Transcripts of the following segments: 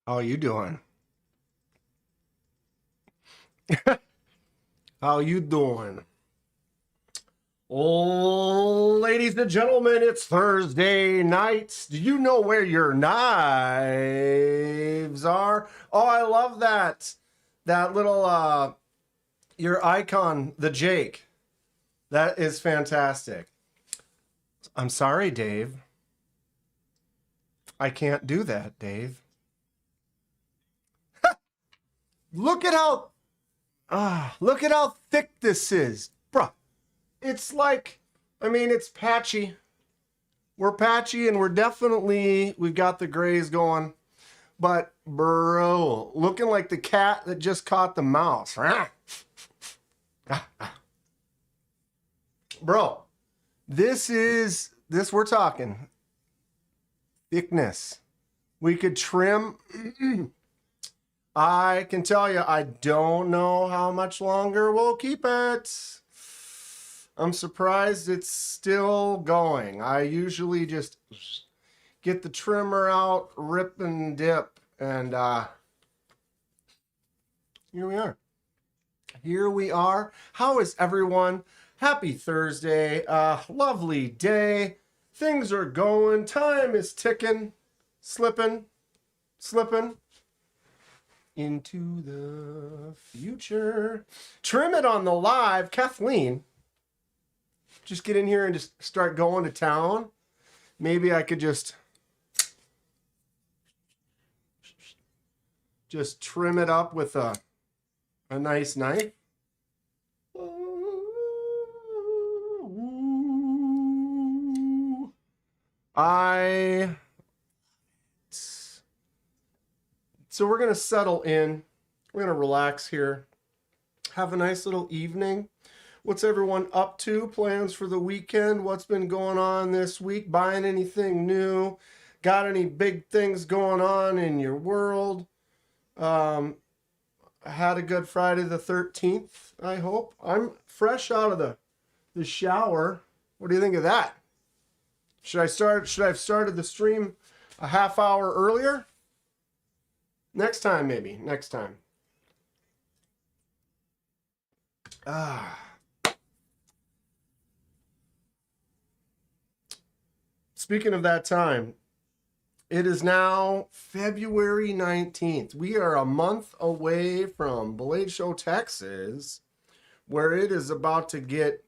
How you doing? How you doing? Oh, ladies and gentlemen, it's Thursday night. Do you know where your knives are? Oh, I love that. That little your icon, the Jake. That is fantastic. I'm sorry, Dave. I can't do that, Dave. Look at how look at how thick this is. Bruh. It's like, I mean, it's patchy. We're patchy and we've got the grays going. But, bro, looking like the cat that just caught the mouse. Bro, this we're talking thickness. We could trim. I can tell you, I don't know how much longer we'll keep it. I'm surprised it's still going. I usually just get the trimmer out, rip and dip, and here we are. Here we are. How is everyone? Happy Thursday. Lovely day. Things are going. Time is ticking, slipping into the future. Trim it on the live. Kathleen, just get in here and just start going to town. Maybe I could just trim it up with a nice knife. So we're going to settle in. We're going to relax here. Have a nice little evening. What's everyone up to? Plans for the weekend? What's been going on this week? Buying anything new? Got any big things going on in your world? Had a good Friday the 13th, I hope. I'm fresh out of the shower. What do you think of that? Should I have started the stream a half hour earlier? Next time, maybe. Next time. Speaking of that time, it is now February 19th. We are a month away from Blade Show, Texas, where it is about to get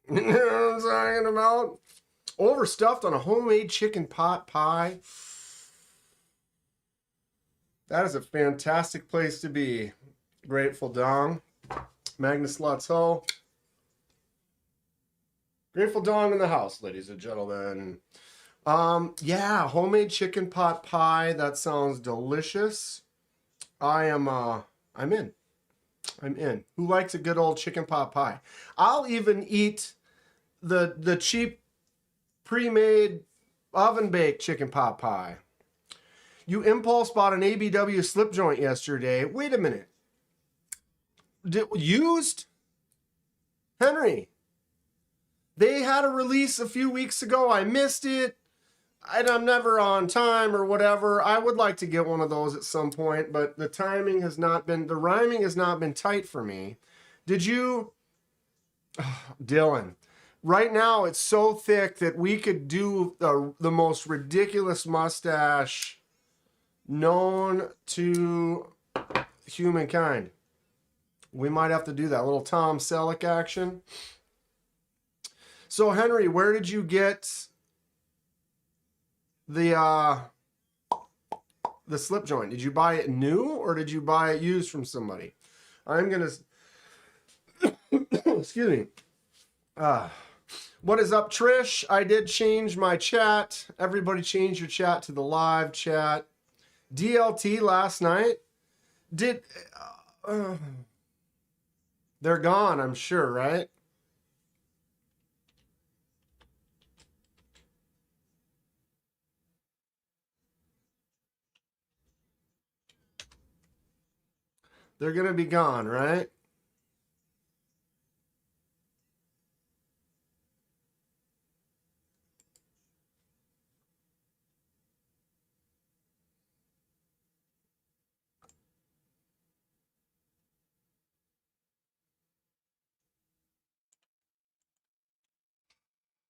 you know what I'm talking about? Overstuffed on a homemade chicken pot pie. That is a fantastic place to be. Grateful Dong. Magnus Lutzo. Grateful Dong in the house, ladies and gentlemen. Yeah, homemade chicken pot pie. That sounds delicious. I'm in. Who likes a good old chicken pot pie? I'll even eat the cheap pre-made oven-baked chicken pot pie. You impulse bought an ABW slip joint yesterday. Wait a minute. Used? Henry, they had a release a few weeks ago. I missed it. I'm never on time or whatever. I would like to get one of those at some point, but the rhyming has not been tight for me. Did you? Oh, Dylan. Right now, it's so thick that we could do the most ridiculous mustache known to humankind. We might have to do that little Tom Selleck action. So, Henry, where did you get the slip joint? Did you buy it new or did you buy it used from somebody? I'm gonna excuse me. What is up, Trish? I did change my chat. Everybody change your chat to the live chat. DLT last night. They're gone, I'm sure, right? They're going to be gone, right?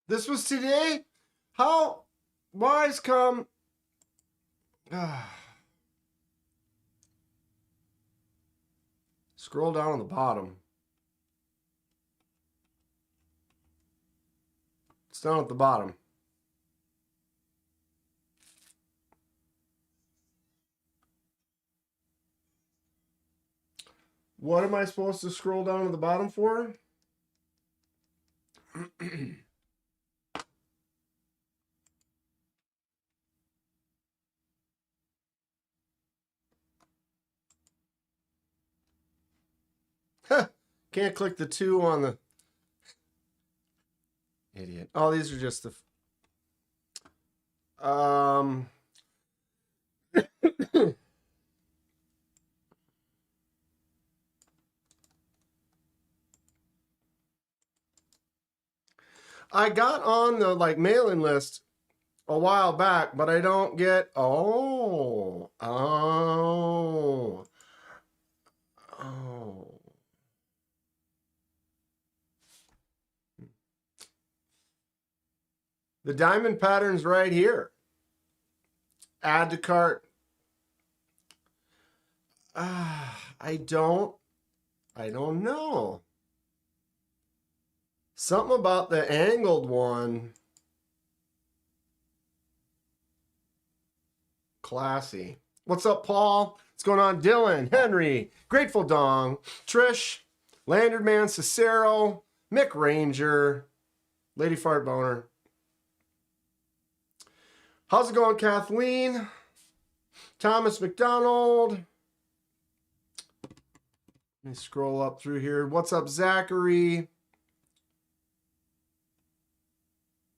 This was today? How wise come... Scroll down on the bottom. It's down at the bottom. What am I supposed to scroll down to the bottom for? Can't click the 2 on the... Idiot. Oh, these are just the... I got on the mailing list a while back, but I don't get... Oh. The diamond pattern's right here. Add to cart. I don't know. Something about the angled one. Classy. What's up, Paul? What's going on, Dylan, Henry, Grateful Dong, Trish, Landard Man, Cicero, Mick Ranger, Lady Fart Boner. How's it going, Kathleen? Thomas McDonald. Let me scroll up through here. What's up, Zachary?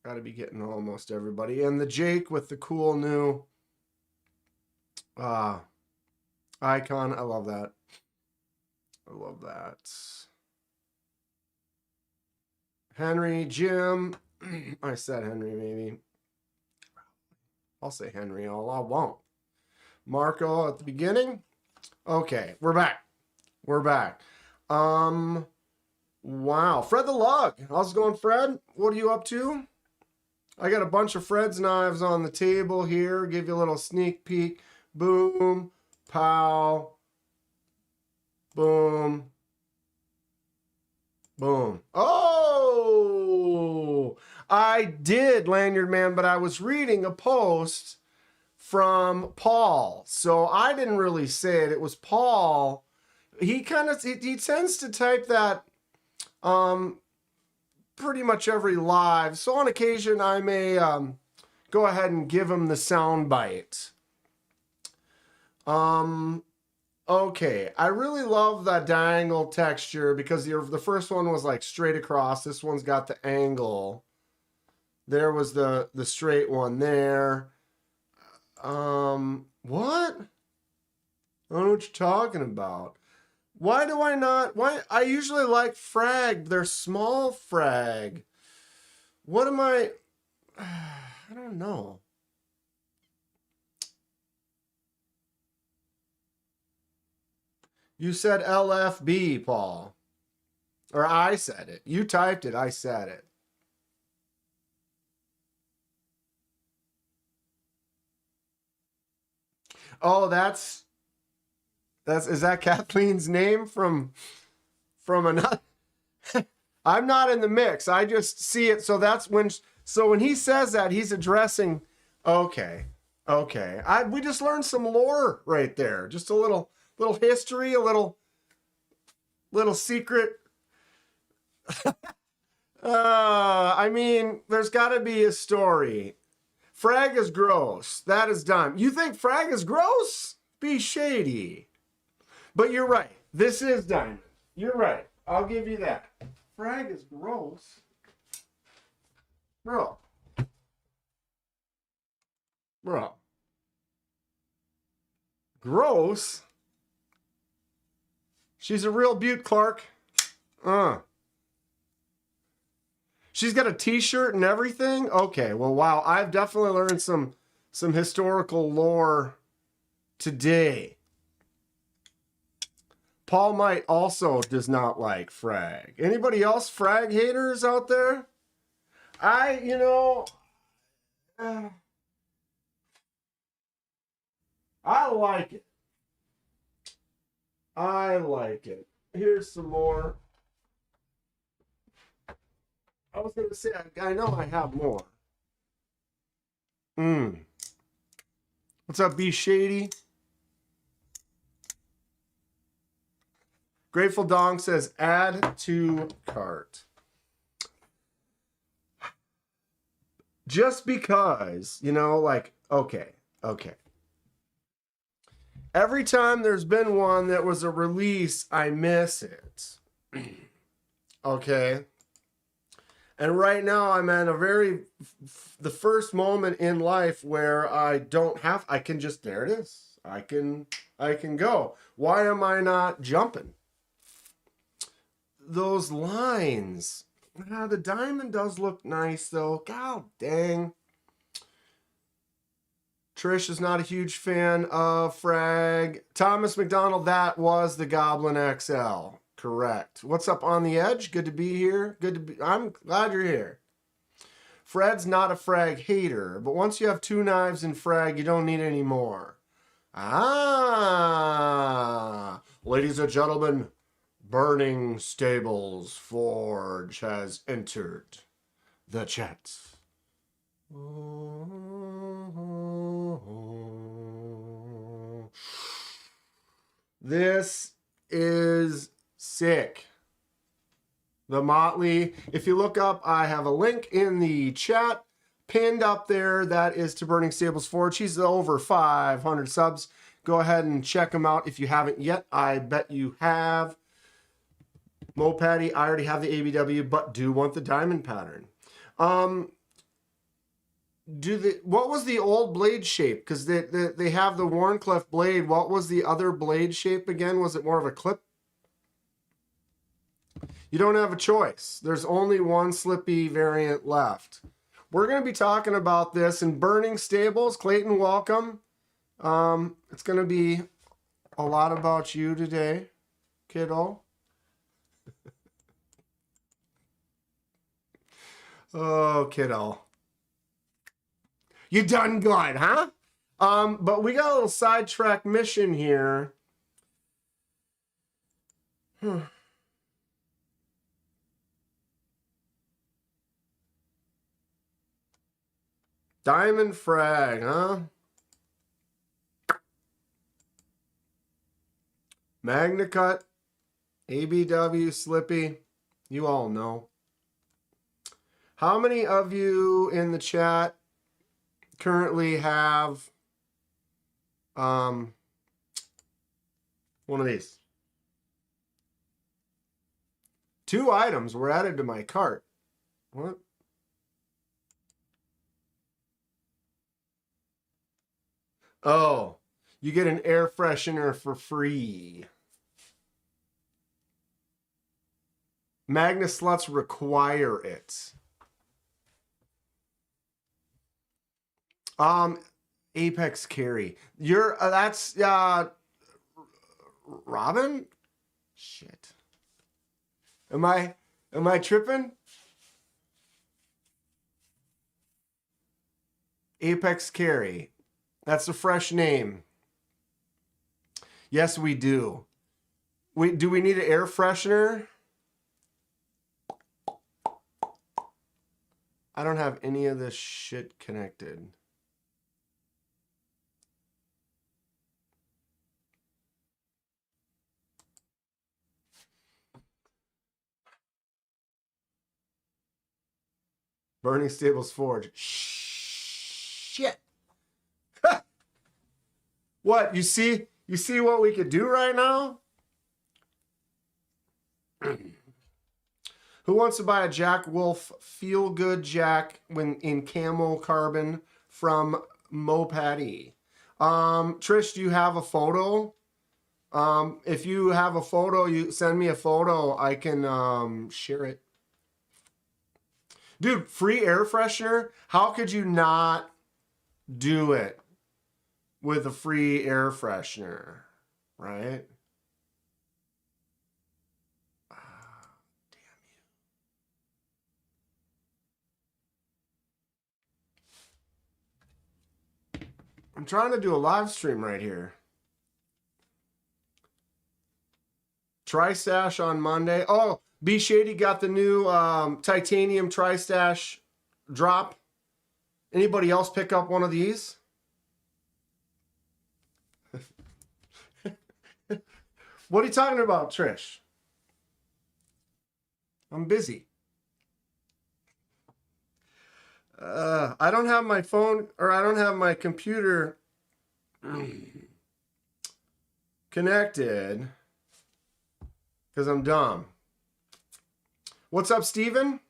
Got to be getting almost everybody. And the Jake with the cool new icon. I love that. I love that. Henry, Jim. I said Henry, maybe. I'll say Henry. I won't. Marco at the beginning. Okay, we're back. We're back. Wow. Fred the Lug. How's it going, Fred? What are you up to? I got a bunch of Fred's knives on the table here. Give you a little sneak peek. Boom. Pow. Boom. Boom. Oh! I did, Lanyard Man, but I was reading a post from Paul. So I didn't really say it. It was Paul. He tends to type that pretty much every live. So on occasion, I may go ahead and give him the sound bite. Okay, I really love that diagonal texture because the first one was like straight across. This one's got the angle. There was the straight one there. What? I don't know what you're talking about. Why do I not? Why? I usually like frag. They're small frag. What am I? I don't know. You said LFB, Paul. Or I said it. You typed it. I said it. Oh, is that Kathleen's name from another? I'm not in the mix. I just see it. So when he says that, he's addressing. Okay. We just learned some lore right there. Just a little history, a little secret. I mean, there's got to be a story. Frag is gross. That is dumb. You think frag is gross? Be shady. But you're right. This is diamond. You're right. I'll give you that. Frag is gross. Bro. Gross? She's a real beaut, Clark. She's got a t-shirt and everything? Okay, well, wow. I've definitely learned some historical lore today. Paul Might also does not like frag. Anybody else frag haters out there? You know, I like it. I like it. Here's some more. I was going to say, I know I have more. What's up, B Shady? Grateful Dong says, add to cart. Just because, you know, like, okay. Every time there's been one that was a release, I miss it. Okay. And right now I'm at the first moment in life where I can just, there it is. I can go. Why am I not jumping? Those lines. The diamond does look nice though. God dang. Trish is not a huge fan of Frag. Thomas McDonald, that was the Goblin XL. Correct. What's up on the edge? Good to be here. I'm glad you're here. Fred's not a frag hater, but once you have 2 knives in frag, you don't need any more. Ladies and gentlemen, Burning Stables Forge has entered the chat. This is sick. The Motley. If you look up, I have a link in the chat pinned up there. That is to Burning Stables Forge. He's over 500 subs. Go ahead and check him out if you haven't yet. I bet you have. Mopatty, I already have the ABW, but do want the diamond pattern. What was the old blade shape? Because they have the Wharncliffe blade. What was the other blade shape again? Was it more of a clip? You don't have a choice. There's only one slippy variant left. We're going to be talking about this in Burning Stables. Clayton, welcome. It's going to be a lot about you today, kiddo. Oh, kiddo. You done good, huh? But we got a little sidetrack mission here. Diamond frag, huh? Magna Cut, ABW, Slippy. You all know. How many of you in the chat currently have one of these? 2 items were added to my cart. What? Oh, you get an air freshener for free. Magna Sluts require it. Apex carry. That's Robin? Shit. Am I tripping? Apex carry. That's a fresh name. Yes, we do. Do we need an air freshener? I don't have any of this shit connected. Burning Stables Forge. Shit. What? You see what we could do right now? Who wants to buy a Jack Wolf Feel Good Jack when in camo carbon from Mopatty? Trish, do you have a photo? If you have a photo, you send me a photo. I can share it. Dude, free air freshener? How could you not do it with a free air freshener, right? I'm trying to do a live stream right here. Tri-Stash on Monday. Oh, B Shady got the new titanium Tri-Stash drop. Anybody else pick up one of these? What are you talking about, Trish? I'm busy. I don't have my phone, or I don't have my computer connected because I'm dumb. What's up, Steven?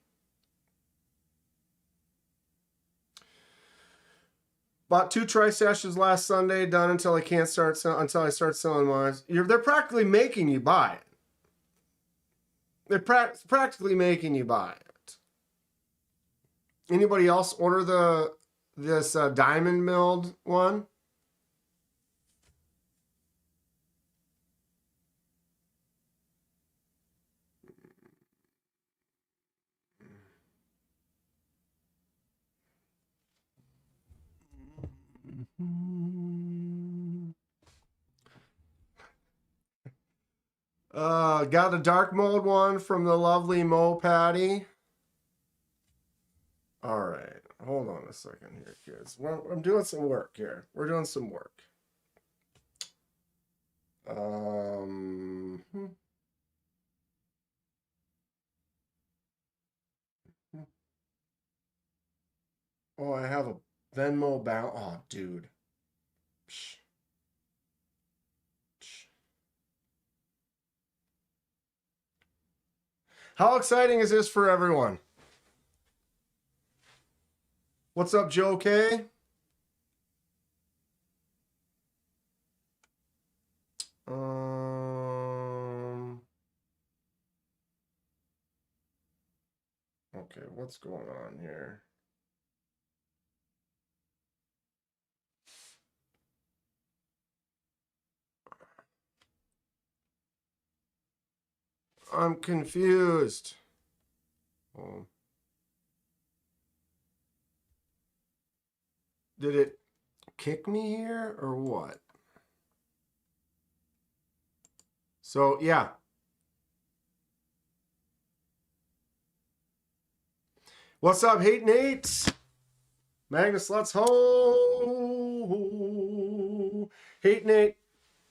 Bought 2 Tri-Stashes last Sunday, done until I can't start until I start selling mine. They're practically making you buy it. They're practically making you buy it. Anybody else order this diamond milled one? Got a dark mode one from the lovely Mo Patty. All right, hold on a second here, kids. I'm doing some work here. We're doing some work. Oh, I have a Venmo bound. Oh, dude. Psh. How exciting is this for everyone? What's up, Joe K? Okay, what's going on here? I'm confused. Oh. Did it kick me here or what? So, yeah. What's up, Hate Nate? Magnus, let's ho. Hate Nate.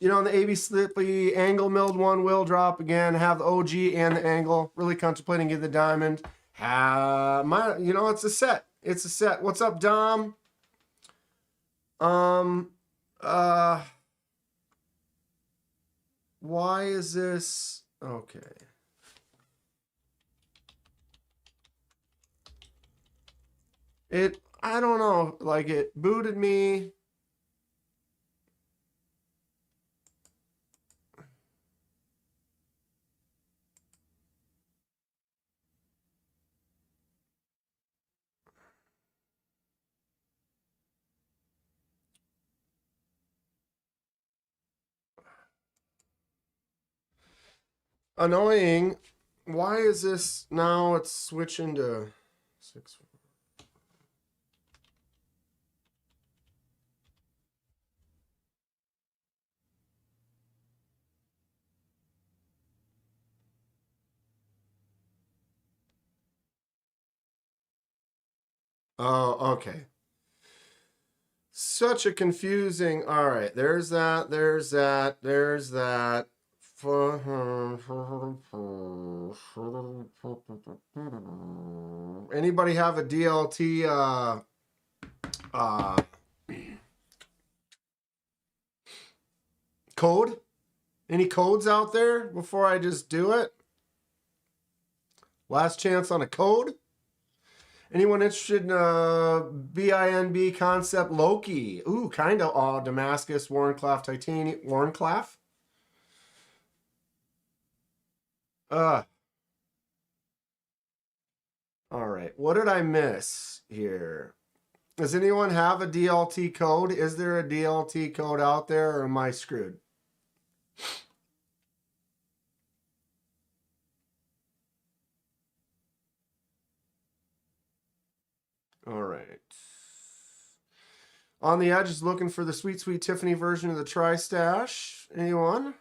You know, the AB Slippy angle milled one will drop again. Have the OG and the angle. Really contemplating getting the diamond. You know, it's a set. It's a set. What's up, Dom? Why is this? Okay. I don't know. Like, it booted me. Annoying. Why is this now? It's switching to 6. Oh, okay. Such a confusing. All right, there's that. There's that. There's that. Anybody have a DLT code? Any codes out there before I just do it? Last chance on a code? Anyone interested in BINB Kansept Loki? Ooh, kind of. Damascus, Warncliffe, Titanium. Warncliffe? All right. What did I miss here? Does anyone have a DLT code? Is there a DLT code out there, or am I screwed? All right. On the edge is looking for the Sweet Sweet Tiffany version of the Tri-Stash. Anyone?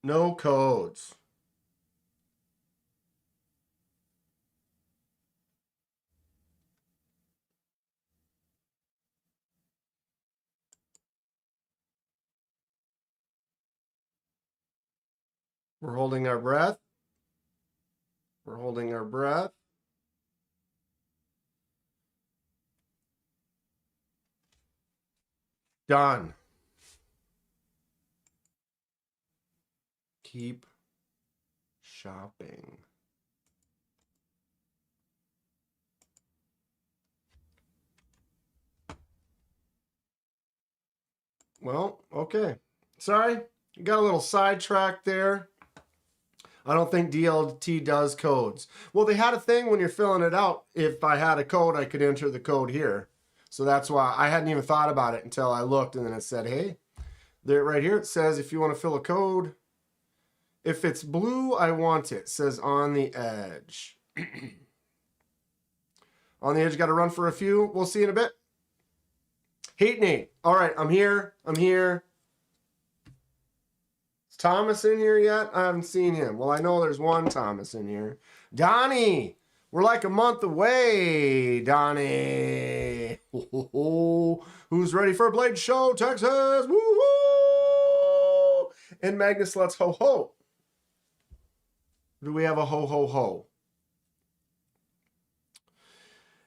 No codes. We're holding our breath. We're holding our breath. Done. Keep shopping. Well, okay. Sorry, got a little sidetracked there. I don't think DLT does codes. Well, they had a thing when you're filling it out. If I had a code, I could enter the code here. So that's why I hadn't even thought about it until I looked, and then it said, hey, there right here it says if you want to fill a code, if it's blue, I want it. It says on the edge. On the edge, got to run for a few. We'll see in a bit. Hate Nate. All right, I'm here. I'm here. Is Thomas in here yet? I haven't seen him. Well, I know there's one Thomas in here. Donnie. We're like a month away, Donnie. Who's ready for a Blade Show, Texas? Woo-hoo! And Magnus, let's ho-ho. Do we have a ho-ho-ho?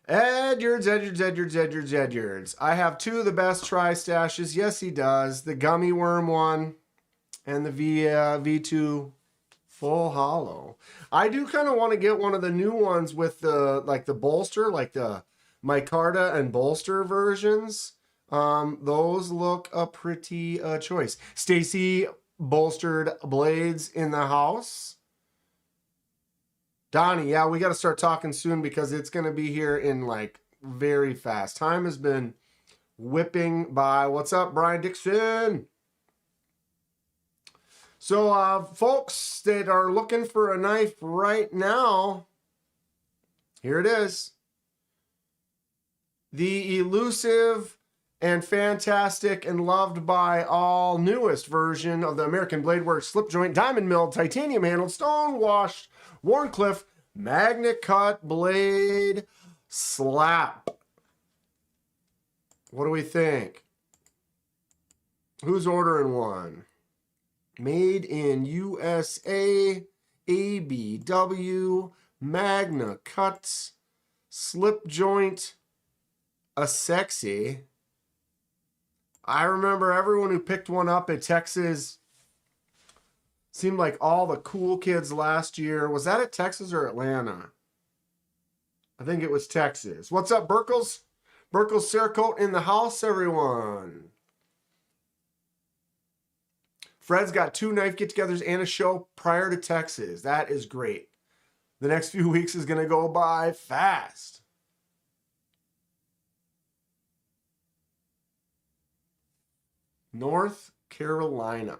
Edwards. I have two of the best Tri-Stashes. Yes, he does. The Gummy Worm one and the V2 Full Hollow. I do kind of want to get one of the new ones with the the bolster, like the micarta and bolster versions. Those look a pretty choice. Stacy, bolstered blades in the house. Donnie, yeah, we got to start talking soon because it's going to be here in like very fast. Time has been whipping by. What's up, Brian Dixon? So, folks that are looking for a knife right now, here it is. The elusive and fantastic and loved by all newest version of the American Blade Works slip joint, diamond milled, titanium handled, stone washed, Warncliffe Magna Cut blade slap. What do we think? Who's ordering one? Made in USA, ABW, Magna Cut, slip joint, a sexy. I remember everyone who picked one up at Texas. Seemed like all the cool kids last year. Was that at Texas or Atlanta? I think it was Texas. What's up, Burkles? Burkles Cerakote in the house, everyone. Fred's got 2 knife get-togethers and a show prior to Texas. That is great. The next few weeks is going to go by fast. North Carolina.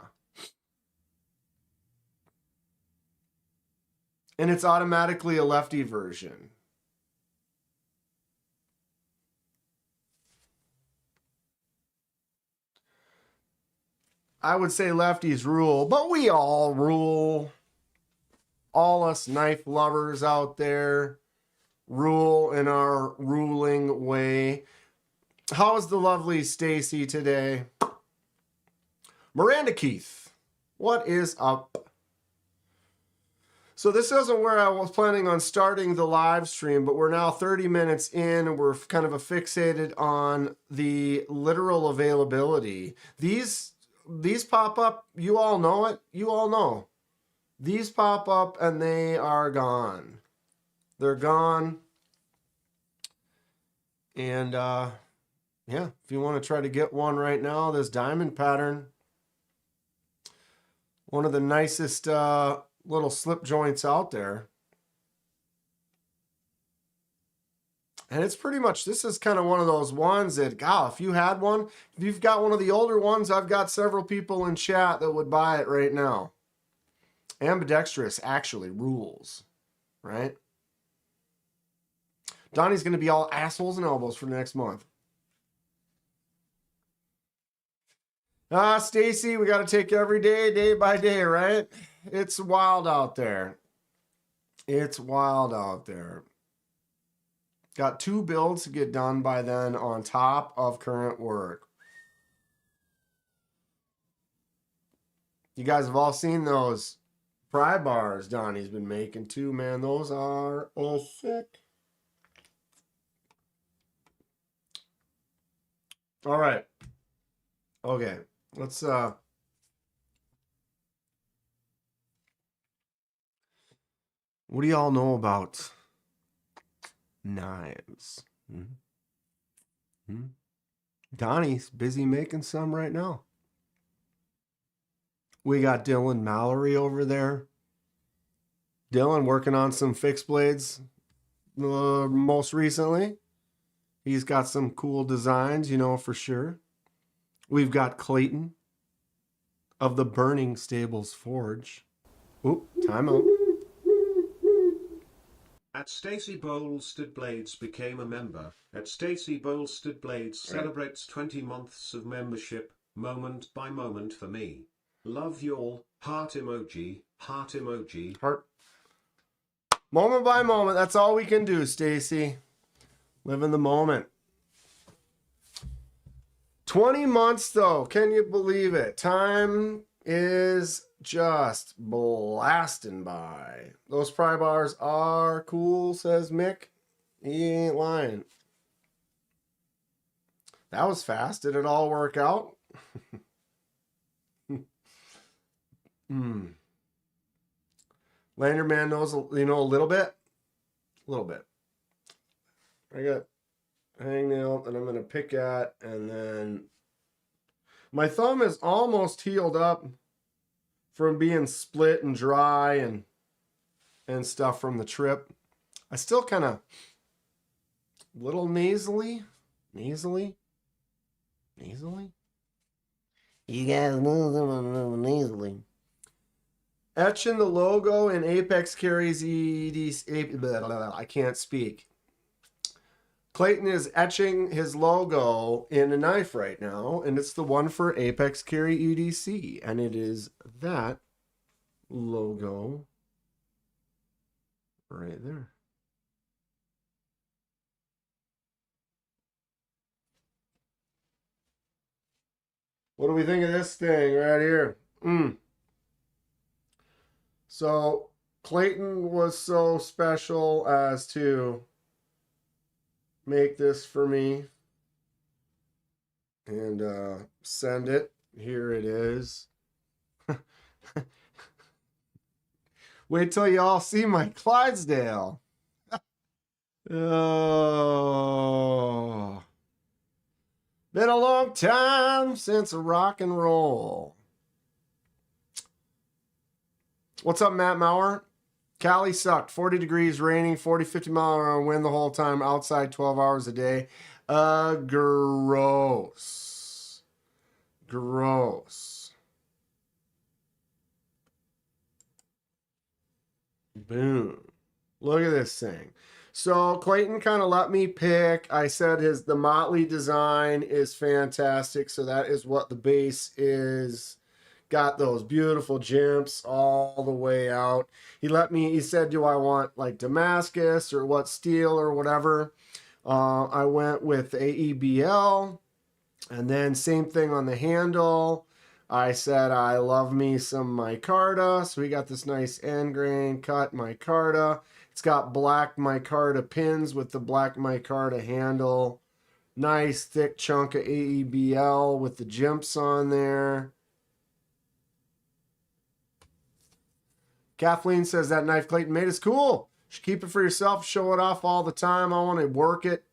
And it's automatically a lefty version. I would say lefties rule, but we all rule. All us knife lovers out there rule in our ruling way. How is the lovely Stacy today? Miranda Keith, what is up? So this isn't where I was planning on starting the live stream, but we're now 30 minutes in and we're kind of fixated on the literal availability. These pop up, you all know it, you all know. These pop up and they are gone. They're gone. And yeah, if you want to try to get one right now, this diamond pattern, one of the nicest little slip joints out there. And it's pretty much, this is kind of one of those ones that, God, if you had one, if you've got one of the older ones, I've got several people in chat that would buy it right now. Ambidextrous actually rules, right? Donnie's going to be all assholes and elbows for the next month. Stacy, we got to take every day, day by day, right? It's wild out there. It's wild out there. Got 2 builds to get done by then on top of current work. You guys have all seen those pry bars Donnie's been making too, man. Those are sick. All right. Okay. Let's what do y'all know about knives? Donnie's busy making some right now. We got Dylan Mallory over there. Dylan working on some fixed blades most recently. He's got some cool designs, you know, for sure. We've got Clayton of the Burning Stables Forge. Oop, time out. At Stacey Bolstead Blades became a member. At Stacey Bolstead Blades celebrates 20 months of membership, moment by moment for me. Love y'all. Heart emoji. Heart emoji. Heart. Moment by moment. That's all we can do, Stacy. Live in the moment. 20 months though. Can you believe it? Time is just blasting by. Those pry bars are cool, says Mick. He ain't lying. That was fast. Did it all work out? Lanyard man knows, you know, a little bit. A little bit. I got hangnail that I'm going to pick at, and then my thumb is almost healed up from being split and dry and stuff from the trip. I still kind of little nasally. You guys know nasally. Etching the logo in Apex Carry's EDC. I can't speak. Clayton is etching his logo in a knife right now, and it's the one for Apex Carry EDC, and it is that logo right there. What do we think of this thing right here? So Clayton was so special as to make this for me and send it. Here it is. Wait till you all see my Clydesdale. Oh, been a long time since rock and roll. What's up, Matt Maurer? Cali sucked. 40 degrees, raining, 40, 50 mile an hour wind the whole time, outside 12 hours a day. Gross. Gross. Boom. Look at this thing. So Clayton kind of let me pick. I said the Motley design is fantastic. So that is what the base is. Got those beautiful jimps all the way out. He said, do I want like Damascus or what steel or whatever? I went with AEBL, and then same thing on the handle. I said, I love me some micarta. So we got this nice end grain cut micarta. It's got black micarta pins with the black micarta handle. Nice thick chunk of AEBL with the jimps on there. Kathleen says that knife Clayton made is cool. You should keep it for yourself. Show it off all the time. I want to work it.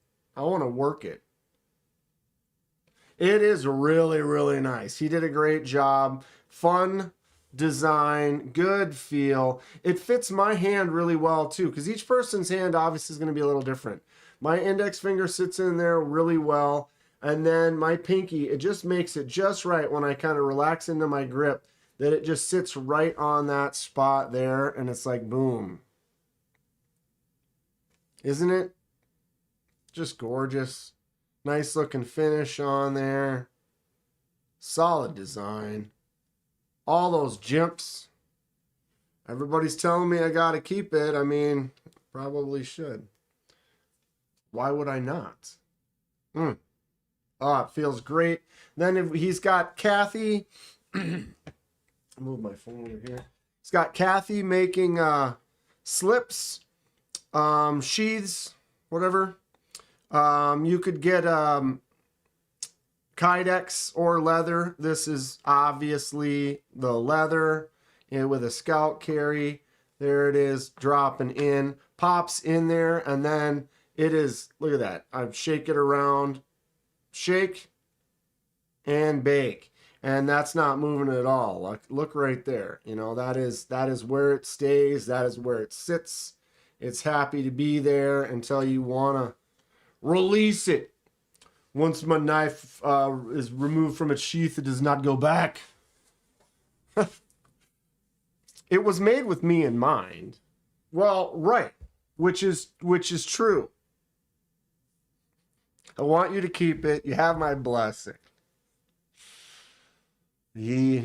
It is really, really nice. He did a great job. Fun design, good feel. It fits my hand really well too, because each person's hand obviously is going to be a little different. My index finger sits in there really well. And then my pinky, it just makes it just right when I kind of relax into my grip, that it just sits right on that spot there, and it's like, boom. Isn't it? Just gorgeous. Nice looking finish on there. Solid design. All those jimps. Everybody's telling me I gotta keep it. I mean, probably should. Why would I not? Oh, it feels great. Then he's got Kathy. Move my phone over here. He's got Kathy making slips, sheaths, whatever. You could get Kydex or leather. This is obviously the leather, and with a scout carry. There it is, dropping in, pops in there, and then it is, look at that. I shake it around, shake and bake. And that's not moving at all. Look right there. You know, that is where it stays. That is where it sits. It's happy to be there until you want to release it. Once my knife is removed from its sheath, it does not go back. It was made with me in mind. Well, right, which is true. I want you to keep it. You have my blessing. Yeah.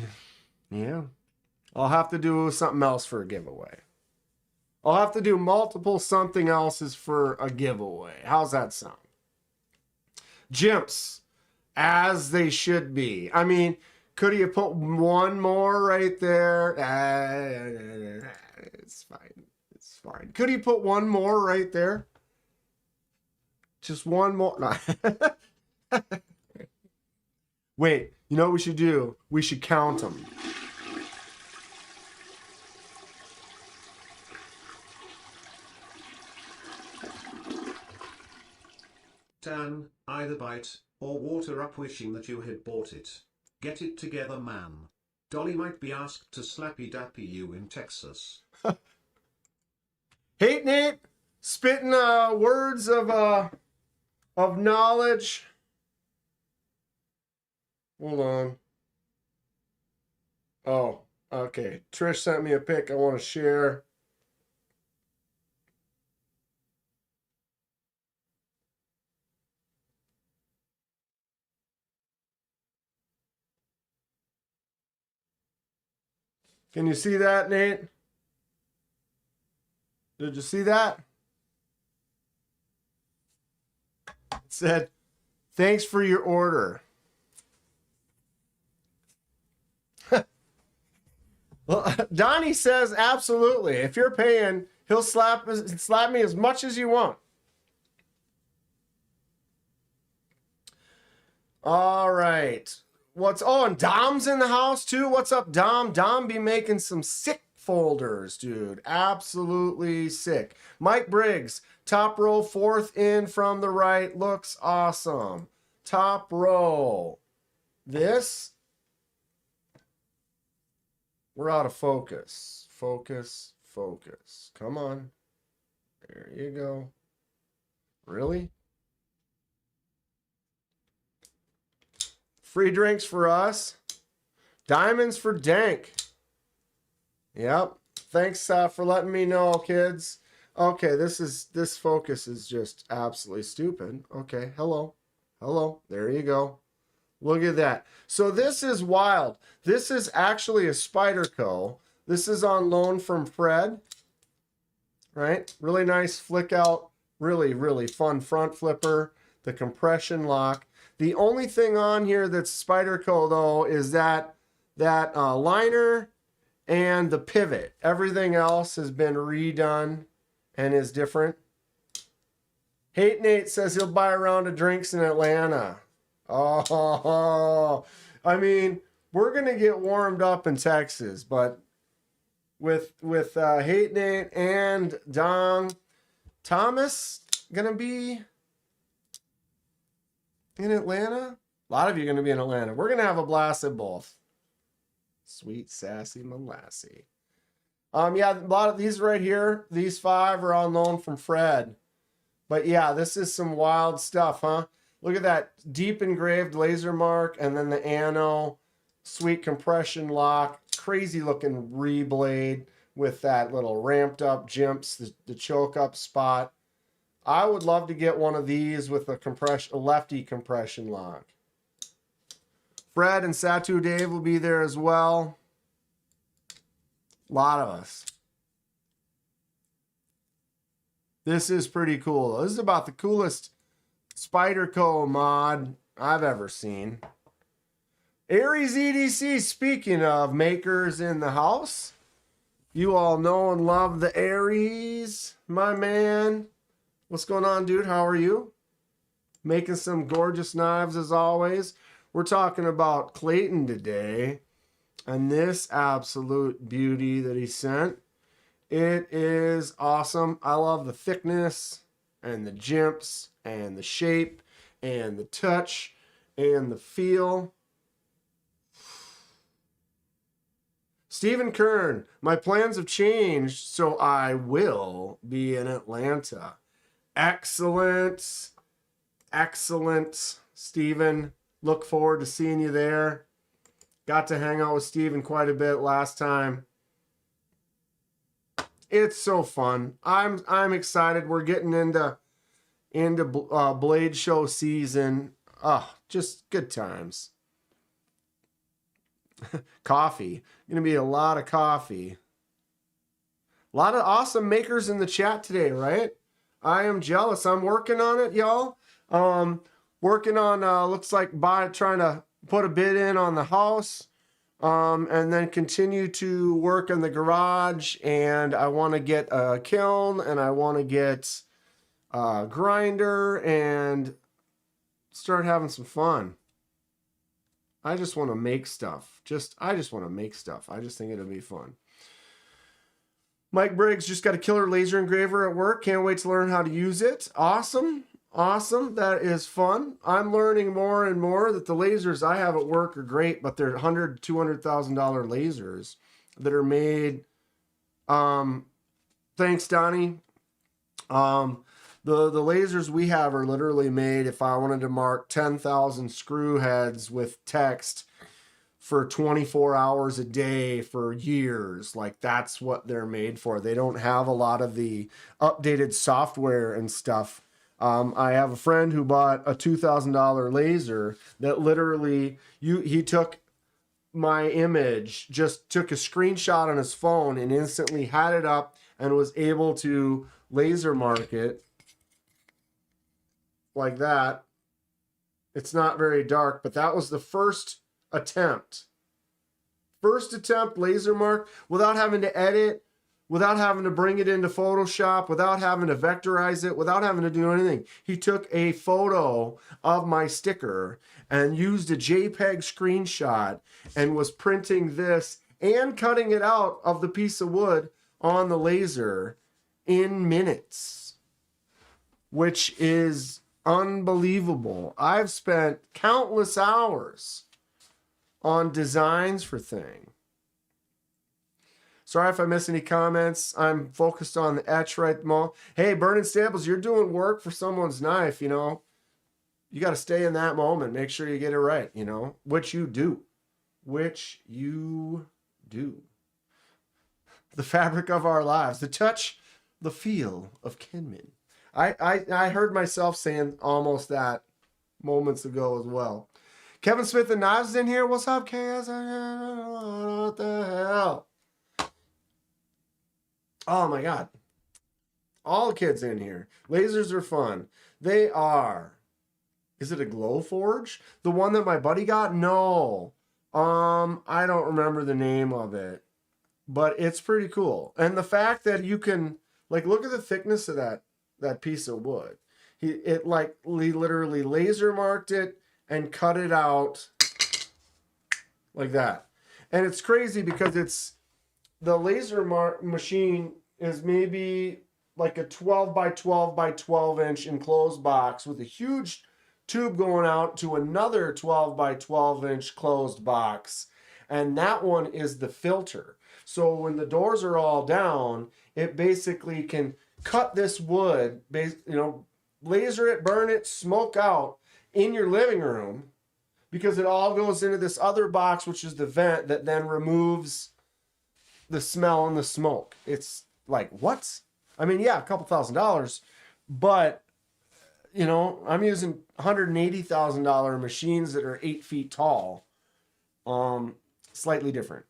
I'll have to do something else for a giveaway. I'll have to do multiple something else's for a giveaway. How's that sound? Jimps, as they should be. I mean, could you put one more right there? It's fine. It's fine. Could you put one more right there? Just one more. No. Wait, you know what we should do? We should count them. Dan, either bite or water up wishing that you had bought it. Get it together, man. Dolly might be asked to slappy dappy you in Texas. Hey, Nate, spitting words of knowledge. Hold on. Oh, okay. Trish sent me a pic I want to share. Can you see that, Nate? Did you see that? It said, thanks for your order. Well, Donnie says absolutely. If you're paying, he'll slap me as much as you want. All right. And Dom's in the house too. What's up, Dom? Dom be making some sick folders, dude. Absolutely sick. Mike Briggs, top row, fourth in from the right. Looks awesome. Top row. This. We're out of focus. Focus, focus. Come on. There you go. Really? Free drinks for us. Diamonds for Dank. Yep. Thanks for letting me know, kids. Okay, this focus is just absolutely stupid. Okay, hello. Hello. There you go. Look at that. So this is wild. This is actually a Spyderco. This is on loan from Fred. Right? Really nice flick out. Really, really fun front flipper. The compression lock. The only thing on here that's Spyderco though is that liner and the pivot. Everything else has been redone and is different. Hate Nate says he'll buy a round of drinks in Atlanta. Oh, I mean, we're gonna get warmed up in Texas, but with Hate Nate and Dom, Thomas gonna be in Atlanta. A lot of you are gonna be in Atlanta. We're gonna have a blast at both. Sweet sassy Molassy. Yeah, a lot of these right here, these 5 are on loan from Fred. But yeah, this is some wild stuff, huh? Look at that deep engraved laser mark, and then the Anno, sweet compression lock, crazy looking reblade with that little ramped up jimps, the choke up spot. I would love to get one of these with a lefty compression lock. Fred and Satu Dave will be there as well. A lot of us. This is pretty cool. This is about the coolest Spyderco mod I've ever seen. Aries EDC, speaking of makers in the house, you all know and love the Aries, my man. What's going on, dude? How are you? Making some gorgeous knives as always. We're talking about Clayton today and this absolute beauty that he sent. It is awesome. I love the thickness and the jimps and the shape and the touch and the feel. Stephen Kern, my plans have changed, so I will be in Atlanta. Excellent. Excellent, Stephen. Look forward to seeing you there. Got to hang out with Stephen quite a bit last time. It's so fun. I'm excited. We're getting into Blade Show season. Oh, just good times. Coffee. Gonna be a lot of coffee. A lot of awesome makers in the chat today, right? I am jealous. I'm working on it, y'all. Working on looks like trying to put a bid in on the house. And then continue to work in the garage, and I want to get a kiln, and I want to get a grinder, and start having some fun. I just want to make stuff. I just want to make stuff. I just think it'll be fun. Mike Briggs just got a killer laser engraver at work. Can't wait to learn how to use it. Awesome. Awesome. That is fun. I'm learning more and more that the lasers I have at work are great, but they're $100,000 to $200,000 lasers that are made. Thanks, Donnie. The lasers we have are literally made if I wanted to mark 10,000 screw heads with text for 24 hours a day for years. Like, that's what they're made for. They don't have a lot of the updated software and stuff. I have a friend who bought a $2,000 laser that literally he took my image, just took a screenshot on his phone and instantly had it up and was able to laser mark it like that. It's not very dark, but that was the first attempt. First attempt laser mark without having to edit, without having to bring it into Photoshop, without having to vectorize it, without having to do anything. He took a photo of my sticker and used a JPEG screenshot and was printing this and cutting it out of the piece of wood on the laser in minutes, which is unbelievable. I've spent countless hours on designs for things. Sorry if I miss any comments. I'm focused on the etch right at the moment. Hey, Burning Staples, you're doing work for someone's knife, you know. You got to stay in that moment. Make sure you get it right, you know. Which you do. Which you do. The fabric of our lives. The touch, the feel of Kenman. I heard myself saying almost that moments ago as well. Kevin Smith and Knives is in here. What's up, KS? What the hell? Oh my God. All the kids in here. Lasers are fun. They are. Is it a Glowforge? The one that my buddy got? No. I don't remember the name of it. But it's pretty cool. And the fact that you can, like, look at the thickness of that piece of wood. He literally laser marked it and cut it out like that. And it's crazy because it's, the laser machine is maybe like a 12 by 12 by 12 inch enclosed box with a huge tube going out to another 12 by 12 inch closed box. And that one is the filter. So when the doors are all down, it basically can cut this wood, laser it, burn it, smoke out in your living room, because it all goes into this other box, which is the vent that then removes the smell and the smoke. It's like, what? I mean, yeah, a couple $1,000, But, you know, I'm using $180,000 machines that are 8 feet tall. Slightly different.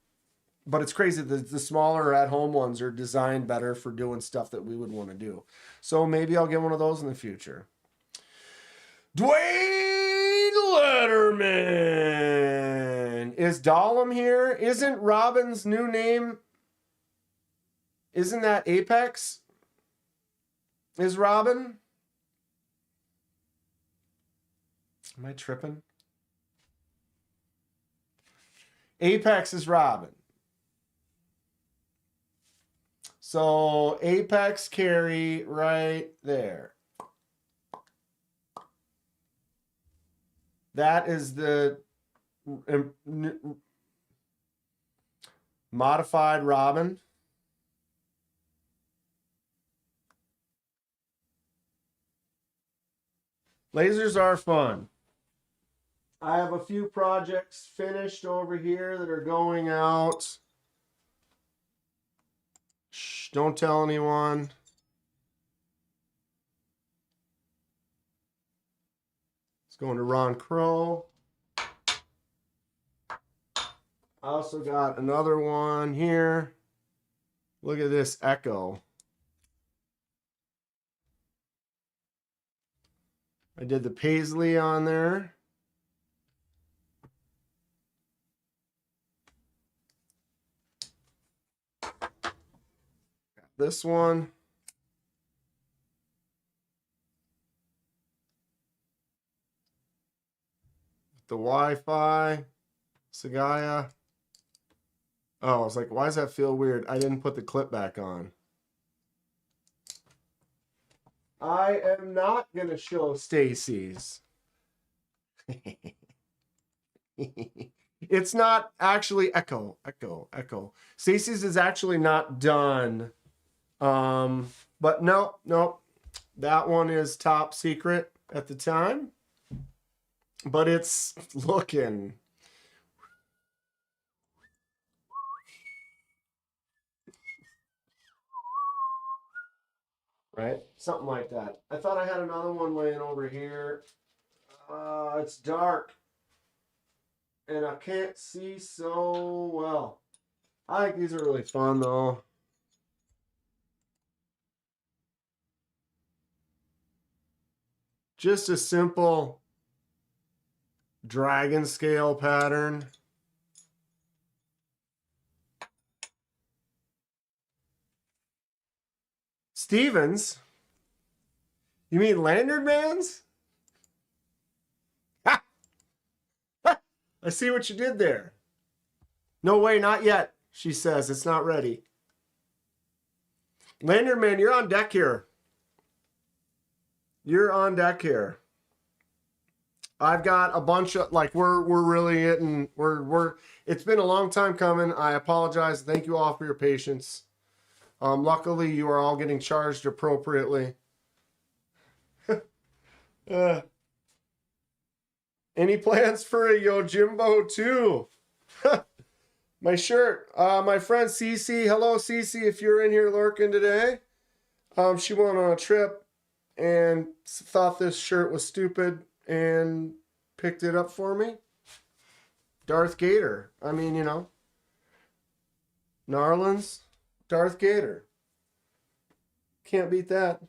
But it's crazy. The smaller at-home ones are designed better for doing stuff that we would want to do. So maybe I'll get one of those in the future. Dwayne Letterman. Is Dahlem here? Isn't Robin's new name? Isn't that Apex? Is Robin? Am I tripping? Apex is Robin. So Apex carry right there. That is the modified Robin. Lasers are fun. I have a few projects finished over here that are going out. Shh, don't tell anyone. It's going to Ron Crow. I also got another one here. Look at this Echo. I did the paisley on there. Got this one. The Wi-Fi. Sagaya. Oh, I was like, why does that feel weird? I didn't put the clip back on. I am not going to show Stacy's. It's not actually Echo. Stacy's is actually not done. But no. That one is top secret at the time. But it's looking. Right? Something like that. I thought I had another one laying over here. It's dark. And I can't see so well. I think these are really fun though. Just a simple dragon scale pattern. Stevens? You mean Lanyard Man's? Ha! Ha! I see what you did there. No way, not yet, she says. It's not ready. Lanyard Man, you're on deck here. You're on deck here. I've got a bunch of, like, we're really hitting, it's been a long time coming. I apologize. Thank you all for your patience. Luckily, you are all getting charged appropriately. Any plans for a Yojimbo too? My shirt. My friend Cece. Hello, Cece, if you're in here lurking today. She went on a trip and thought this shirt was stupid and picked it up for me. Darth Gator. I mean, you know. Narlands. Darth Gator. Can't beat that.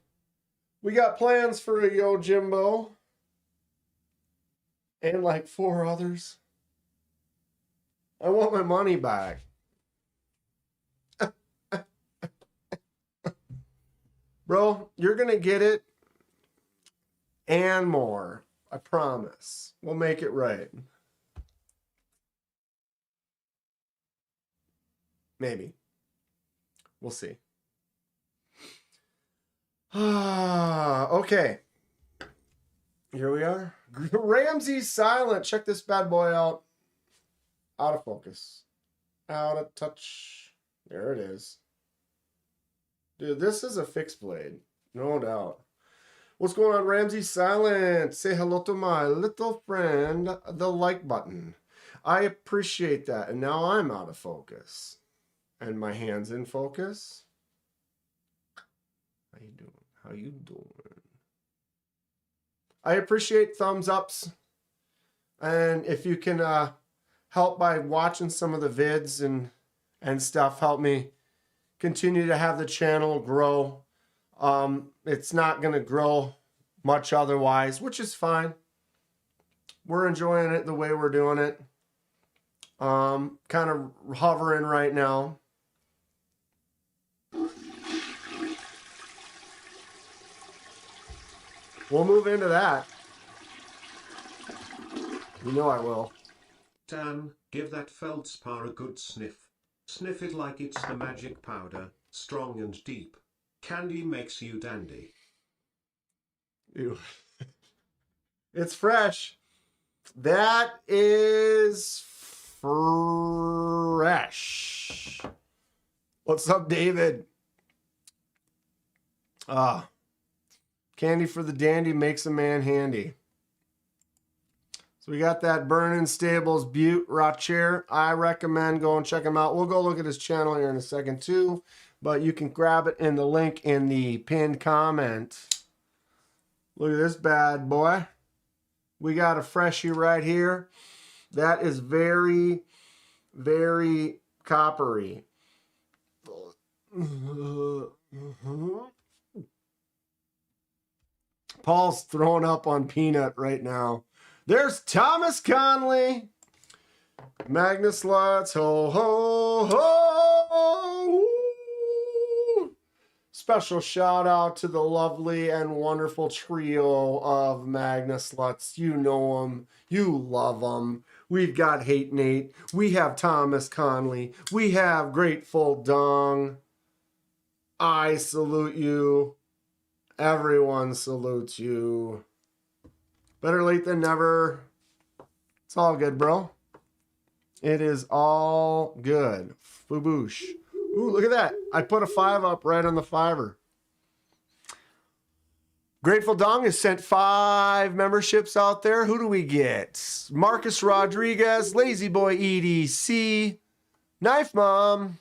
We got plans for a Yojimbo. And like 4 others. I want my money back. Bro, you're going to get it. And more. I promise. We'll make it right. Maybe. We'll see. Okay. Here we are. Ramsey's silent. Check this bad boy out. Out of focus. Out of touch. There it is. Dude, this is a fixed blade. No doubt. What's going on, Ramsey? Silent. Say hello to my little friend, the like button. I appreciate that. And now I'm out of focus. And my hand's in focus. How you doing? How you doing? I appreciate thumbs ups. And if you can help by watching some of the vids and stuff, help me continue to have the channel grow. It's not going to grow much otherwise, which is fine. We're enjoying it the way we're doing it. Kind of hovering right now. We'll move into that. You know I will. Dan, give that feldspar a good sniff. Sniff it like it's the magic powder, strong and deep. Candy makes you dandy. Ew. It's fresh. That is fresh. What's up, David? Candy for the dandy makes a man handy. So we got that Burning Stables Butte Rocher. I recommend go and check him out. We'll go look at his channel here in a second too, but you can grab it in the link in the pinned comment. Look at this bad boy. We got a freshie right here. That is very, very coppery. Paul's throwing up on peanut right now. There's Thomas Conley. Magnus Lutz. Ho, ho, ho. Special shout out to the lovely and wonderful trio of Magnus Lutz. You know them. You love them. We've got Hate Nate. We have Thomas Conley. We have Grateful Dong. I salute you. Everyone salutes you. Better late than never. It's all good, bro. It is all good. Fuboosh. Ooh, look at that. I put a 5 up right on the 5er. Grateful Dong has sent 5 memberships out there. Who do we get? Marcus Rodriguez, Lazy Boy EDC, Knife Mom,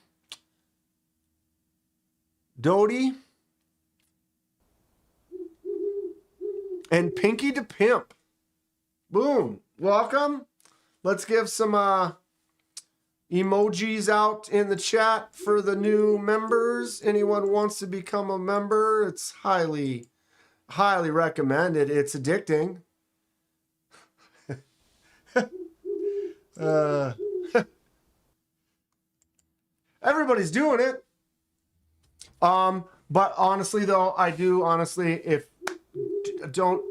Dodie, and Pinky to Pimp. Boom. Welcome. Let's give some emojis out in the chat for the new members. Anyone wants to become a member, it's highly recommended. It's addicting. Everybody's doing it. But honestly though, I do honestly, if don't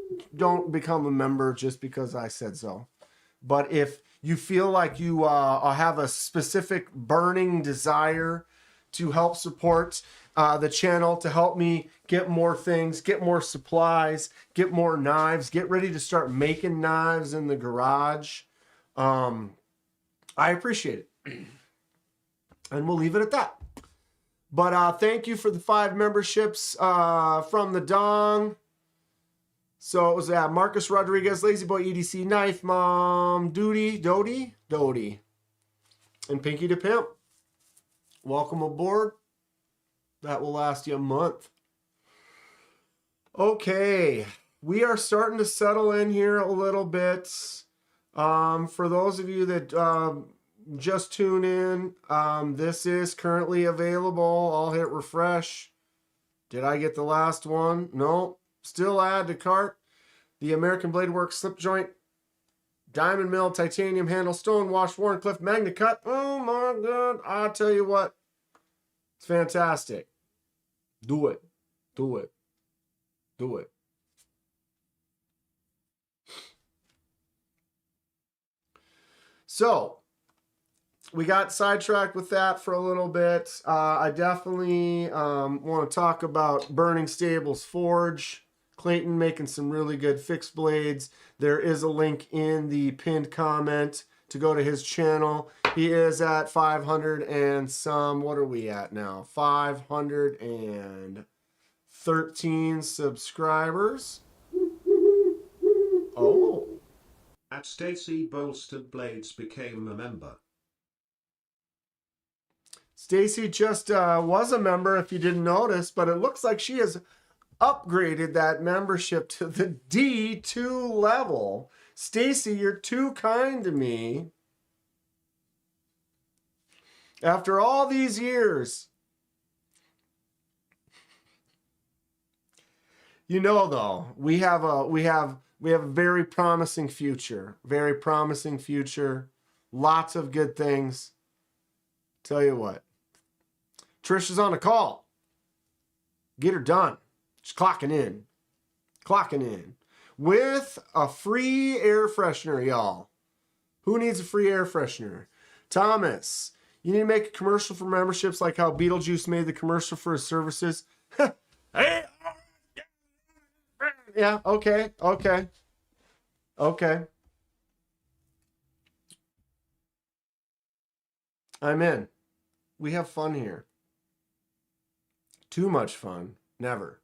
become a member just because I said so. But if you feel like you have a specific burning desire to help support the channel, to help me get more things, get more supplies, get more knives, get ready to start making knives in the garage, I appreciate it. And we'll leave it at that. But thank you for the 5 memberships from the Dong. So it was Marcus Rodriguez, Lazy Boy EDC, Knife Mom, Dodie, and Pinky to Pimp. Welcome aboard. That will last you a month. Okay, we are starting to settle in here a little bit. For those of you that just tune in, this is currently available. I'll hit refresh. Did I get the last one? No. Still add to cart. The American Blade Works slip joint, diamond mill, titanium handle, stone wash, Warncliffe, Magna Cut. Oh my God. I'll tell you what. It's fantastic. Do it. Do it. Do it. So, we got sidetracked with that for a little bit. I definitely want to talk about Burning Stables Forge. Clayton making some really good fixed blades. There is a link in the pinned comment to go to his channel. He is at 500 and some. What are we at now? 513 subscribers. Oh. At Stacy Bolstered Blades became a member. Stacy just was a member if you didn't notice, but it looks like she is upgraded that membership to the D2 level. Stacy, you're too kind to me. After all these years. You know, though, we have a very promising future. Very promising future. Lots of good things. Tell you what. Trish is on a call. Get her done. She's clocking in. Clocking in. With a free air freshener, y'all. Who needs a free air freshener? Thomas, you need to make a commercial for memberships like how Beetlejuice made the commercial for his services. Hey. Yeah, okay. I'm in. We have fun here. Too much fun. Never.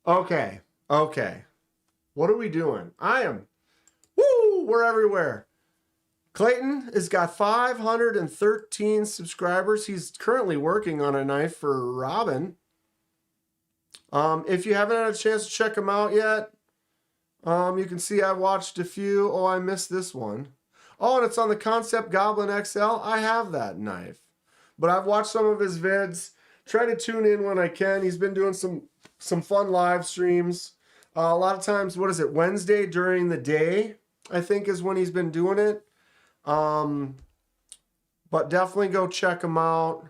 Okay. What are we doing? We're everywhere. Clayton has got 513 subscribers. He's currently working on a knife for Robin. If you haven't had a chance to check him out yet, you can see I've watched a few. Oh, I missed this one. Oh, and it's on the Kansept Goblin XL. I have that knife. But I've watched some of his vids. Try to tune in when I can. He's been doing some fun live streams. A lot of times, Wednesday during the day, I think is when he's been doing it. But definitely go check him out.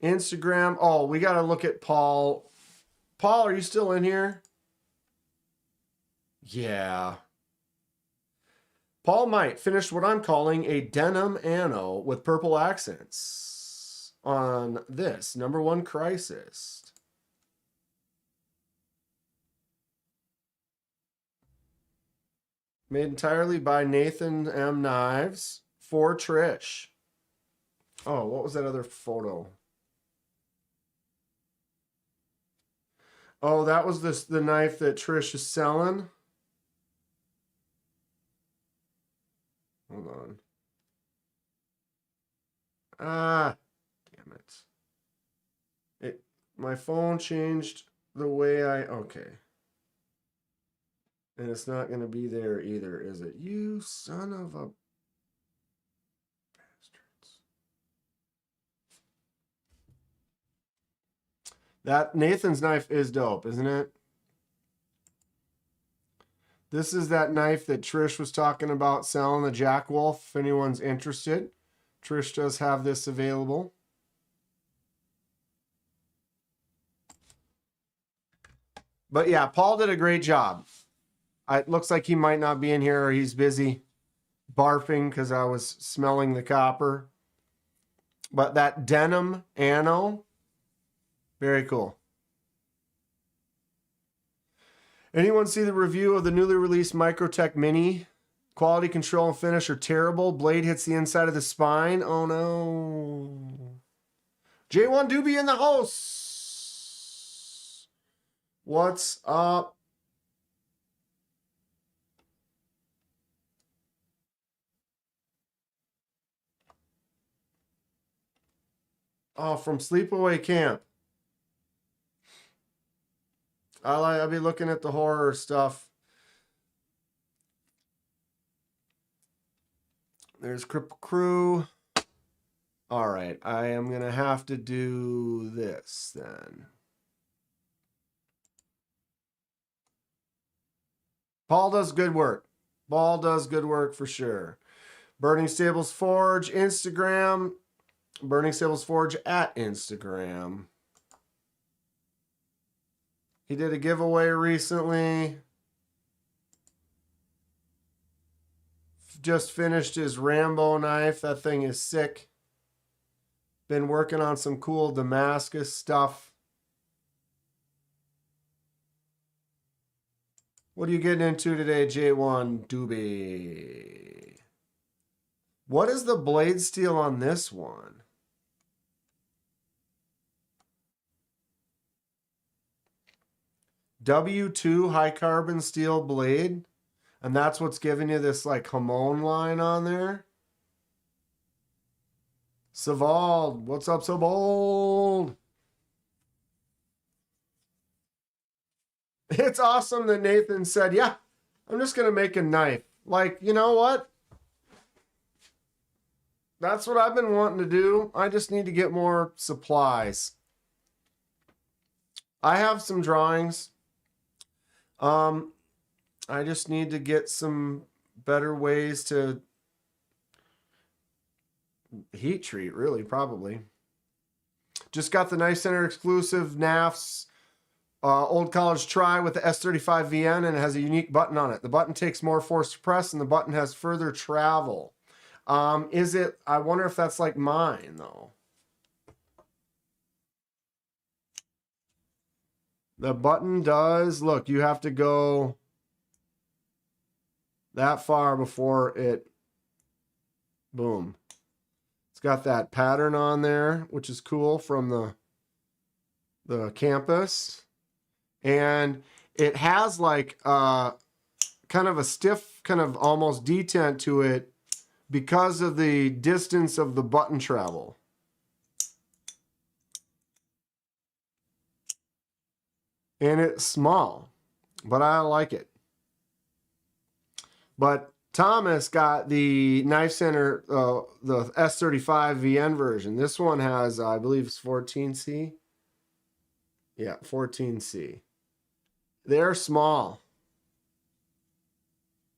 Instagram. Oh, we got to look at Paul. Paul, are you still in here? Yeah. Paul might finish what I'm calling a denim anno with purple accents on this #1 crisis. Made entirely by Nathan M. Knives for Trish. Oh, what was that other photo? Oh, that was the knife that Trish is selling. Hold on. Ah, damn it. My phone changed the way okay. And it's not going to be there either, is it? You son of a bastards. That Nathan's knife is dope, isn't it? This is that knife that Trish was talking about selling, the Jack Wolf, if anyone's interested. Trish does have this available. But yeah, Paul did a great job. It looks like he might not be in here or he's busy barfing because I was smelling the copper. But that denim anno, very cool. Anyone see the review of the newly released Microtech Mini? Quality control and finish are terrible. Blade hits the inside of the spine. Oh no. J1 Doobie in the house. What's up? Oh, from Sleepaway Camp. I'll be looking at the horror stuff. There's Cripple Crew. All right, I am going to have to do this then. Paul does good work. Paul does good work for sure. Burning Stables Forge, Instagram. Burning Stables Forge at Instagram. He did a giveaway recently. Just finished his Rambo knife. That thing is sick. Been working on some cool Damascus stuff. What are you getting into today, J1 Doobie? What is the blade steel on this one? W2 high carbon steel blade. And that's what's giving you this like Hamon line on there. Savald, what's up, so bold? It's awesome that Nathan said, yeah, I'm just going to make a knife. Like, you know what? That's what I've been wanting to do. I just need to get more supplies. I have some drawings. I just need to get some better ways to heat treat, really, probably. Just got the Knife Center exclusive NAFS Old College Try with the S35VN, and it has a unique button on it. The button takes more force to press, and the button has further travel. Is it? I wonder if that's like mine, though. The button does. Look, you have to go that far before it. Boom. It's got that pattern on there, which is cool from the campus. And it has like kind of a stiff, kind of almost detent to it because of the distance of the button travel. And it's small, but I like it. But Thomas got the Knife Center, the S35VN version. This one has, I believe it's 14C. Yeah, 14C. They're small.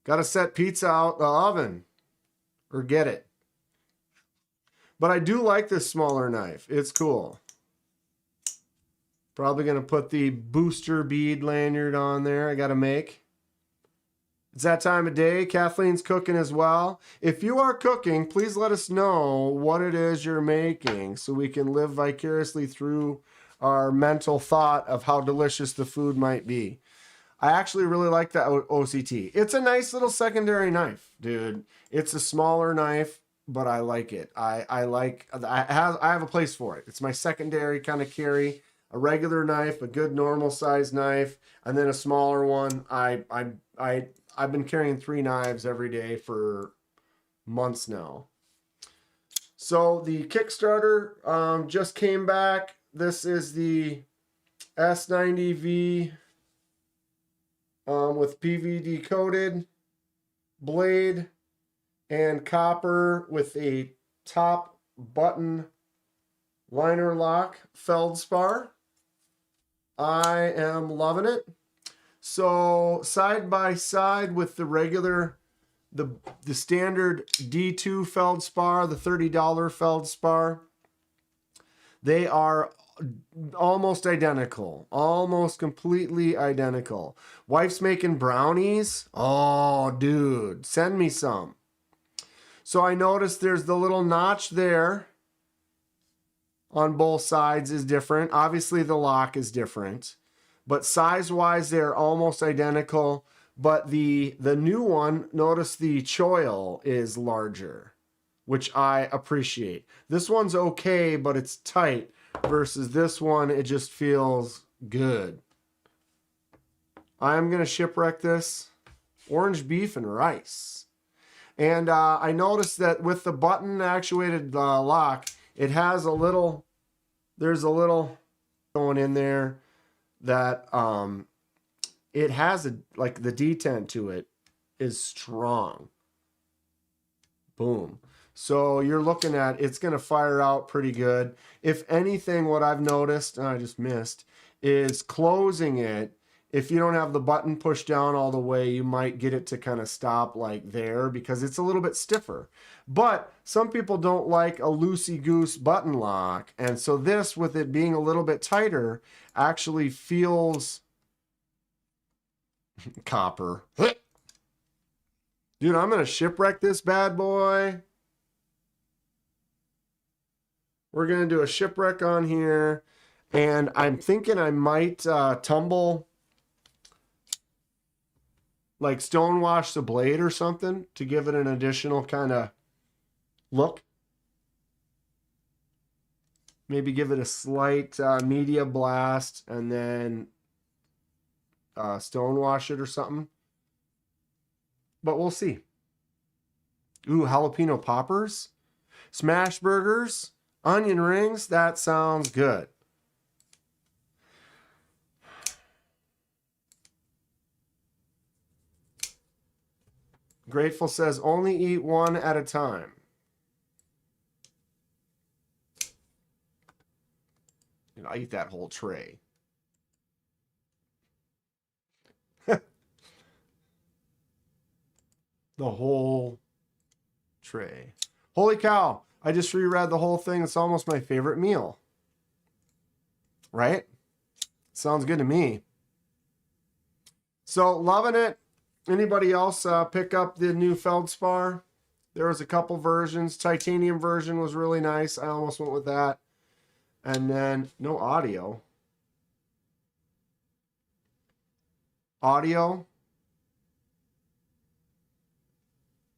Got to set pizza out the oven or get it. But I do like this smaller knife. It's cool. Probably going to put the booster bead lanyard on there I got to make. It's that time of day. Kathleen's cooking as well. If you are cooking, please let us know what it is you're making so we can live vicariously through our mental thought of how delicious the food might be. I actually really like the OCT. It's a nice little secondary knife, dude. It's a smaller knife, but I like it. I have a place for it. It's my secondary kind of carry. A regular knife, a good normal size knife, and then a smaller one. I've been carrying 3 knives every day for months now. So the Kickstarter just came back. This is the S90V with PVD coated blade and copper with a top button liner lock feldspar. I am loving it. So side by side with the regular, the standard D2 feldspar, the $30 feldspar, they are almost identical, almost completely identical. Wife's making brownies. Oh, dude, send me some. So I noticed there's the little notch there on both sides is different. Obviously the lock is different, but size-wise they're almost identical. But the new one, notice the choil is larger, which I appreciate. This one's okay, but it's tight, versus this one, it just feels good. I'm gonna shipwreck this. Orange beef and rice. And I noticed that with the button actuated lock, it has a little, there's a little going in there that it has like the detent to it is strong. Boom. So you're looking at, it's going to fire out pretty good. If anything, what I've noticed, I just missed, is closing it. If you don't have the button pushed down all the way, you might get it to kind of stop like there because it's a little bit stiffer. But some people don't like a loosey-goose button lock. And so this, with it being a little bit tighter, actually feels copper. Dude, I'm going to shipwreck this bad boy. We're going to do a shipwreck on here. And I'm thinking I might tumble, like stonewash the blade or something to give it an additional kind of look. Maybe give it a slight media blast and then stonewash it or something. But we'll see. Ooh, jalapeno poppers, smash burgers, onion rings. That sounds good. Grateful says only eat one at a time. You know, I eat that whole tray. The whole tray. Holy cow. I just reread the whole thing. It's almost my favorite meal. Right? Sounds good to me. So, loving it. Anybody else pick up the new feldspar? There was a couple versions. Titanium version was really nice. I almost went with that. And then, no audio. Audio.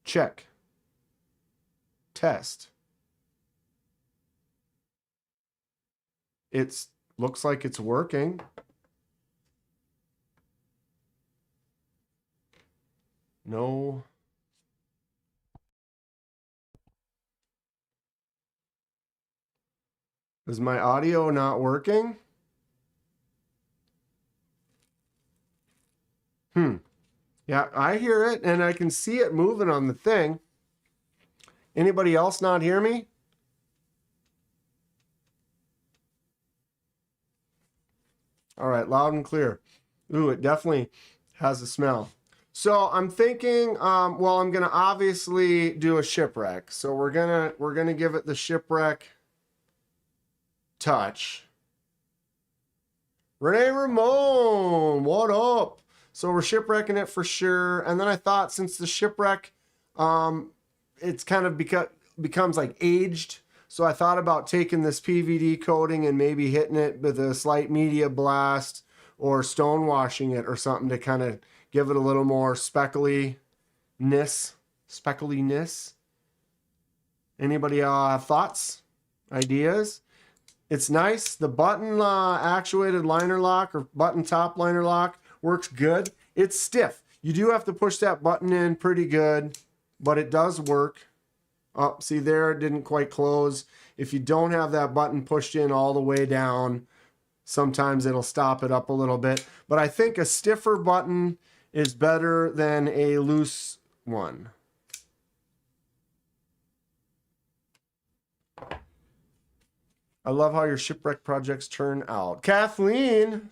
Check. Test. It looks like it's working. No. Is my audio not working? Yeah, I hear it and I can see it moving on the thing. Anybody else not hear me? All right, loud and clear. Ooh, it definitely has a smell. So I'm thinking, well, I'm gonna obviously do a shipwreck. So we're gonna give it the shipwreck touch. Renee Ramon, what up? So we're shipwrecking it for sure. And then I thought, since the shipwreck, it's kind of becomes like aged. So I thought about taking this PVD coating and maybe hitting it with a slight media blast or stone washing it or something to kind of give it a little more speckliness. Anybody have thoughts, ideas? It's nice. The button actuated liner lock or button top liner lock works good. It's stiff. You do have to push that button in pretty good, but it does work. Oh, see there, it didn't quite close. If you don't have that button pushed in all the way down, sometimes it'll stop it up a little bit. But I think a stiffer button is better than a loose one. I love how your shipwreck projects turn out. Kathleen.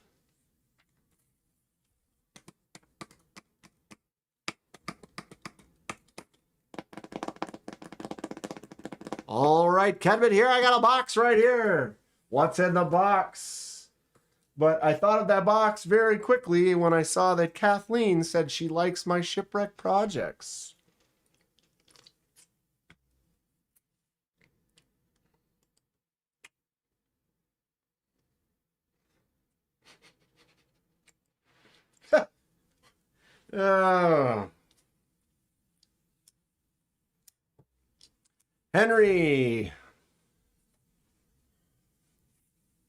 All right, Kevin, here I got a box right here. What's in the box? But I thought of that box very quickly when I saw that Kathleen said she likes my shipwreck projects. Oh. Henry.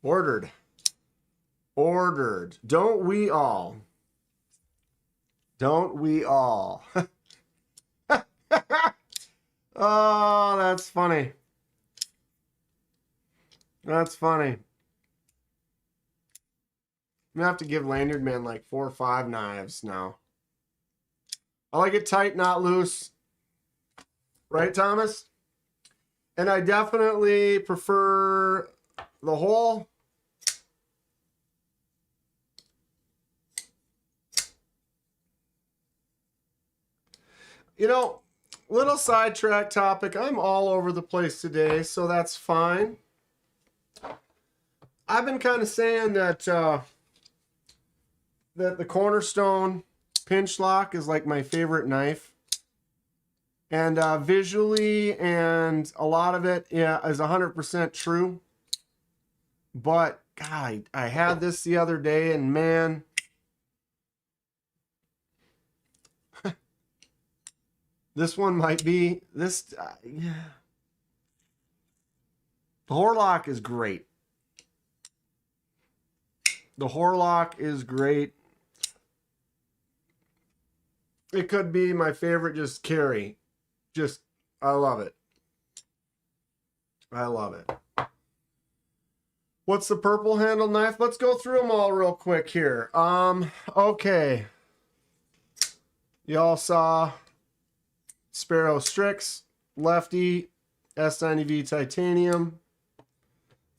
Ordered. Don't we all? Don't we all? Oh, that's funny. That's funny. I'm gonna have to give Lanyard Man like 4 or 5 knives now. I like it tight, not loose. Right, Thomas? And I definitely prefer the hole. You know, little sidetrack topic. I'm all over the place today, so that's fine. I've been kind of saying that that the Cornerstone pinch lock is like my favorite knife. And visually and a lot of it, yeah, is 100% true. But, God, I had this the other day, and man, this one might be, this, yeah. The Horlock is great. The Horlock is great. It could be my favorite just carry. Just, I love it. I love it. What's the purple handle knife? Let's go through them all real quick here. Okay. Y'all saw Sparrow Strix, Lefty, S90V Titanium.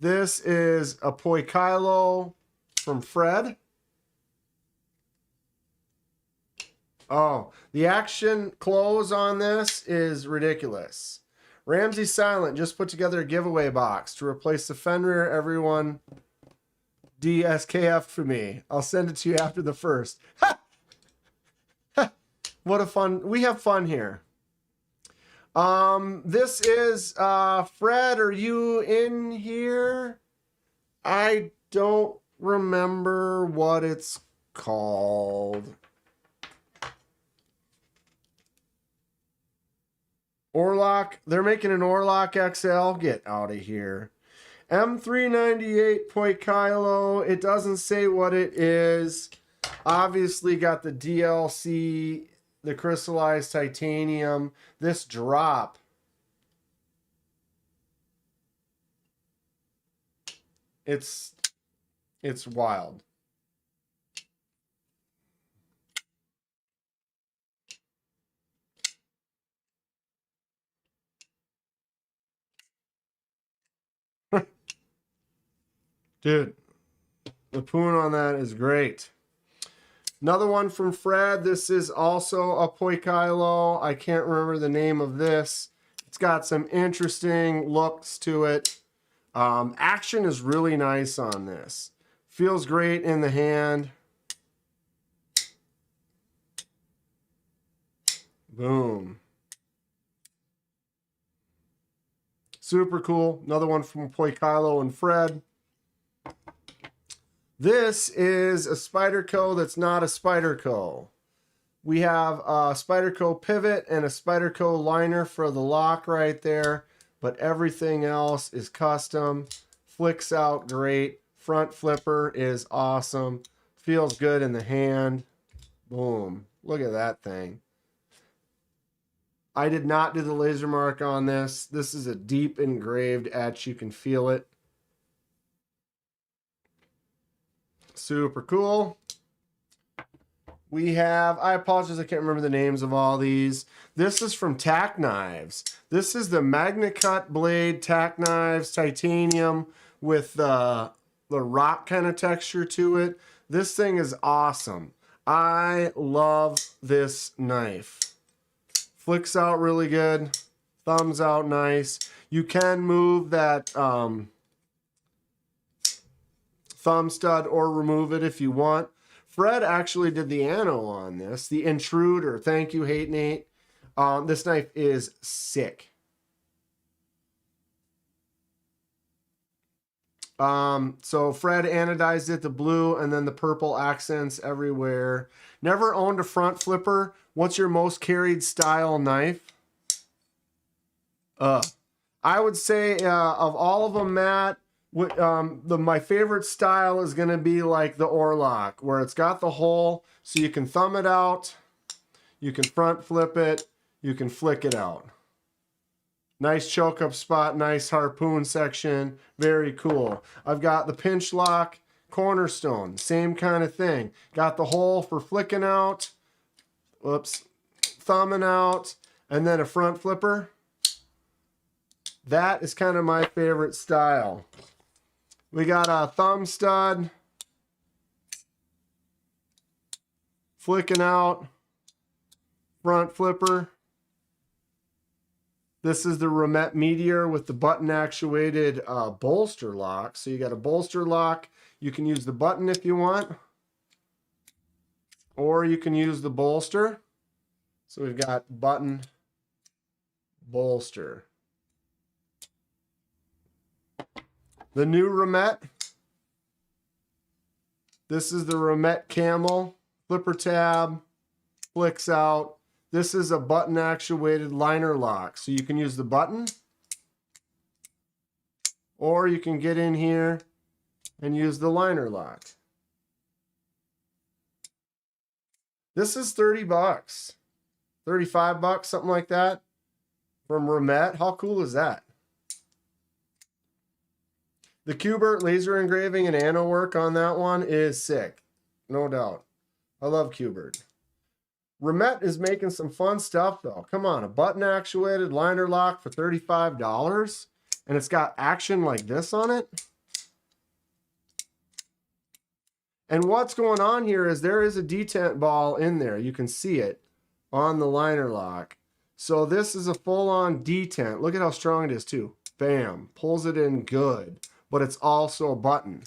This is a Poikilo from Fred. Oh, the action close on this is ridiculous. Ramsey Silent just put together a giveaway box to replace the Fenrir. Everyone DSKF for me. I'll send it to you after the first. What a fun. We have fun here. This is Fred, are you in here? I don't remember what it's called. Orlock. They're making an Orlock XL. Get out of here. M398 Poikilo. It doesn't say what it is. Obviously got the DLC, the crystallized titanium. This drop. It's wild. Dude, the poon on that is great. Another one from Fred. This is also a Poikilo. I can't remember the name of this. It's got some interesting looks to it. Action is really nice on this. Feels great in the hand. Boom. Super cool. Another one from Poikilo and Fred. This is a Spyderco that's not a Spyderco. We have a Spyderco pivot and a Spyderco liner for the lock right there, but everything else is custom. Flicks out great. Front flipper is awesome. Feels good in the hand. Boom. Look at that thing. I did not do the laser mark on this. This is a deep engraved etch. You can feel it. Super cool. We have, I apologize, I can't remember the names of all these. This is from Tack Knives. This is the MagnaCut blade Tack Knives, titanium with the rock kind of texture to it. This thing is awesome. I love this knife. Flicks out really good. Thumbs out nice. You can move that thumb stud or remove it if you want. Fred actually did the ano on this. The Intruder. Thank you, Hate Nate. This knife is sick. So Fred anodized it, the blue and then the purple accents everywhere. Never owned a front flipper. What's your most carried style knife? I would say of all of them, Matt, my favorite style is going to be like the Orlock, where it's got the hole so you can thumb it out, you can front flip it, you can flick it out. Nice choke up spot, nice harpoon section, very cool. I've got the pinch lock Cornerstone, same kind of thing. Got the hole for flicking out, whoops, thumbing out, and then a front flipper. That is kind of my favorite style. We got a thumb stud, flicking out, front flipper. This is the Remet Meteor with the button actuated bolster lock. So you got a bolster lock. You can use the button if you want, or you can use the bolster. So we've got button, bolster. The new Remet. This is the Remet Camel. Flipper tab. Flicks out. This is a button actuated liner lock. So you can use the button. Or you can get in here and use the liner lock. This is 30 bucks. 35 bucks, something like that. From Remet. How cool is that? The Qbert laser engraving and ano work on that one is sick. No doubt. I love Qbert. Remet is making some fun stuff though. Come on, a button actuated liner lock for $35, and it's got action like this on it. And what's going on here is there is a detent ball in there. You can see it on the liner lock. So this is a full-on detent. Look at how strong it is too. Bam, pulls it in good, but it's also a button.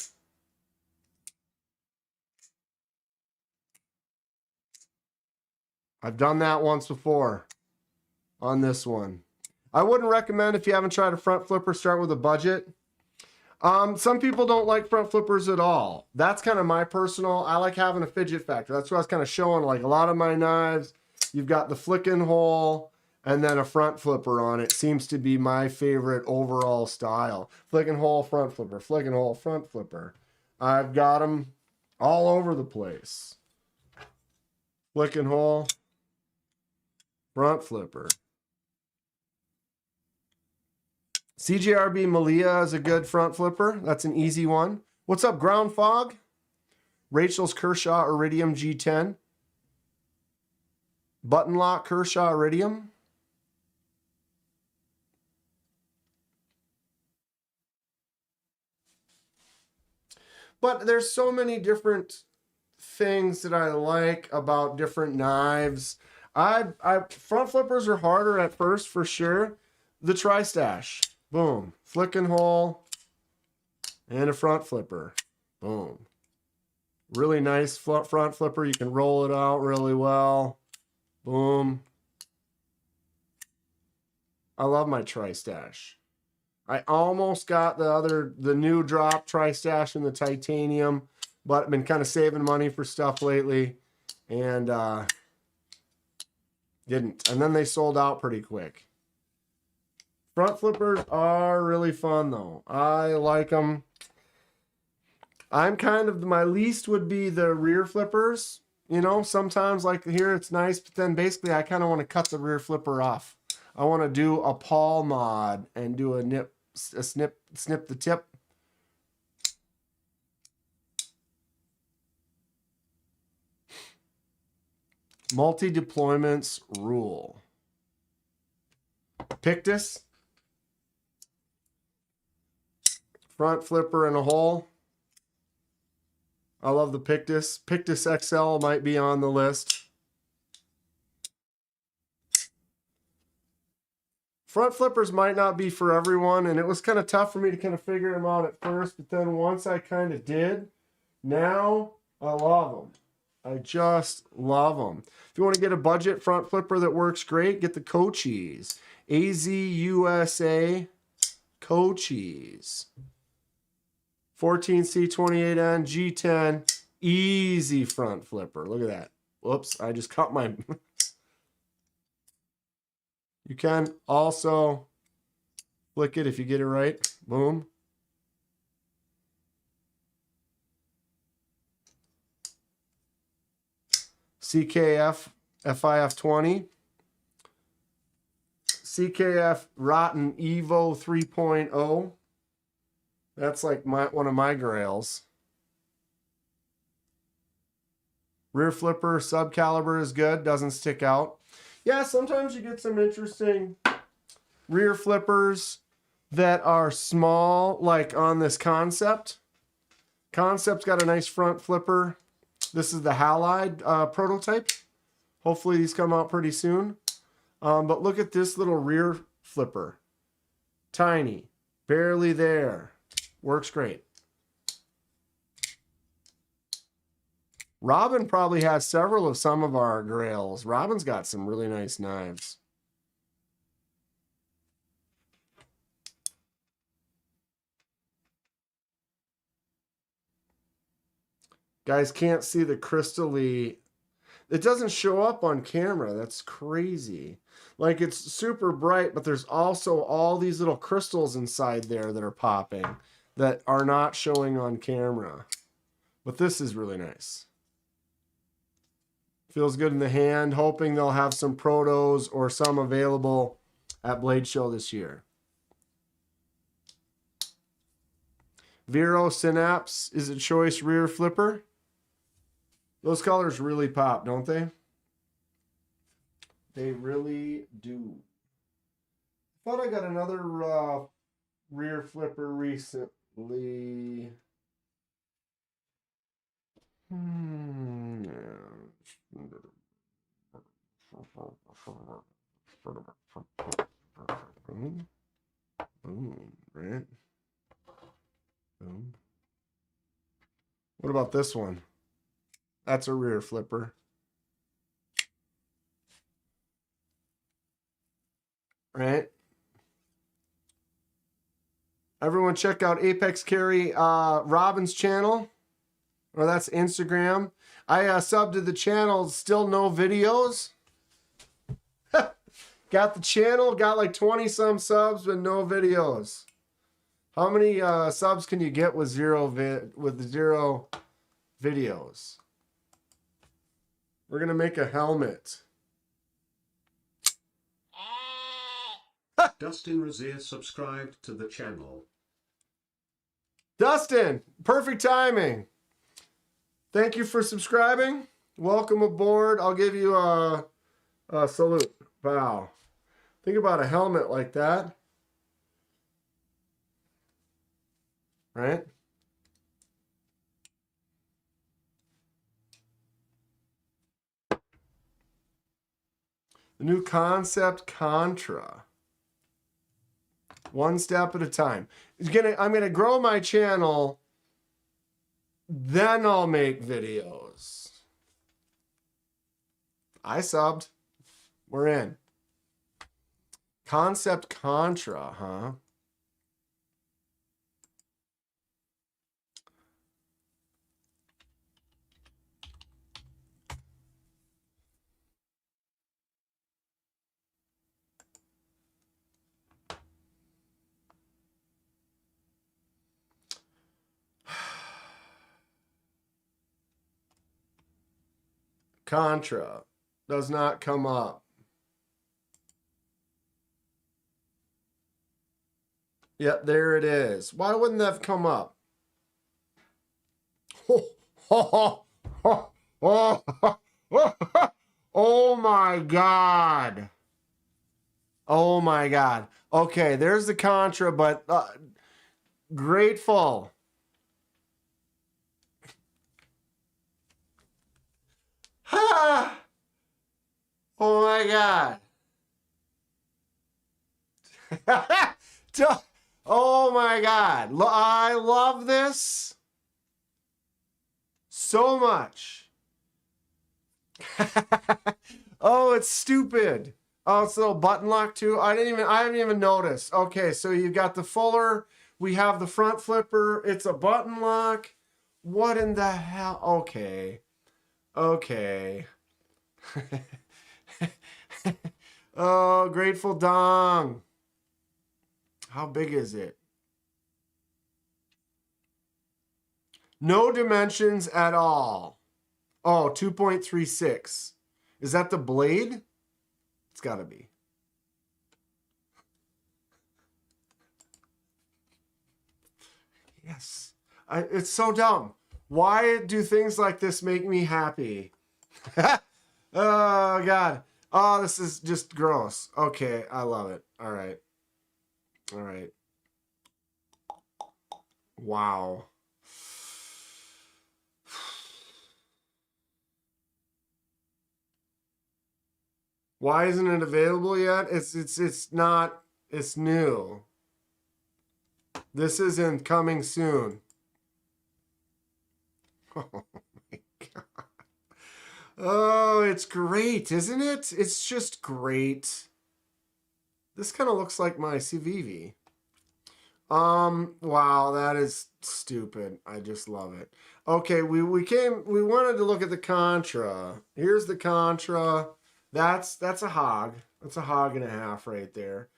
I've done that once before on this one. I wouldn't recommend, if you haven't tried a front flipper, start with a budget. Some people don't like front flippers at all. That's kind of my personal, I like having a fidget factor. That's what I was kind of showing, like a lot of my knives, you've got the flicking hole and then a front flipper on it. Seems to be my favorite overall style. Flicking hole, front flipper, flicking hole, front flipper. I've got them all over the place. Flicking hole, front flipper. CJRB Malia is a good front flipper. That's an easy one. What's up, Ground Fog? Rachel's Kershaw Iridium G10. Button lock Kershaw Iridium. But there's so many different things that I like about different knives. Front flippers are harder at first for sure. The Tri-Stash. Boom. Flicking hole and a front flipper. Boom. Really nice front flipper. You can roll it out really well. Boom. I love my Tri-Stash. I almost got the new drop Tri-Stash in the titanium, but I've been kind of saving money for stuff lately and didn't. And then they sold out pretty quick. Front flippers are really fun though. I like them. I'm kind of, my least would be the rear flippers. You know, sometimes like here it's nice, but then basically I kind of want to cut the rear flipper off. I want to do a pawl mod and do a snip the tip. Multi-deployments rule. Pictus. Front flipper and a hole. I love the Pictus. Pictus XL might be on the list. Front flippers might not be for everyone, and it was kind of tough for me to kind of figure them out at first, but then once I kind of did, now I love them. I just love them. If you want to get a budget front flipper that works great, get the Cochise. AZUSA Cochise. 14C28N G10 easy front flipper. Look at that. Whoops, I just cut my... You can also flick it if you get it right. Boom. CKF FIF20. CKF Rotten Evo 3.0. That's like one of my grails. Rear flipper, sub caliber is good, doesn't stick out. Yeah, sometimes you get some interesting rear flippers that are small, like on this Kansept. Kansept's got a nice front flipper. This is the Halide prototype. Hopefully these come out pretty soon. But look at this little rear flipper. Tiny, barely there. Works great. Robin probably has several of some of our grails. Robin's got some really nice knives. Guys can't see the crystally. It doesn't show up on camera. That's crazy. Like it's super bright, but there's also all these little crystals inside there that are popping that are not showing on camera. But this is really nice. Feels good in the hand. Hoping they'll have some protos or some available at Blade Show this year. Vero Synapse is a choice rear flipper. Those colors really pop, don't they? They really do. Thought I got another rear flipper recently. Boom, boom, right? Boom. What about this one? That's a rear flipper. Right? Everyone check out Apex Carry Robin's channel. Or that's Instagram. I subbed to the channel, still no videos. Got the channel, got like 20 some subs, but no videos. How many subs can you get with zero videos? We're gonna make a helmet. Dustin Razier subscribed to the channel. Dustin, perfect timing. Thank you for subscribing. Welcome aboard. I'll give you a salute. Bow. Think about a helmet like that. Right? The new Kansept Contra. One step at a time. I'm gonna grow my channel, then I'll make videos. I subbed. We're in. Kansept Contra, huh? Contra does not come up. Yep, there it is. Why wouldn't that have come up? Oh my God. Oh my God. Okay, there's the Contra, but grateful. Ha! Oh my God. Oh my God. I love this so much. Oh, it's stupid. Oh, it's a little button lock too. I haven't even noticed. Okay, so you got the fuller. We have the front flipper. It's a button lock. What in the hell? Okay. Okay. Oh, Grateful Dong. How big is it? No dimensions at all. Oh, 2.36. Is that the blade? It's got to be. Yes. It's so dumb. Why do things like this make me happy? Oh, God. Oh, this is just gross. Okay, I love it. All right. All right. Wow. Why isn't it available yet? It's not. It's new. This isn't coming soon. Oh my God. Oh, it's great, isn't it? It's just great. This kind of looks like my Civivi. Wow, that is stupid. I just love it. Okay, we wanted to look at the Contra. Here's the Contra. That's a hog. That's a hog and a half right there.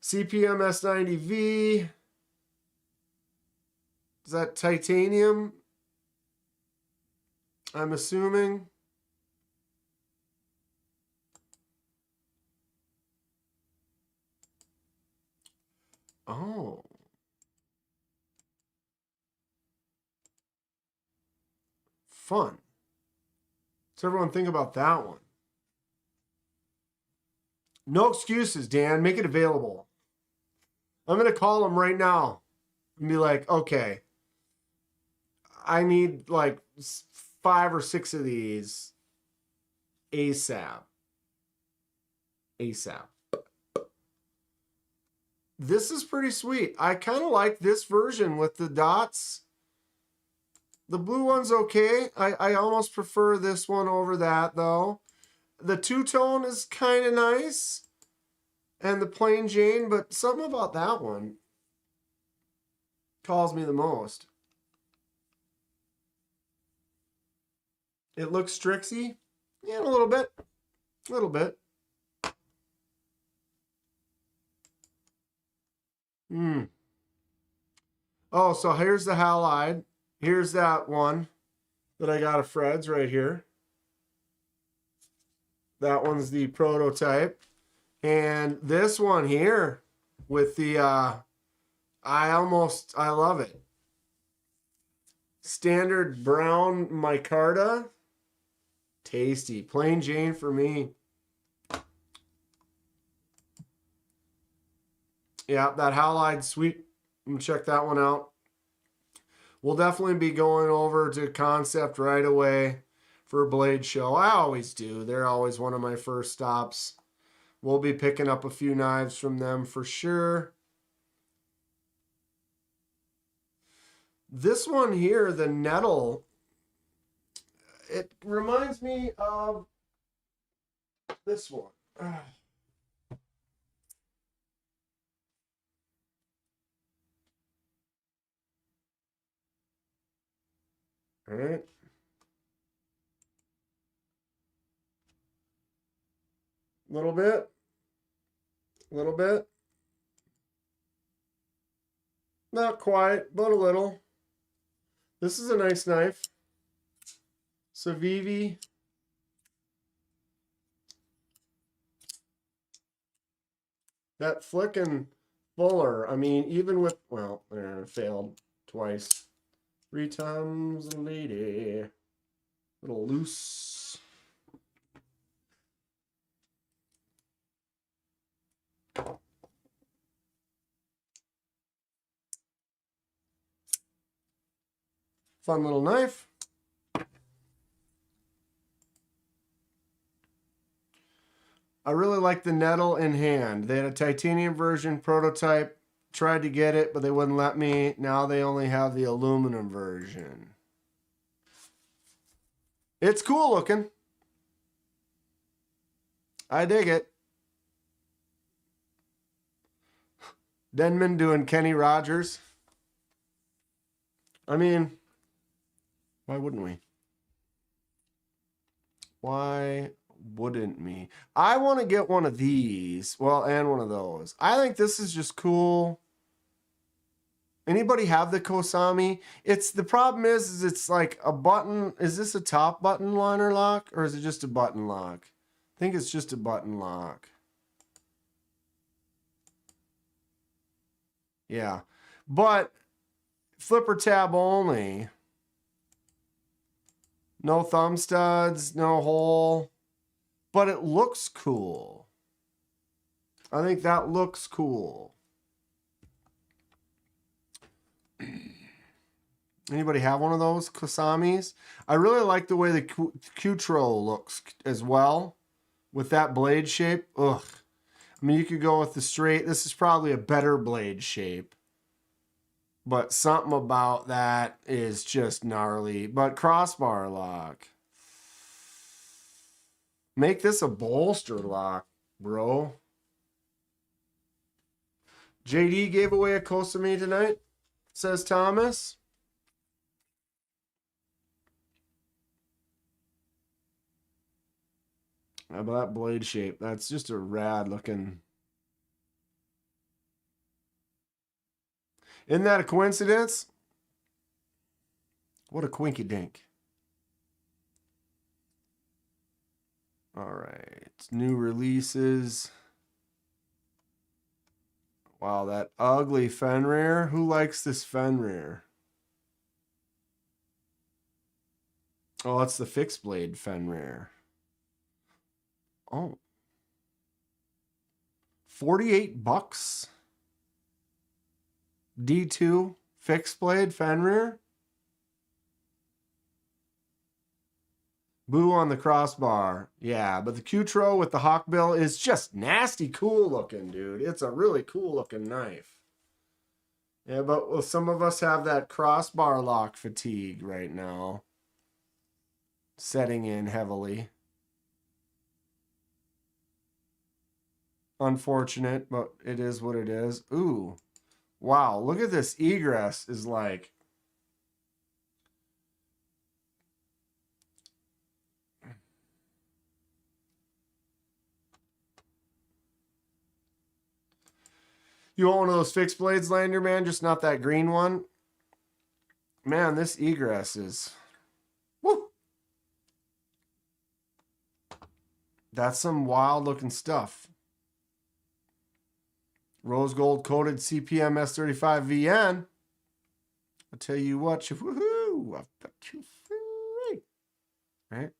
CPM S90V. Is that titanium? I'm assuming. Oh. Fun. So everyone think about that one. No excuses, Dan. Make it available. I'm going to call him right now and be like, okay, I need like 5 or 6 of these ASAP. ASAP. This is pretty sweet. I kind of like this version with the dots. The blue one's okay. I almost prefer this one over that, though. The two-tone is kind of nice. And the plain Jane, but something about that one calls me the most. It looks Strixy. Yeah, a little bit. A little bit. Oh, so here's the halide. Here's that one that I got of Fred's right here. That one's the prototype. And this one here with the, I love it. Standard brown micarta. Tasty. Plain Jane for me. Yeah, that halide's sweet. Check that one out. We'll definitely be going over to Kansept right away for a blade show. I always do. They're always one of my first stops. We'll be picking up a few knives from them for sure. This one here, the nettle, it reminds me of this one. All right. Little bit. Little bit. Not quite, but a little. This is a nice knife. Civivi. That flickin' fuller. I mean, even with, well, it failed twice. 3 times a lady. A little loose. Fun little knife. I really like the nettle in hand. They had a titanium version prototype. Tried to get it, but they wouldn't let me. Now they only have the aluminum version. It's cool looking. I dig it. Denman doing Kenny Rogers. I mean, why wouldn't we? Why wouldn't me? I want to get one of these. Well, and one of those. I think this is just cool. Anybody have the Kosami? It's the problem is it's like a button. Is this a top button liner lock or is it just a button lock? I think it's just a button lock. Yeah, but flipper tab only. No thumb studs, no hole, but it looks cool. I think that looks cool. Anybody have one of those Kosamis? I really like the way the Cutro looks as well with that blade shape. Ugh. I mean, you could go with the straight. This is probably a better blade shape. But something about that is just gnarly. But crossbar lock. Make this a bolster lock, bro. JD gave away a Kosami tonight, says Thomas. How about that blade shape? That's just a rad looking. Isn't that a coincidence? What a quinky dink. All right, new releases. Wow, that ugly Fenrir. Who likes this Fenrir? Oh, that's the fixed blade Fenrir. Oh. $48. D2 fixed blade Fenrir. Boo on the crossbar. Yeah, but the Qtro with the hawkbill is just nasty cool looking, dude. It's a really cool looking knife. Yeah, but well, some of us have that crossbar lock fatigue right now. Setting in heavily. Unfortunate, but it is what it is. Ooh. Wow, look at this. Egress is like... You want one of those fixed blades, Lander, man? Just not that green one? Man, this egress is... Woo! That's some wild looking stuff. Rose gold coated CPM S35 VN. I'll tell you what, woohoo! I've got you free. Right?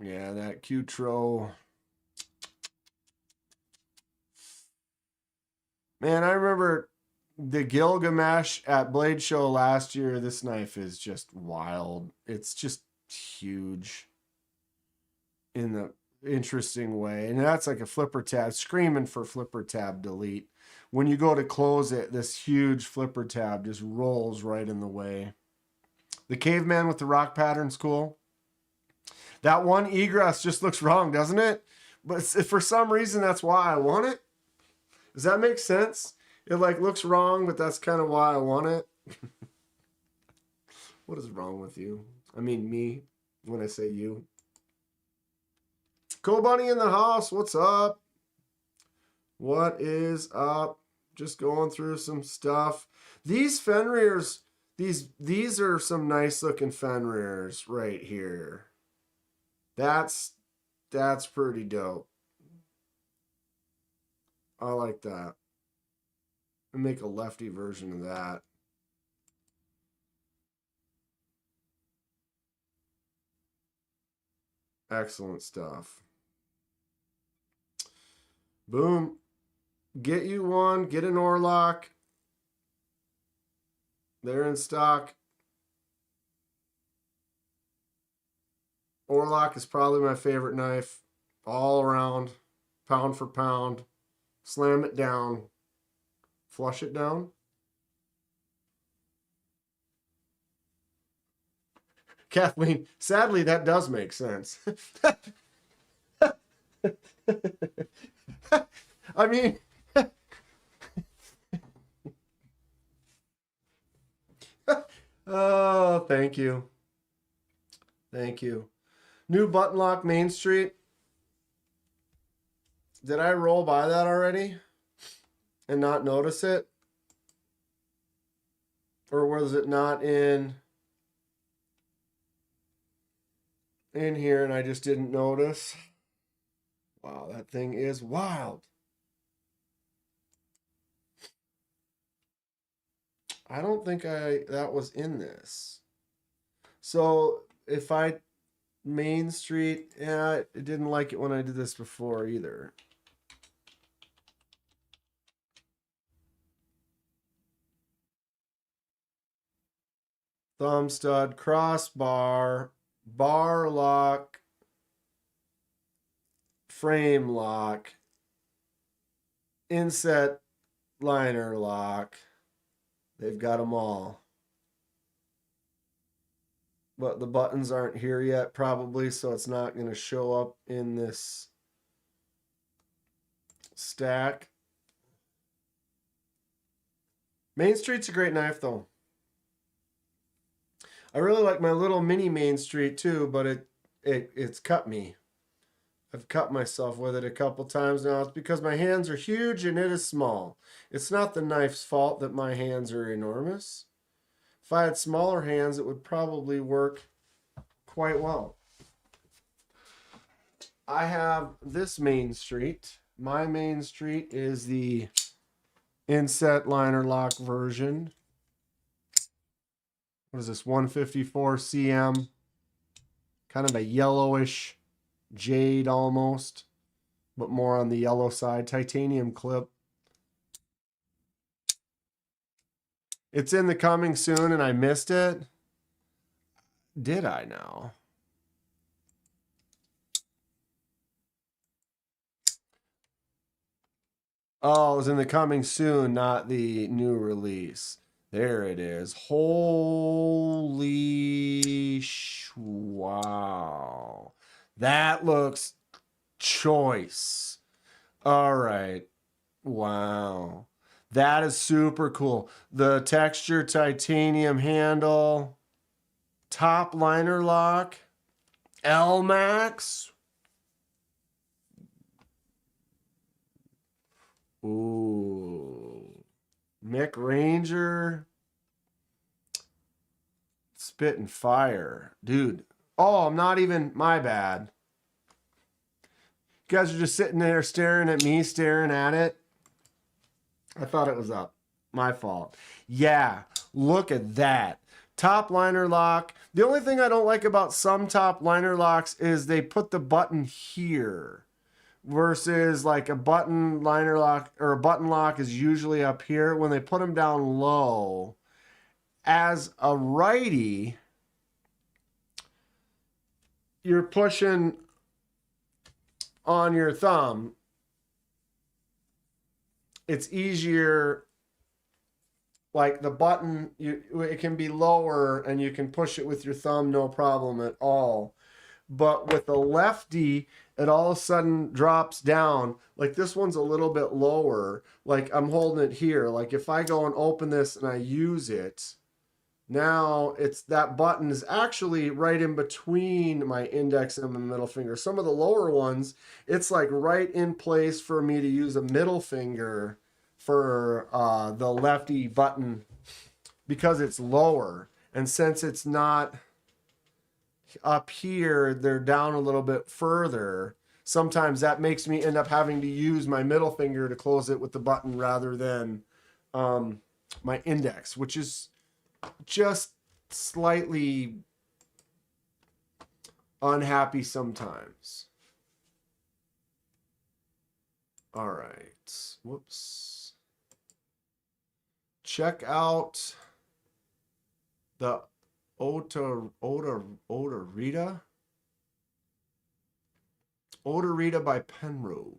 Yeah, that Qtro. Man, I remember the Gilgamesh at Blade Show last year. This knife is just wild. It's just huge in the interesting way. And that's like a flipper tab, screaming for flipper tab delete. When you go to close it, this huge flipper tab just rolls right in the way. The caveman with the rock pattern's cool. That one egress just looks wrong, doesn't it? But for some reason, that's why I want it. Does that make sense? It like looks wrong, but that's kind of why I want it. What is wrong with you? I mean me, when I say you. Cool Bunny in the house, what's up? What is up? Just going through some stuff. These Fenrirs, these are some nice looking Fenrirs right here. That's pretty dope. I like that. And make a lefty version of that. Excellent stuff. Boom. Get you one. Get an Orlock. They're in stock. Orlock is probably my favorite knife. All around. Pound for pound. Slam it down. Flush it down. Kathleen, sadly, that does make sense. I mean, oh, thank you. Thank you. New button lock Main Street. Did I roll by that already and not notice it? Or was it not in here and I just didn't notice? Wow, that thing is wild. I don't think that was in this. So if I Main Street, yeah, it didn't like it when I did this before either. Thumb stud, crossbar, bar lock, frame lock, inset liner lock. They've got them all. But the buttons aren't here yet, probably, so it's not going to show up in this stack. Main Street's a great knife, though. I really like my little mini Main Street, too, but it's cut me. I've cut myself with it a couple times now. It's because my hands are huge and it is small. It's not the knife's fault that my hands are enormous. If I had smaller hands, it would probably work quite well. I have this Main Street. My Main Street is the inset liner lock version. What is this? 154 cm Kind of a yellowish jade almost, but more on the yellow side. Titanium clip. It's in the coming soon and I missed it. Did I now? Oh, it was in the coming soon, not the new release. There it is. Holy wow. That looks choice. All right. Wow. That is super cool. The texture titanium handle, top liner lock, L-Max. Ooh. Mick Ranger. Spit and fire. Dude. Oh, I'm not even, my bad. You guys are just sitting there staring at me, staring at it. I thought it was up. My fault. Yeah, look at that. Top liner lock. The only thing I don't like about some top liner locks is they put the button here versus like a button liner lock or a button lock is usually up here. When they put them down low, as a righty, you're pushing on your thumb. It's easier, like the button, it can be lower and you can push it with your thumb, no problem at all. But with a lefty, it all of a sudden drops down. Like this one's a little bit lower. Like I'm holding it here. Like if I go and open this and I use it, now it's that button is actually right in between my index and my middle finger. Some of the lower ones, it's like right in place for me to use a middle finger for the lefty button because it's lower. And since it's not up here, they're down a little bit further. Sometimes that makes me end up having to use my middle finger to close it with the button rather than my index, which is just slightly unhappy sometimes. All right. Whoops. Check out the Odorita by Penrose.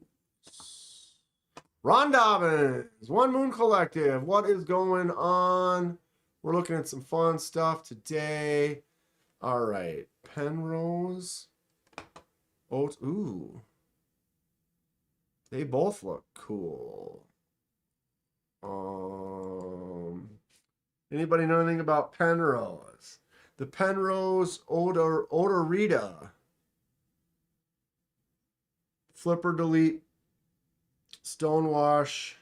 Ron Dobbins, One Moon Collective. What is going on? We're looking at some fun stuff today. All right, Penrose. Ooh, they both look cool. Anybody know anything about Penrose? The Penrose Odorita. Flipper delete. Stonewash.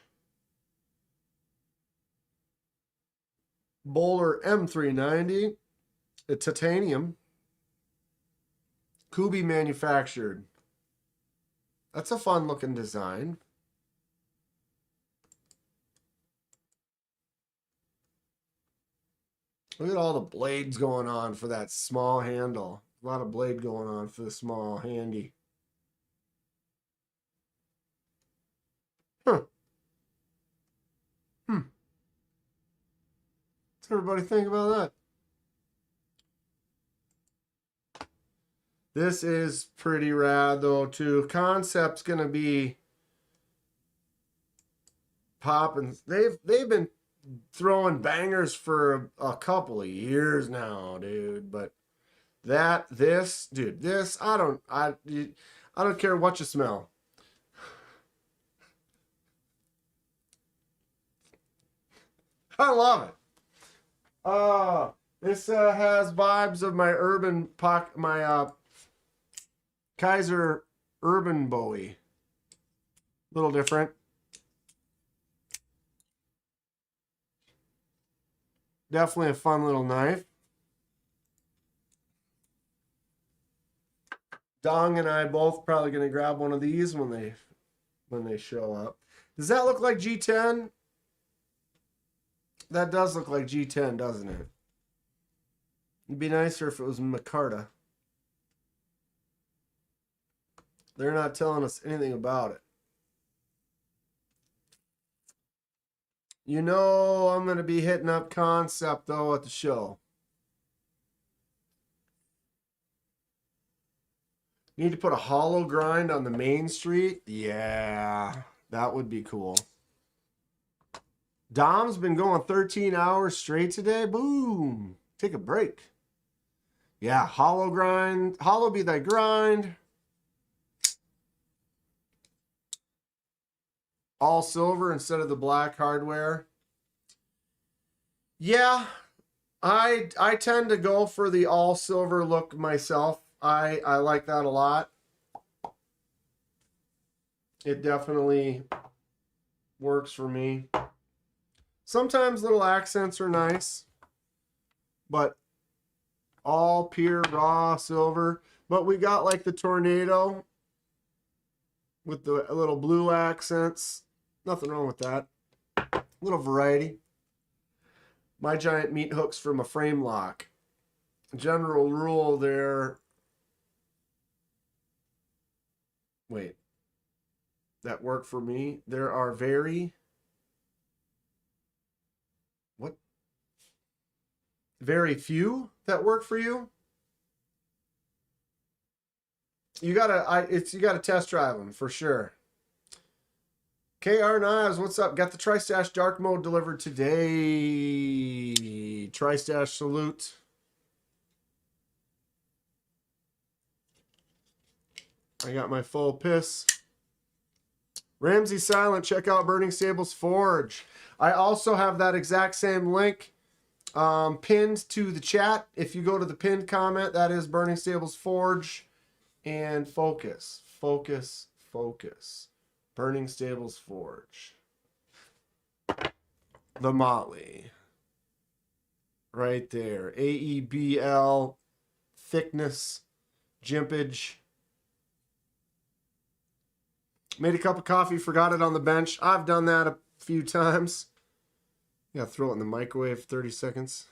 Bowler M390. A titanium. Kubi manufactured. That's a fun looking design. Look at all the blades going on for that small handle. A lot of blade going on for the small handy. Huh. What's everybody think about that? This is pretty rad though too. Kansept's gonna be popping. They've been throwing bangers for a couple of years now, dude. But this I don't care what you smell. I love it. This has vibes of my Kizer Urban Bowie. A little different. Definitely a fun little knife. Dong and I both probably gonna grab one of these when they show up. Does that look like G10? That does look like G10, doesn't it? It'd be nicer if it was micarta. They're not telling us anything about it. You know I'm going to be hitting up Kansept, though, at the show. Need to put a hollow grind on the main street? Yeah, that would be cool. Dom's been going 13 hours straight today. Boom. Take a break. Yeah, hollow grind. Hollow be thy grind. All silver instead of the black hardware. Yeah, I tend to go for the all silver look myself. I like that a lot. It definitely works for me. Sometimes little accents are nice, but all pure raw silver. But we got like the tornado with the little blue accents. Nothing wrong with that. A little variety. My giant meat hooks from a frame lock. General rule there. Wait. That work for me. There are very few that work for you. You gotta test drive them for sure. KR Knives, what's up? Got the Tri-Stash Dark Mode delivered today. Tri-Stash salute. I got my full piss. Ramsey Silent, check out Burning Stables Forge. I also have that exact same link pinned to the chat. If you go to the pinned comment, that is Burning Stables Forge. And focus. Burning Stables Forge. The Motley. Right there. AEBL. Thickness. Jimpage. Made a cup of coffee, forgot it on the bench. I've done that a few times. You gotta throw it in the microwave for 30 seconds.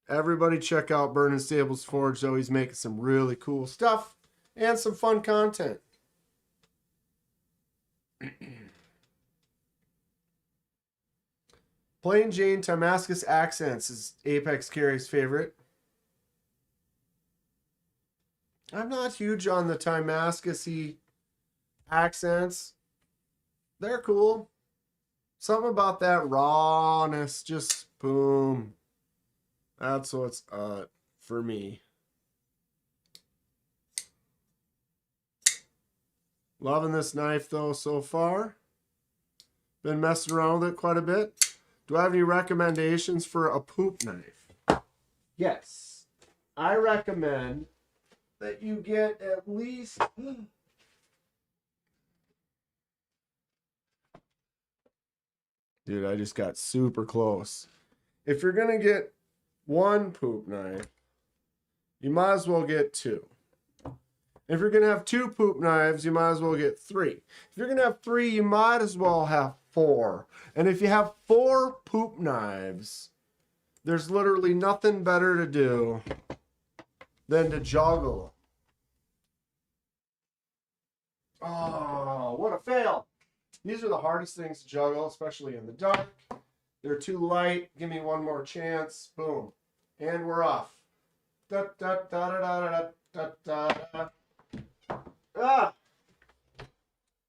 Everybody check out Burning Stables Forge, though. He's making some really cool stuff and some fun content. Plain Jane Damascus Accents is Apex Carry's favorite. I'm not huge on the Damascus-y accents. They're cool. Something about that rawness, just boom. That's what's for me. Loving this knife though so far. Been messing around with it quite a bit. Do I have any recommendations for a poop knife? Yes. I recommend that you get at least dude, I just got super close. If you're gonna get one poop knife, you might as well get two. If you're gonna have two poop knives, you might as well get three. If you're gonna have three, you might as well have four. And if you have four poop knives, there's literally nothing better to do than to juggle. Oh, what a fail. These are the hardest things to juggle, especially in the dark. They're too light. Give me one more chance. Boom. And we're off. Da, da, da, da, da, da, da, da. Ah!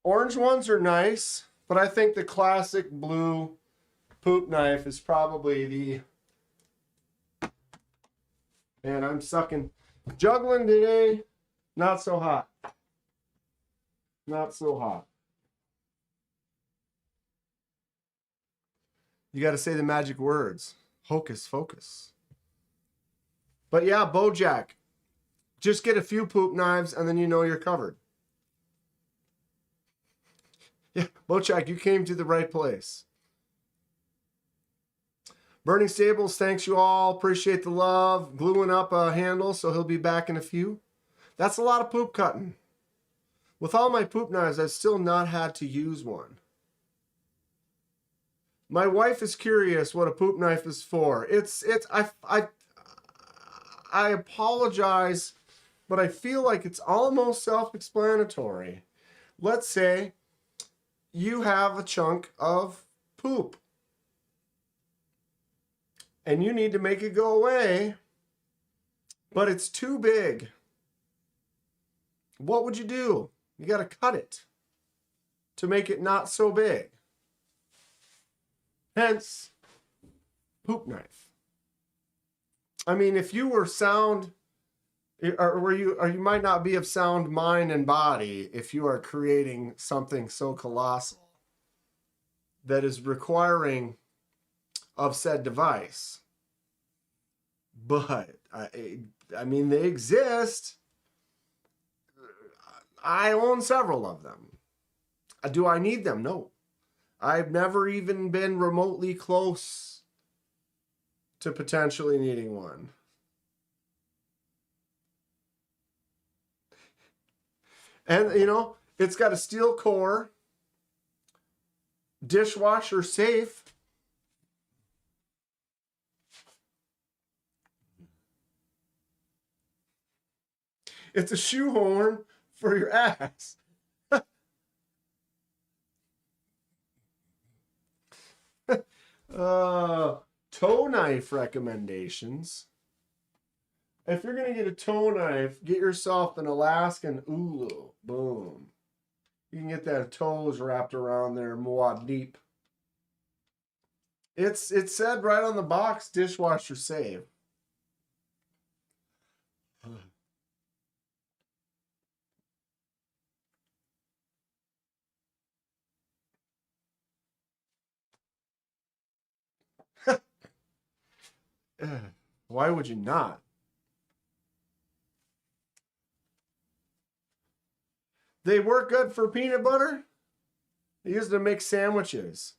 Orange ones are nice, but I think the classic blue poop knife is probably the... Man, I'm sucking. Juggling today, not so hot. Not so hot. You got to say the magic words. Hocus focus. But yeah, Bojack. Just get a few poop knives and then you know you're covered. Yeah, Bojack, you came to the right place. Burning Stables, thanks you all. Appreciate the love. Gluing up a handle, so he'll be back in a few. That's a lot of poop cutting. With all my poop knives, I've still not had to use one. My wife is curious what a poop knife is for. I apologize but I feel like it's almost self-explanatory. Let's say you have a chunk of poop and you need to make it go away, but it's too big. What would you do? You got to cut it to make it not so big. Hence, poop knife. I mean, if you were sound, or you might not be of sound mind and body if you are creating something so colossal that is requiring of said device. But I mean, they exist. I own several of them. Do I need them? No. I've never even been remotely close to potentially needing one. And, you know, it's got a steel core, dishwasher safe. It's a shoehorn for your ass. Toe knife recommendations. If you're going to get a toe knife, get yourself an Alaskan ulu. Boom. You can get that toes wrapped around there, Moab deep. It said right on the box, dishwasher safe. Why would you not? They work good for peanut butter. They use them to make sandwiches.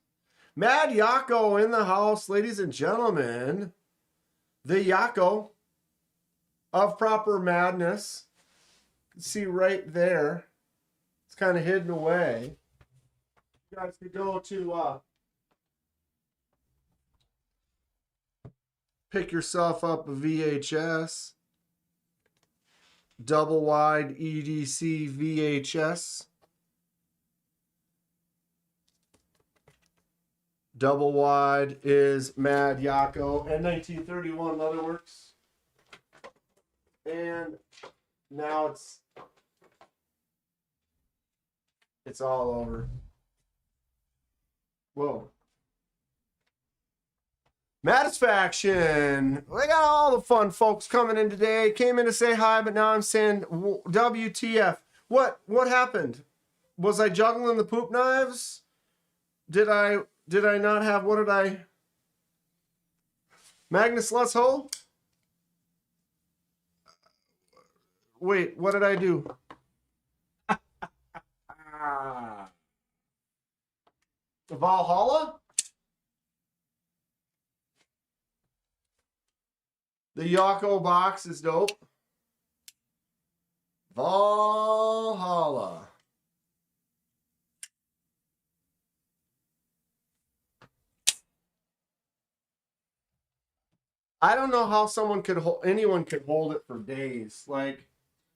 Mad Yako in the house, ladies and gentlemen. The Yako of proper madness. You can see right there. It's kind of hidden away. You guys could go to pick yourself up a VHS. Double wide EDC VHS. Double wide is Mad Yako and 1931 Leatherworks. And now it's all over. Whoa. Matisfaction. We got all the fun folks coming in today. Came in to say hi, but now I'm saying WTF. What happened? Was I juggling the poop knives? Did I not have, what did I? Magnus Let's Ho? Wait, what did I do? Valhalla? The Yako box is dope. Valhalla. I don't know how anyone could hold it for days. Like,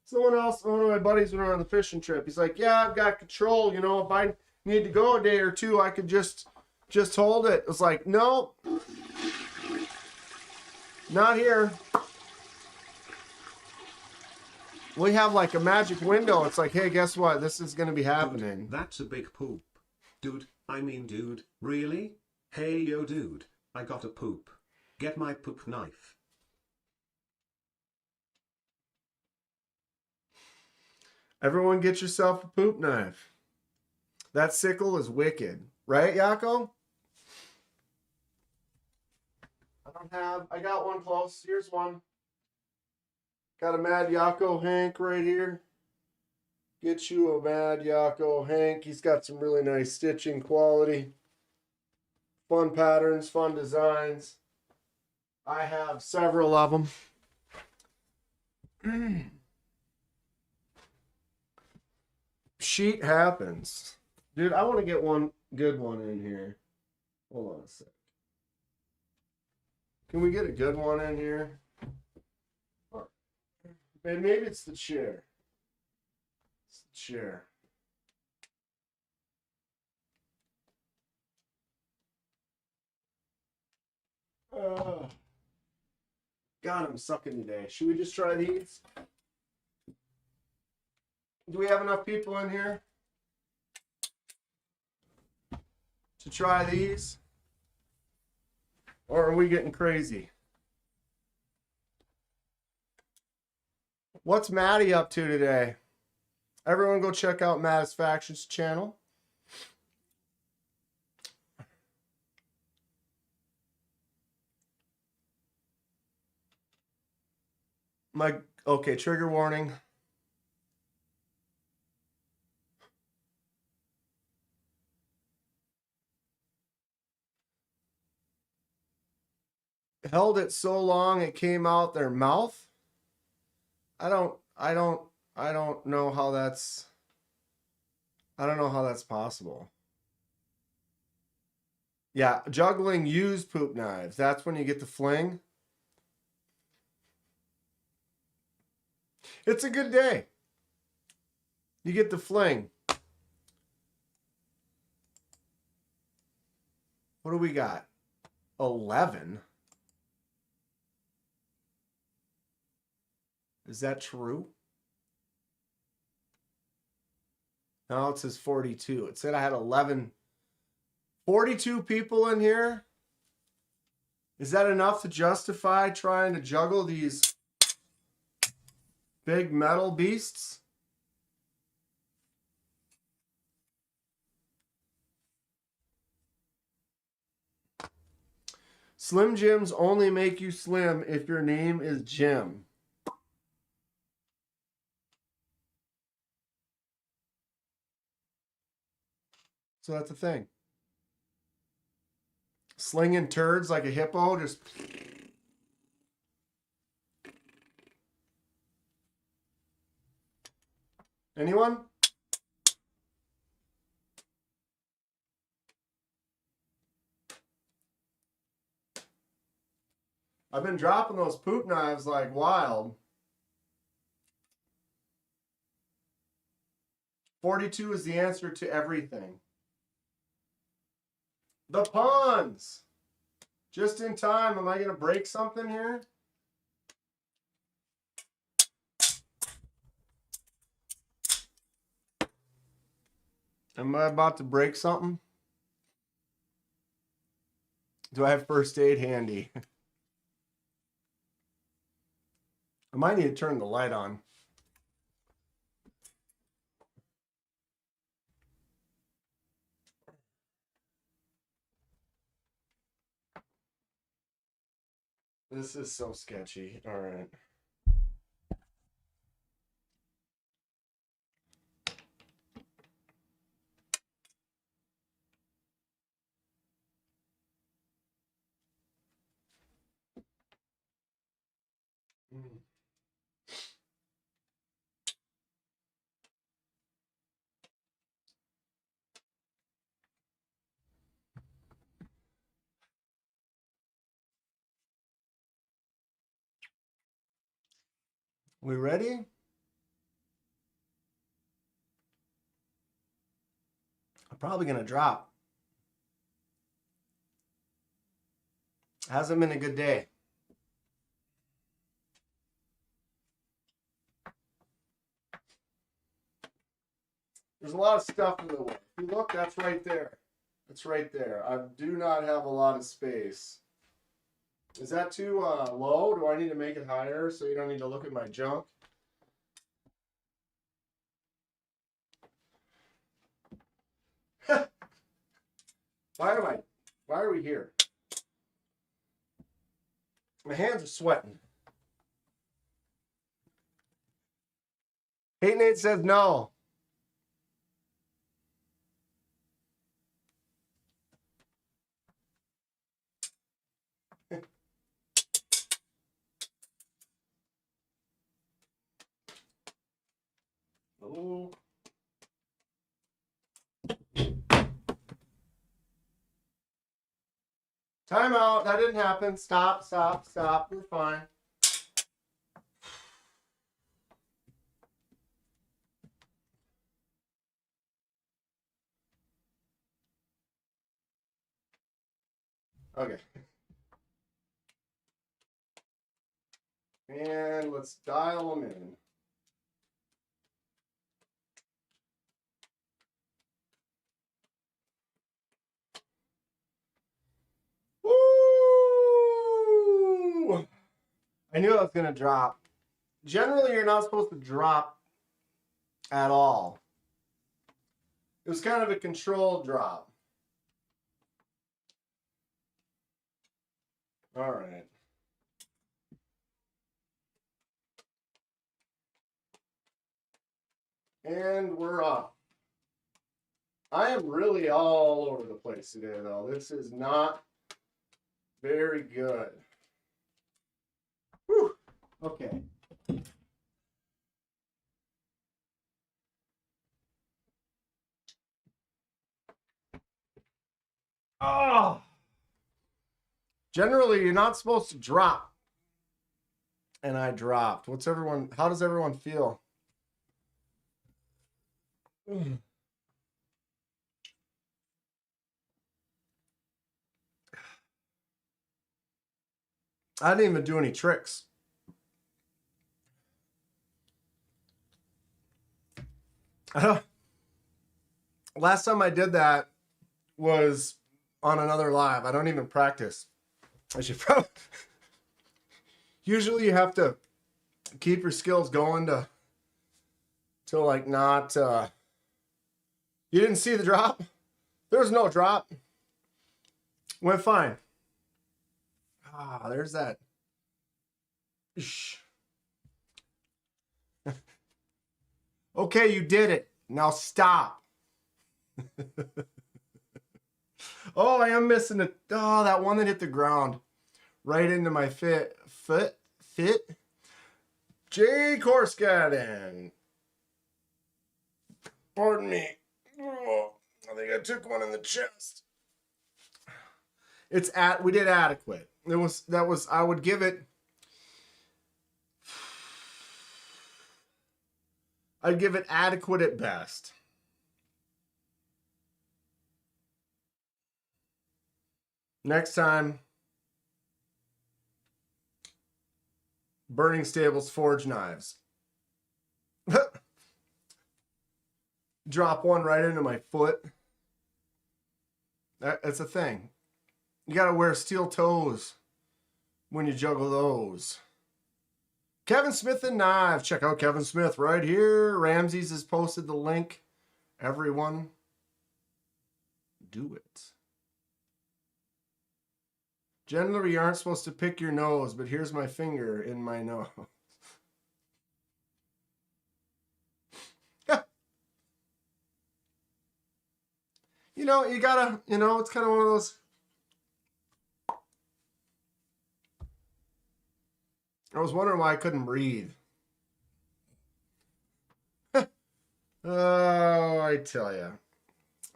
someone else, one of my buddies went on a fishing trip. He's like, yeah, I've got control. You know, if I need to go a day or two, I could just hold it. It's like, no. Not here. We have like a magic window. It's like, hey, guess what? This is going to be happening. Dude, that's a big poop. Dude, really? Hey, yo, dude, I got a poop. Get my poop knife. Everyone get yourself a poop knife. That sickle is wicked. Right, Yako? I got one close. Here's one. Got a Mad Yako Hank right here. Get you a Mad Yako Hank. He's got some really nice stitching quality. Fun patterns, fun designs. I have several of them. Sheet happens. Dude, I want to get one good one in here. Hold on a sec. Can we get a good one in here? Maybe it's the chair. It's the chair. God, I'm sucking today. Should we just try these? Do we have enough people in here to try these? Or are we getting crazy? What's Maddie up to today? Everyone go check out Mattisfaction's channel. Okay, trigger warning. Held it so long it came out their mouth. I don't know how that's possible. Yeah, juggling used poop knives. That's when you get the fling. It's a good day. You get the fling. What do we got? 11. Is that true? No, it says 42. It said I had 11. 42 people in here? Is that enough to justify trying to juggle these big metal beasts? Slim Jims only make you slim if your name is Jim. So that's the thing. Slinging turds like a hippo, just... Anyone? I've been dropping those poop knives like wild. 42 is the answer to everything. The pawns! Just in time. Am I going to break something here? Am I about to break something? Do I have first aid handy? I might need to turn the light on. This is so sketchy. All right. We ready? I'm probably going to drop. Hasn't been a good day. There's a lot of stuff in the way. If you look, that's right there. That's right there. I do not have a lot of space. Is that too low? Do I need to make it higher so you don't need to look at my junk? Why are we here? My hands are sweating. Hey, Nate says no. Oh. Time out. That didn't happen. Stop. We're fine. Okay. And let's dial them in. Woo! I knew I was going to drop. Generally, you're not supposed to drop at all. It was kind of a controlled drop. All right. And we're off. I am really all over the place today, though. This is not very good. Whew. Okay. Oh. Generally, you're not supposed to drop. And I dropped. How does everyone feel? I didn't even do any tricks. Last time I did that was on another live. I don't even practice. I should probably. Usually you have to keep your skills going to like not. You didn't see the drop? There was no drop. Went fine. Ah, there's that. Shh. Okay, you did it. Now stop. Oh, I am missing it. Oh, that one that hit the ground. Right into my foot. Jay Korskaden. Pardon me. Oh, I think I took one in the chest. We did adequate. I would give it. I'd give it adequate at best. Next time, Burning Stables Forge Knives. Drop one right into my foot. That's a thing. You gotta wear steel toes when you juggle those. Kevin Smith and Knives. Check out Kevin Smith right here. Ramses has posted the link. Everyone, do it. Generally, you aren't supposed to pick your nose, but here's my finger in my nose. You know, you gotta, it's kind of one of those. I was wondering why I couldn't breathe. Oh, I tell you.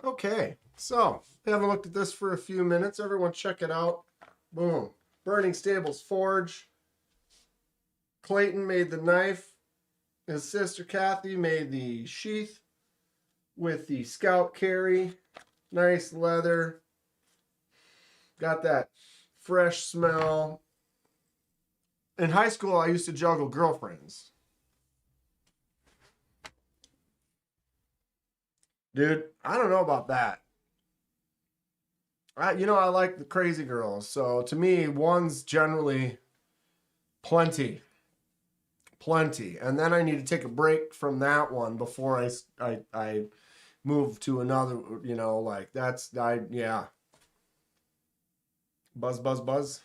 Okay, so I haven't looked at this for a few minutes. Everyone check it out. Boom. Burning Stables Forge. Clayton made the knife. His sister Kathy made the sheath with the scout carry. Nice leather. Got that fresh smell. In high school, I used to juggle girlfriends. Dude, I don't know about that. I like the crazy girls. So to me, one's generally plenty. Plenty. And then I need to take a break from that one before I move to another, yeah. Buzz, buzz, buzz.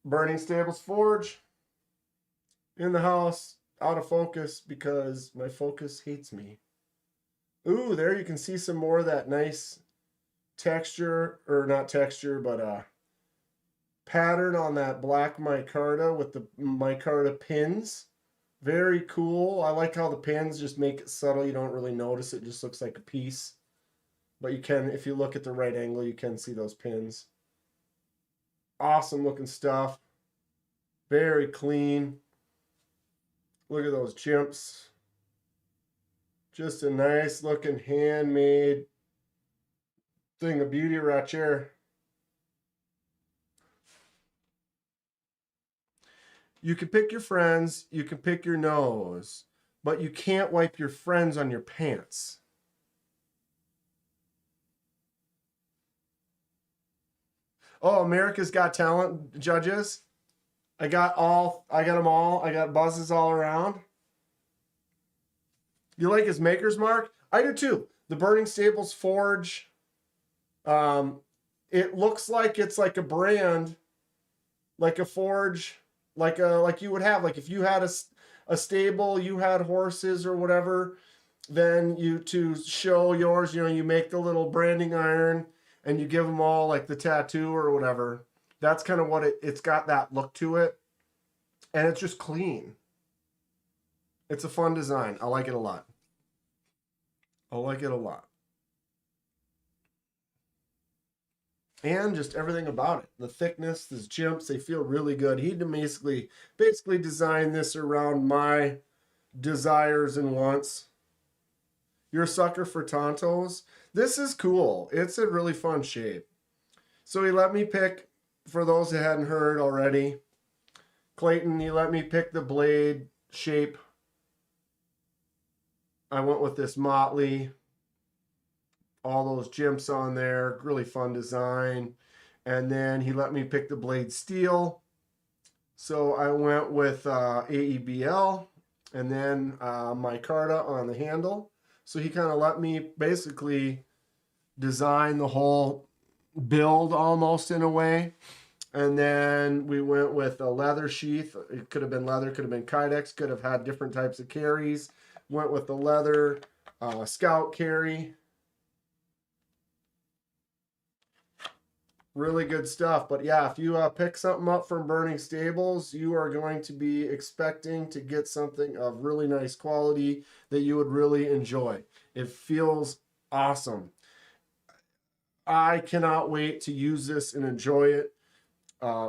Burning Stables Forge. In the house. Out of focus because my focus hates me. Ooh, there you can see some more of that nice texture, or not texture, but pattern on that black micarta with the micarta pins. Very cool. I like how the pins just make it subtle. You don't really notice it. Just looks like a piece. But you can, if you look at the right angle, you can see those pins. Awesome looking stuff. Very clean. Look at those chimps. Just a nice looking handmade thing of beauty right here. You can pick your friends, you can pick your nose, but you can't wipe your friends on your pants. Oh, America's Got Talent judges. I got them all. I got buzzes all around. You like his maker's mark? I do too. The Burning Stables Forge. It looks like it's like a brand, like a forge, like you would have, like if you had a stable, you had horses or whatever, then you to show yours, you make the little branding iron and you give them all like the tattoo or whatever. That's kind of what it's got, that look to it, and it's just clean. It's a fun design. I like it a lot. I like it a lot. And just everything about it. The thickness, these jimps, they feel really good. He basically designed this around my desires and wants. You're a sucker for Tontos? This is cool. It's a really fun shape. So he let me pick, for those that hadn't heard already, Clayton, he let me pick the blade shape. I went with this Motley. All those jimps on there, really fun design. And then he let me pick the blade steel. So I went with AEBL and then micarta on the handle. So he kind of let me basically design the whole build almost in a way. And then we went with a leather sheath. It could have been leather, could have been Kydex, could have had different types of carries. Went with the leather scout carry. Really good stuff. But yeah, if you pick something up from Burning Stables, you are going to be expecting to get something of really nice quality that you would really enjoy. It feels awesome. I cannot wait to use this and enjoy it.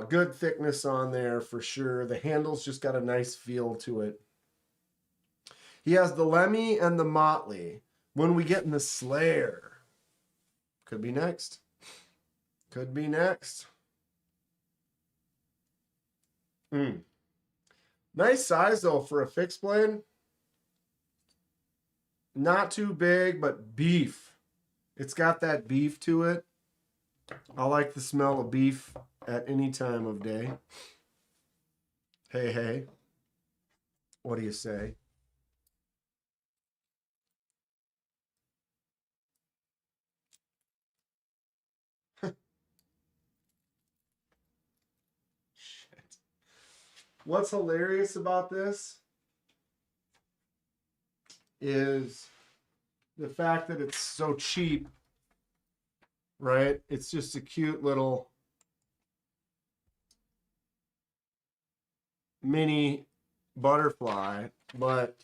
Good thickness on there for sure. The handle's just got a nice feel to it. He has the Lemmy and the Motley. When we get in the Slayer, could be next. Could be next. Nice size though for a fixed blade. Not too big, but beef. It's got that beef to it. I like the smell of beef at any time of day. Hey, hey. What do you say? Shit. What's hilarious about this is the fact that it's so cheap, right? It's just a cute little mini butterfly, but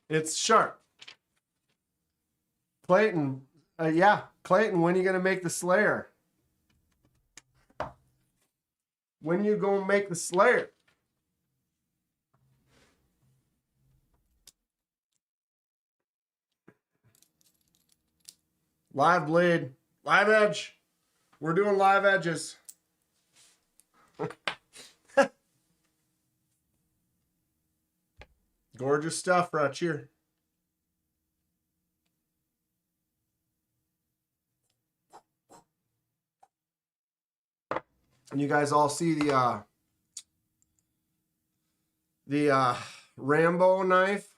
it's sharp. Clayton, yeah, Clayton, when are you going to make the Slayer? When you going to make the Slayer? Live blade, live edge. We're doing live edges. Gorgeous stuff right here. And you guys all see the Rambo knife.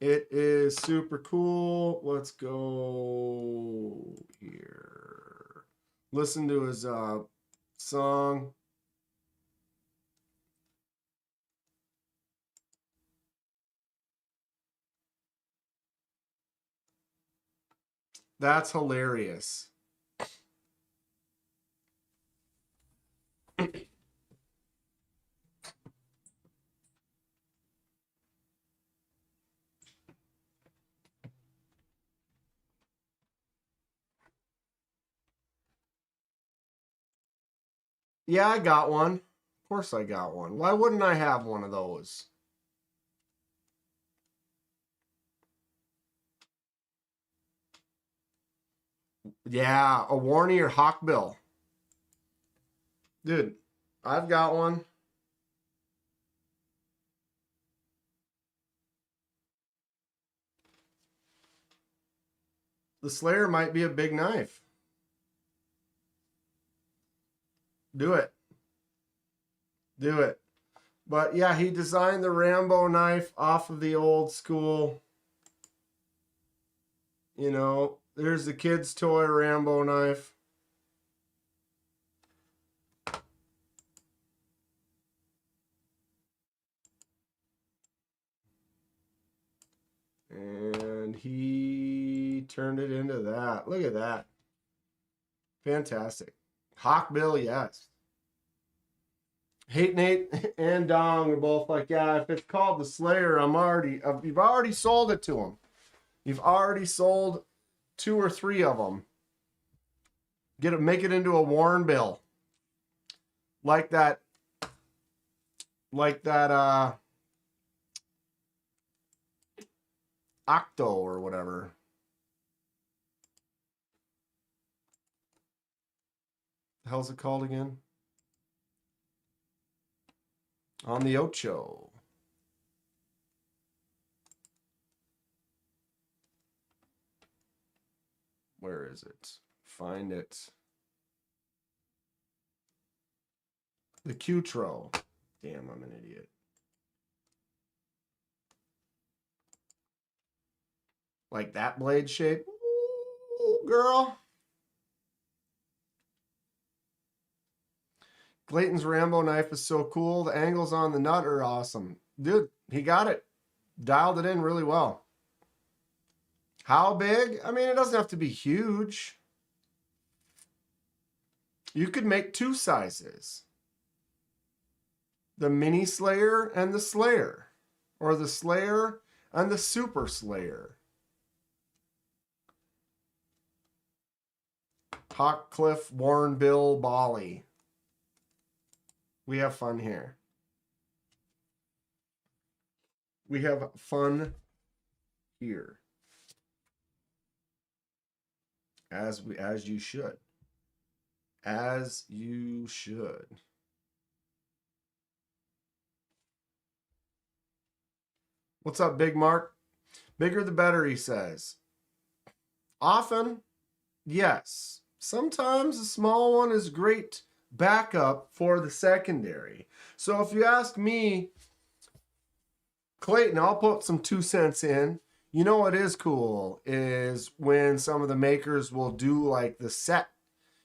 It is super cool. Let's go here. Listen to his song. That's hilarious. Yeah, I got one. Of course I got one. Why wouldn't I have one of those? Yeah, a Warney or Hawkbill. Dude, I've got one. The Slayer might be a big knife. Do it. Do it. But yeah, he designed the Rambo knife off of the old school. You know, there's the kid's toy Rambo knife. And he turned it into that. Look at that. Fantastic. Hawkbill, yes. Hate Nate and Dong are both like, yeah, if it's called the Slayer, you've already sold it to him. You've already sold 2 or 3 of them. Make it into a Warren bill. Like that Octo or whatever. The hell's it called again? On the Ocho. Where is it? Find it. The Qtro. Damn, I'm an idiot. Like that blade shape. Ooh, girl. Clayton's Rambo knife is so cool. The angles on the nut are awesome. Dude, he got it. Dialed it in really well. How big? I mean, it doesn't have to be huge. You could make 2 sizes. The Mini Slayer and the Slayer. Or the Slayer and the Super Slayer. Hawkcliffe, Warren Bill, Bali. We have fun here. We have fun here. As you should. As you should. What's up, Big Mark? Bigger the better, he says. Often, yes. Sometimes a small one is great backup for the secondary. So if you ask me, Clayton, I'll put some 2 cents in. You know what is cool is when some of the makers will do like the set,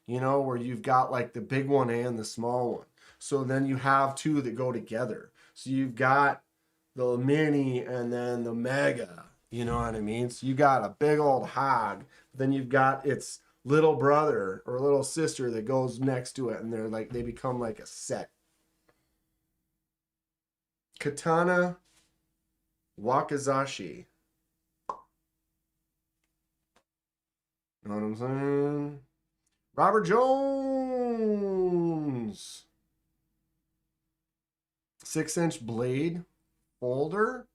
you know, where you've got like the big one and the small one. So then you have 2 that go together. So you've got the mini and then the mega, you know what I mean? So you got a big old hog, then you've got its little brother or little sister that goes next to it, and they become like a set. Katana Wakizashi. Know what I'm saying? Robert Jones. 6-inch blade folder,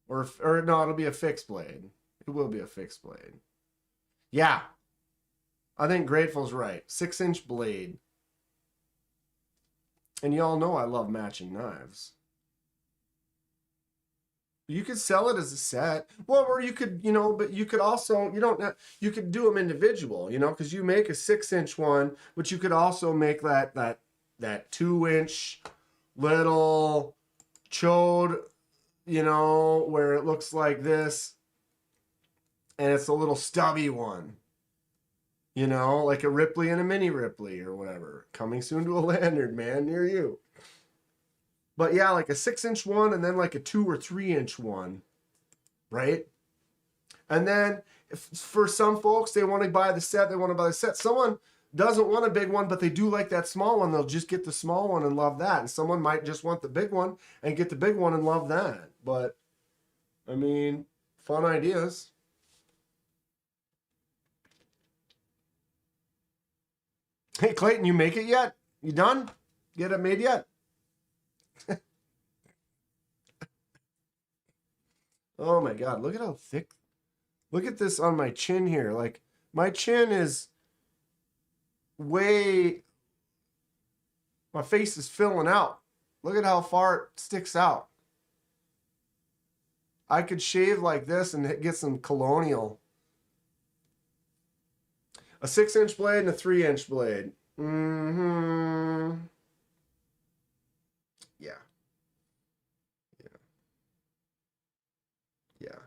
or no, it'll be a fixed blade. It will be a fixed blade. Yeah, I think Grateful's right. 6-inch blade. And y'all know I love matching knives. You could sell it as a set. Well, or you could, you know, but you could also, you could do them individual, you know, because you make a 6-inch one, but you could also make that 2-inch little chode, you know, where it looks like this, and it's a little stubby one. You know, like a Ripley and a mini Ripley or whatever. Coming soon to a lanyard, man, near you. But yeah, like a 6-inch one and then like a 2 or 3-inch one, right? And then for some folks, they want to buy the set. Someone doesn't want a big one, but they do like that small one. They'll just get the small one and love that. And someone might just want the big one and get the big one and love that. But, I mean, fun ideas. Hey, Clayton, you make it yet? You done? Get it made yet? Oh my God, look at how thick. Look at this on my chin here. Like, my chin is way, my face is filling out. Look at how far it sticks out. I could shave like this and get some colonial. A 6-inch blade and a 3-inch blade. Mm-hmm. Yeah. Yeah. Yeah.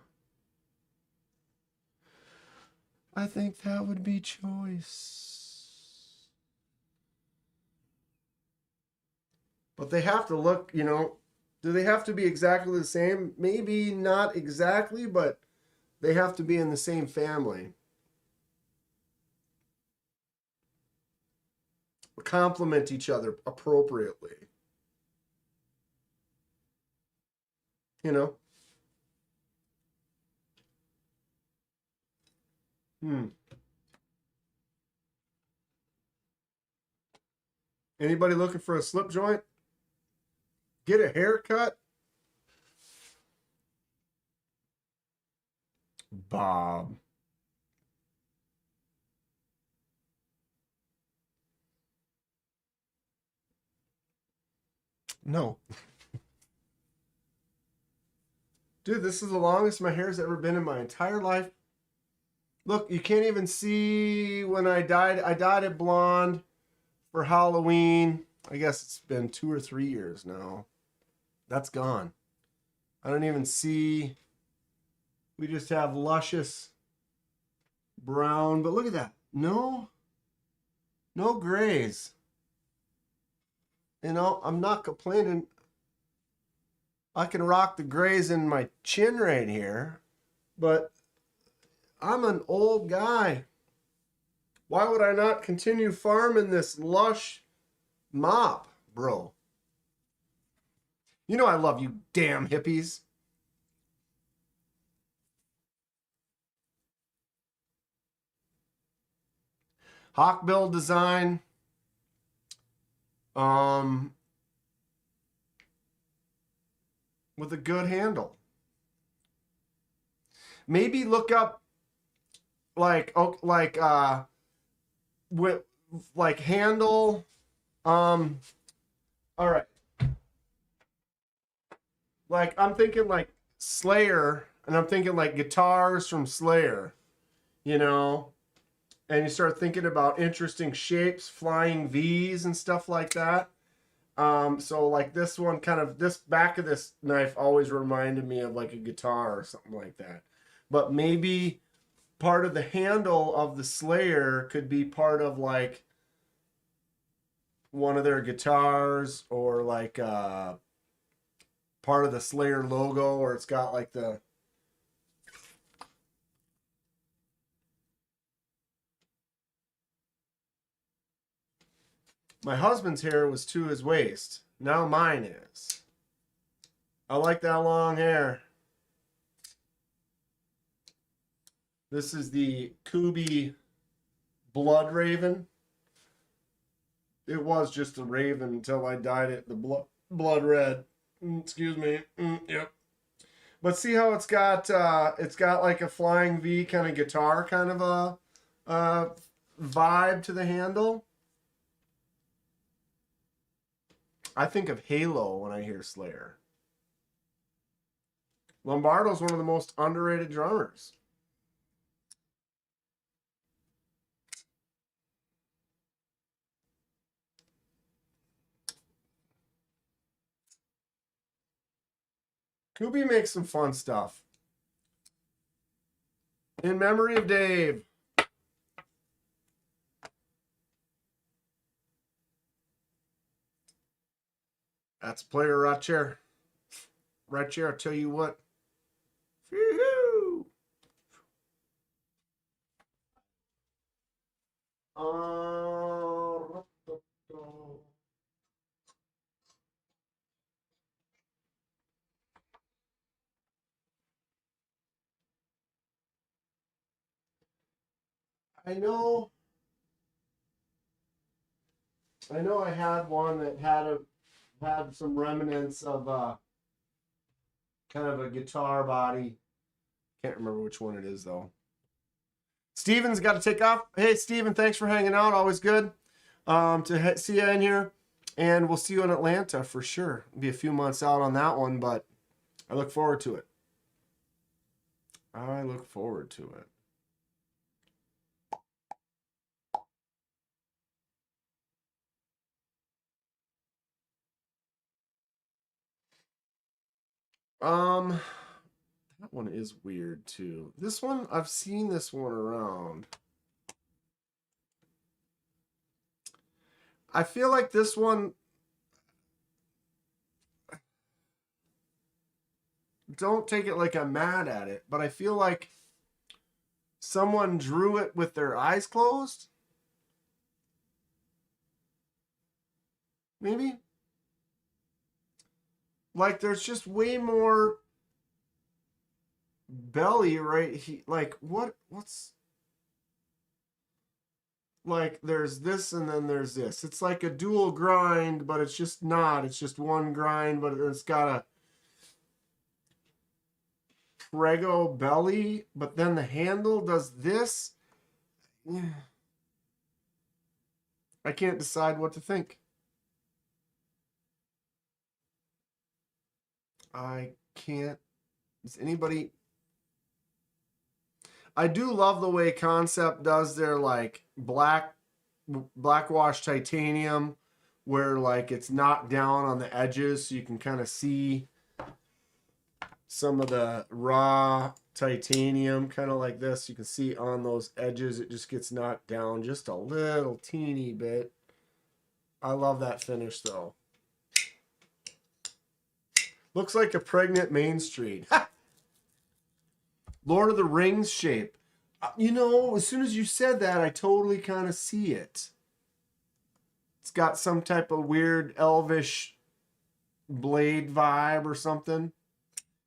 I think that would be choice. But they have to look, you know, do they have to be exactly the same? Maybe not exactly, but they have to be in the same family. Complement each other appropriately. You know? Anybody looking for a slip joint? Get a haircut? Bob. No. Dude, this is the longest my hair's ever been in my entire life. Look, you can't even see when I dyed. I dyed it blonde for Halloween. I guess it's been 2 or 3 years now. That's gone. I don't even see. We just have luscious brown. But look at that. No grays. You know, I'm not complaining. I can rock the grays in my chin right here, but I'm an old guy. Why would I not continue farming this lush mop, bro? You know I love you damn hippies. Hawkbill design. With a good handle. Maybe look up with like handle. All right. Like I'm thinking like Slayer, and I'm thinking like guitars from Slayer, you know, and you start thinking about interesting shapes, flying V's and stuff like that. So like this one kind of, this back of this knife always reminded me of like a guitar or something like that. But maybe part of the handle of the Slayer could be part of like one of their guitars, or like part of the Slayer logo, or it's got like the, my husband's hair was to his waist. Now mine is. I like that long hair. This is the Kubi Blood Raven. It was just a raven until I dyed it the blood red. Excuse me. Yep. But see how it's got like a flying V kind of guitar kind of a vibe to the handle. I think of Halo when I hear Slayer. Lombardo's one of the most underrated drummers. Kubi makes some fun stuff. In memory of Dave. That's player right there. Right there, I'll tell you what. Woo-hoo! Uh, I know I had one that had a had some remnants of kind of a guitar body. Can't remember which one it is though. Steven's got to take off. Hey, Steven, thanks for hanging out. Always good to see you in here. And we'll see you in Atlanta for sure. It'll be a few months out on that one, but I look forward to it. I look forward to it. That one is weird too. This one, I've seen this one around. I feel like this one, don't take it like I'm mad at it, but I feel like someone drew it with their eyes closed. Maybe? Like there's just way more belly like what's like there's this and then there's this. It's like a dual grind, but it's just not. It's just one grind, but it's got a Prego belly, but then the handle does this. I can't decide what to think. I can't. Does anybody? I do love the way Kansept does their like black wash titanium, where like it's knocked down on the edges, so you can kind of see some of the raw titanium, kind of like this. You can see on those edges, it just gets knocked down just a little teeny bit. I love that finish though. Looks like a pregnant Main Street. Lord of the Rings shape. You know, as soon as you said that, I totally kind of see it. It's got some type of weird elvish blade vibe or something.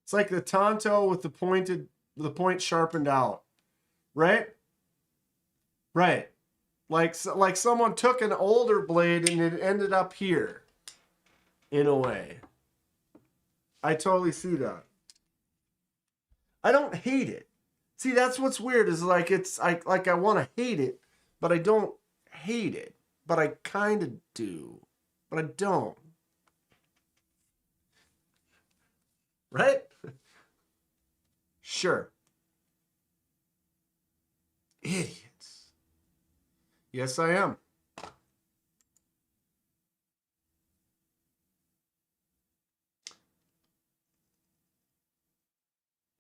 It's like the Tonto with the point sharpened out. Right? Right. Like someone took an older blade and it ended up here. In a way. I totally see that. I don't hate it. See, that's what's weird is like I want to hate it, but I don't hate it. But I kind of do. But I don't. Right? Sure. Idiots. Yes, I am.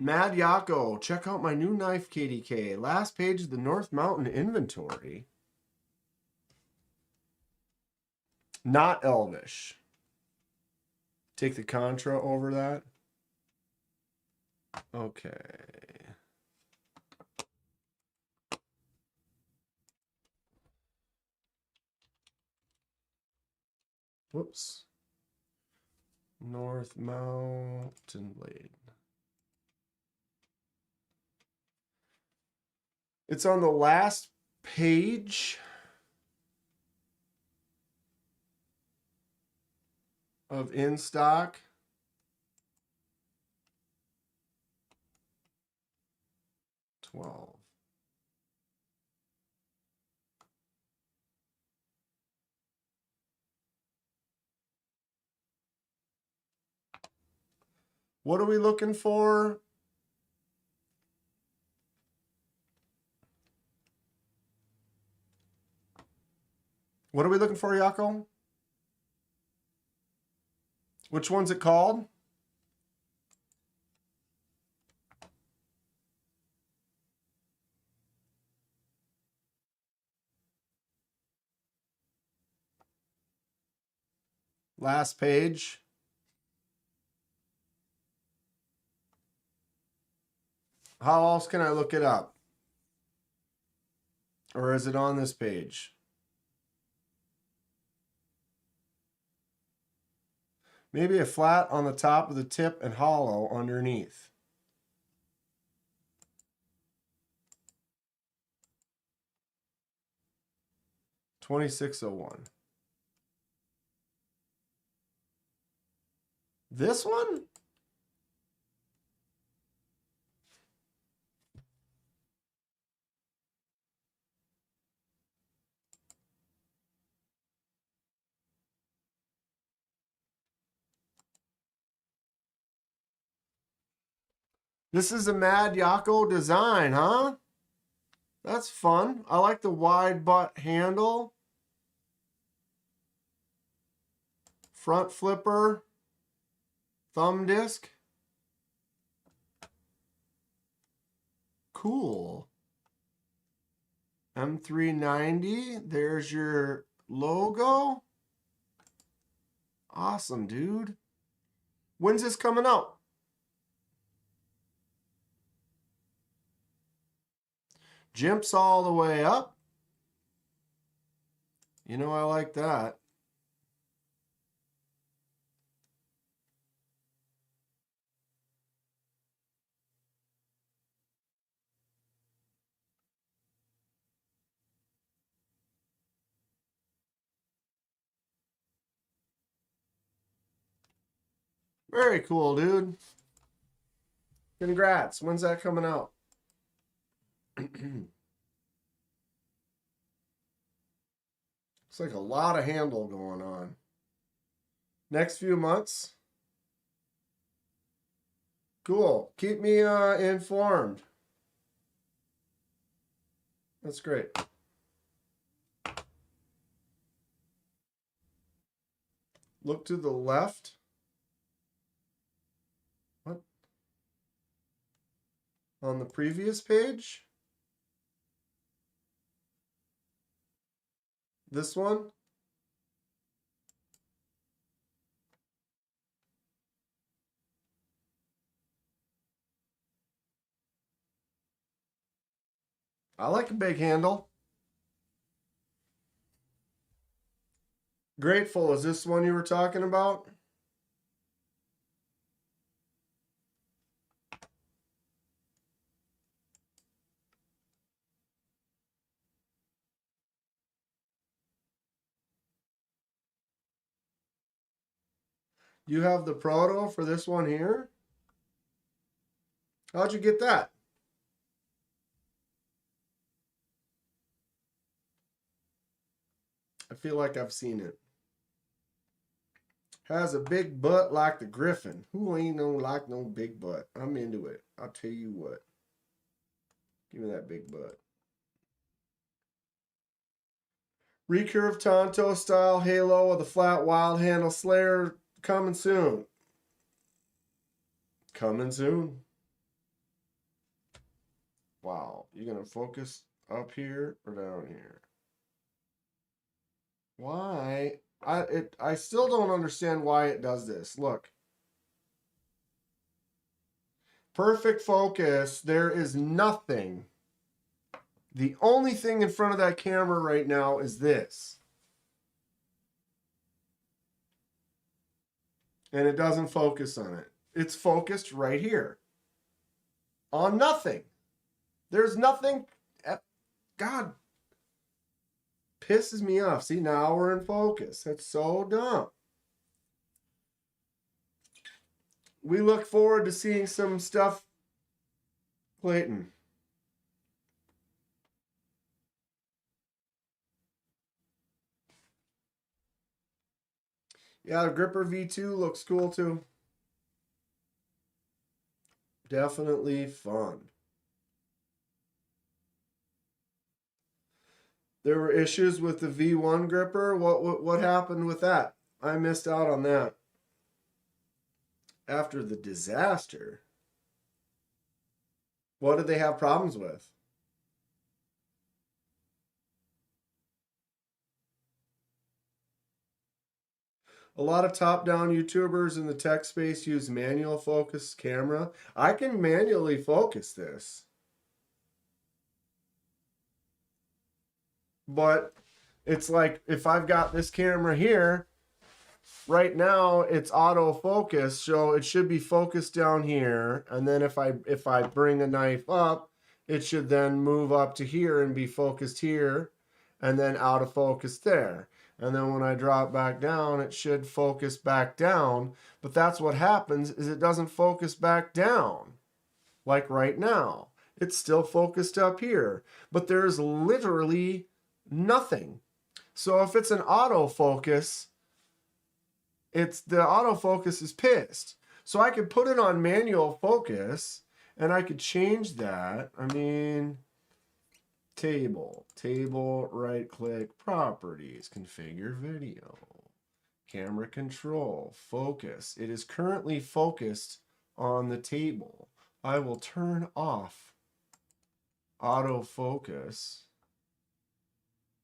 Mad Yako, check out my new knife, KDK. Last page of the North Mountain inventory. Not elvish. Take the contra over that. Okay. Whoops. North Mountain blade. It's on the last page of in stock. $12. What are we looking for? What are we looking for, Yako? Which one's it called? Last page. How else can I look it up? Or is it on this page? Maybe a flat on the top of the tip and hollow underneath. $26.01. This one? This is a Mad Yako design, huh? That's fun. I like the wide butt handle. Front flipper. Thumb disc. Cool. M390. There's your logo. Awesome, dude. When's this coming out? Jimps all the way up. You know, I like that. Very cool, dude. Congrats. When's that coming out? It's like a lot of handle going on. Next few months. Cool. Keep me informed. That's great. Look to the left. What? On the previous page? This one? I like a big handle. Grateful, is this one you were talking about? You have the proto for this one here? How'd you get that? I feel like I've seen it. Has a big butt like the Griffin. Who ain't no like no big butt? I'm into it. I'll tell you what. Give me that big butt. Recurve Tonto style halo with a flat wild handle slayer coming soon. Coming soon. Wow. You're going to focus up here or down here? Why? I still don't understand why it does this. Look. Perfect focus. There is nothing. The only thing in front of that camera right now is this. And it doesn't focus on it. It's focused right here. On nothing. There's nothing. God. Pisses me off. See, now we're in focus. That's so dumb. We look forward to seeing some stuff, Clayton. Yeah, the Gripper V2 looks cool too. Definitely fun. There were issues with the V1 gripper. What happened with that? I missed out on that. After the disaster. What did they have problems with? A lot of top-down YouTubers in the tech space use manual focus camera. I can manually focus this. But it's like if I've got this camera here, right now it's autofocus, so it should be focused down here. And then if I bring a knife up, it should then move up to here and be focused here, and then out of focus there. And then when I drop back down, it should focus back down. But that's what happens, is it doesn't focus back down. Like right now. It's still focused up here. But there's literally nothing. So if it's an autofocus, the autofocus is pissed. So I could put it on manual focus, and I could change that. I mean, table, right click, properties, configure video, camera control, focus. It is currently focused on the table. I will turn off autofocus,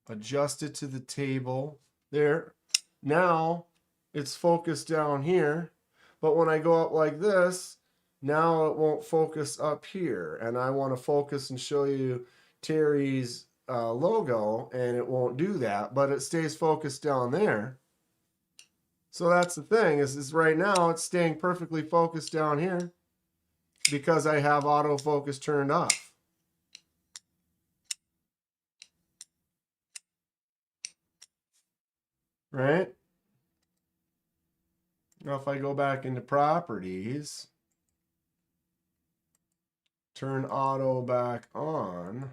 adjust it to the table. There. Now it's focused down here. But when I go up like this, now it won't focus up here. And I want to focus and show you Terry's logo, and it won't do that, but it stays focused down there. So that's the thing, is right now it's staying perfectly focused down here because I have autofocus turned off. Right? Now if I go back into properties, turn auto back on.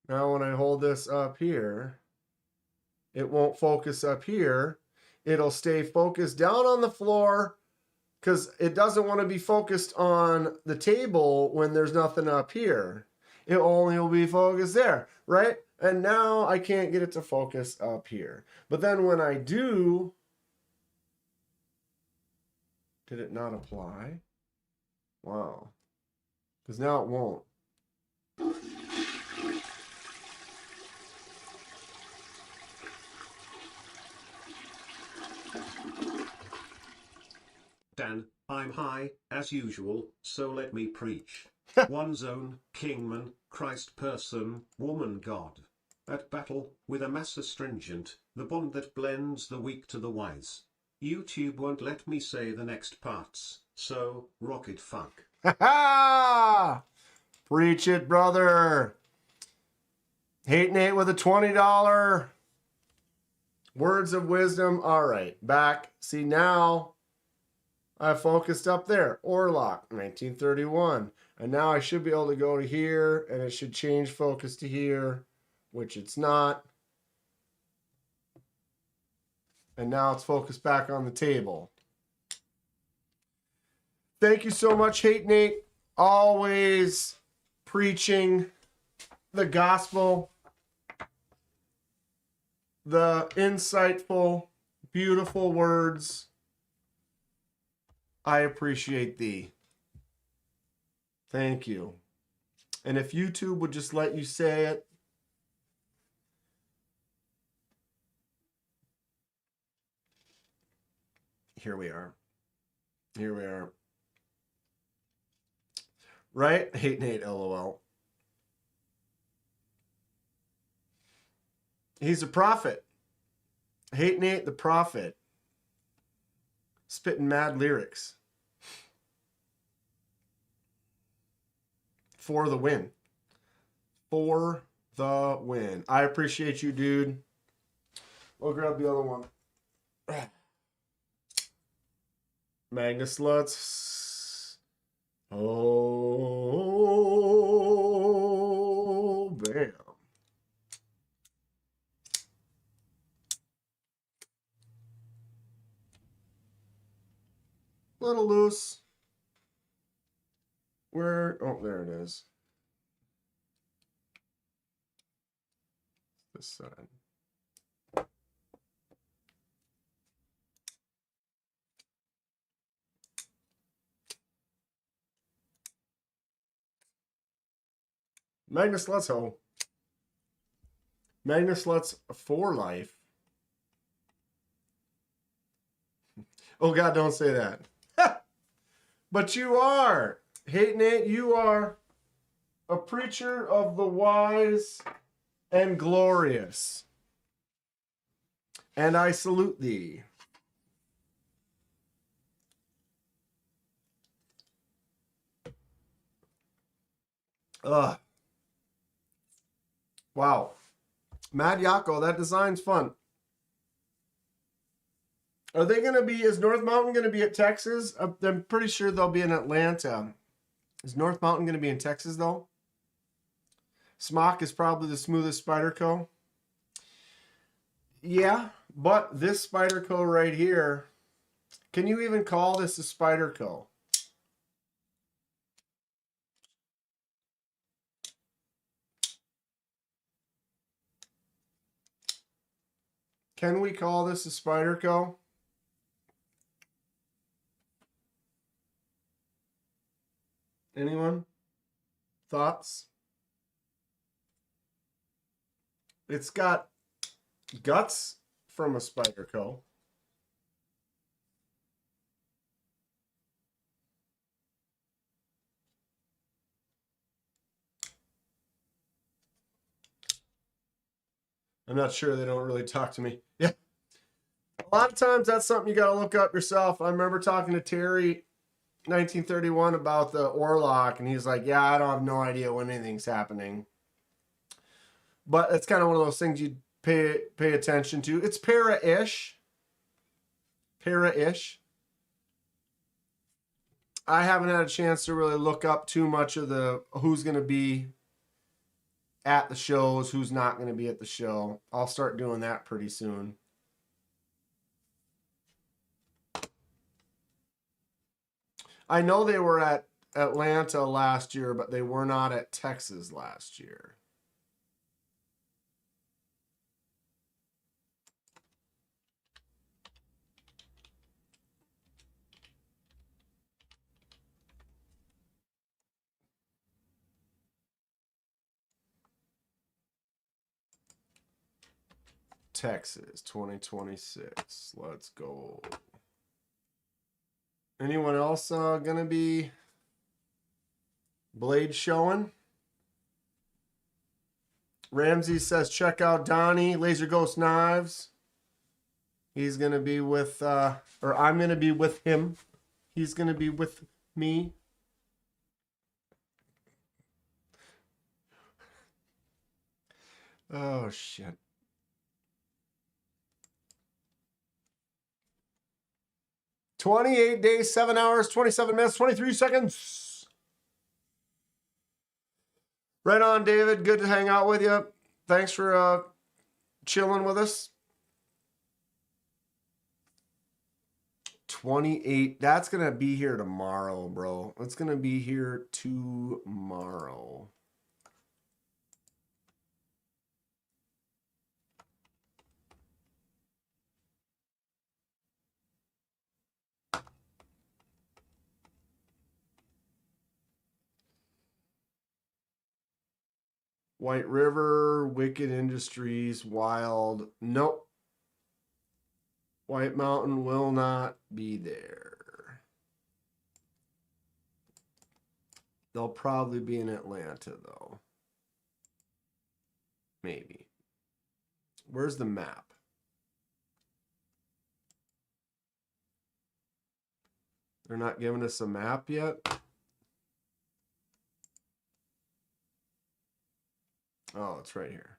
Now when I hold this up here, it won't focus up here. It'll stay focused down on the floor because it doesn't want to be focused on the table when there's nothing up here. It only will be focused there, right? And now I can't get it to focus up here. But then when I do, did it not apply? Wow. Because now it won't. Dan, I'm high, as usual, so let me preach. One zone, kingman, Christ person, woman God. At battle, with a mass astringent, the bond that blends the weak to the wise. YouTube won't let me say the next parts, so, rocket fuck. Ha ha! Preach it, brother. Hate Nate with a $20. Words of wisdom. All right, back. See, now I focused up there. Orlock, 1931. And now I should be able to go to here, and it should change focus to here, which it's not. And now it's focused back on the table. Thank you so much, Hate Nate. Always preaching the gospel, the insightful, beautiful words. I appreciate thee. Thank you. And if YouTube would just let you say it. Here we are. Here we are. Right? Hate Nate, LOL. He's a prophet. Hate Nate the prophet. Spitting mad lyrics. For the win. For the win. I appreciate you, dude. We'll grab the other one. Magnus Lutz. Oh, bam. Little loose. Where? Oh, there it is. This side. Magnus Lutz ho. Magnus Lutz for life. Oh God, don't say that. But you are. Hate Nate, you are a preacher of the wise and glorious. And I salute thee. Ugh. Wow. Mad Yako, that design's fun. Are they going to be, is North Mountain going to be at Texas? I'm pretty sure they'll be in Atlanta. Is North Mountain going to be in Texas, though? Smock is probably the smoothest Spyderco. Yeah, but this Spyderco right here, can you even call this a Spyderco? Can we call this a Spyderco? Anyone? Thoughts? It's got guts from a Spyderco. I'm not sure. They don't really talk to me. Yeah. A lot of times that's something you got to look up yourself. I remember talking to Terry 1931 about the Orlock, and he's like, yeah, I don't have no idea when anything's happening. But it's kind of one of those things you pay attention to. It's para-ish. Para-ish. I haven't had a chance to really look up too much of the who's going to be at the shows, who's not going to be at the show. I'll start doing that pretty soon. I know they were at Atlanta last year, but they were not at Texas last year. Texas 2026. Let's go. Anyone else gonna be blade showing? Ramsey says check out Donnie Laser Ghost Knives. He's gonna be with or I'm gonna be with him. He's gonna be with me. Oh shit. $28 days, 7 hours, 27 minutes, 23 seconds. Right on, David. Good to hang out with you. Thanks for chilling with us. 28. That's going to be here tomorrow, bro. It's going to be here tomorrow. White River, Wicked Industries, Wild. Nope. White Mountain will not be there. They'll probably be in Atlanta, though. Maybe. Where's the map? They're not giving us a map yet? Oh, it's right here.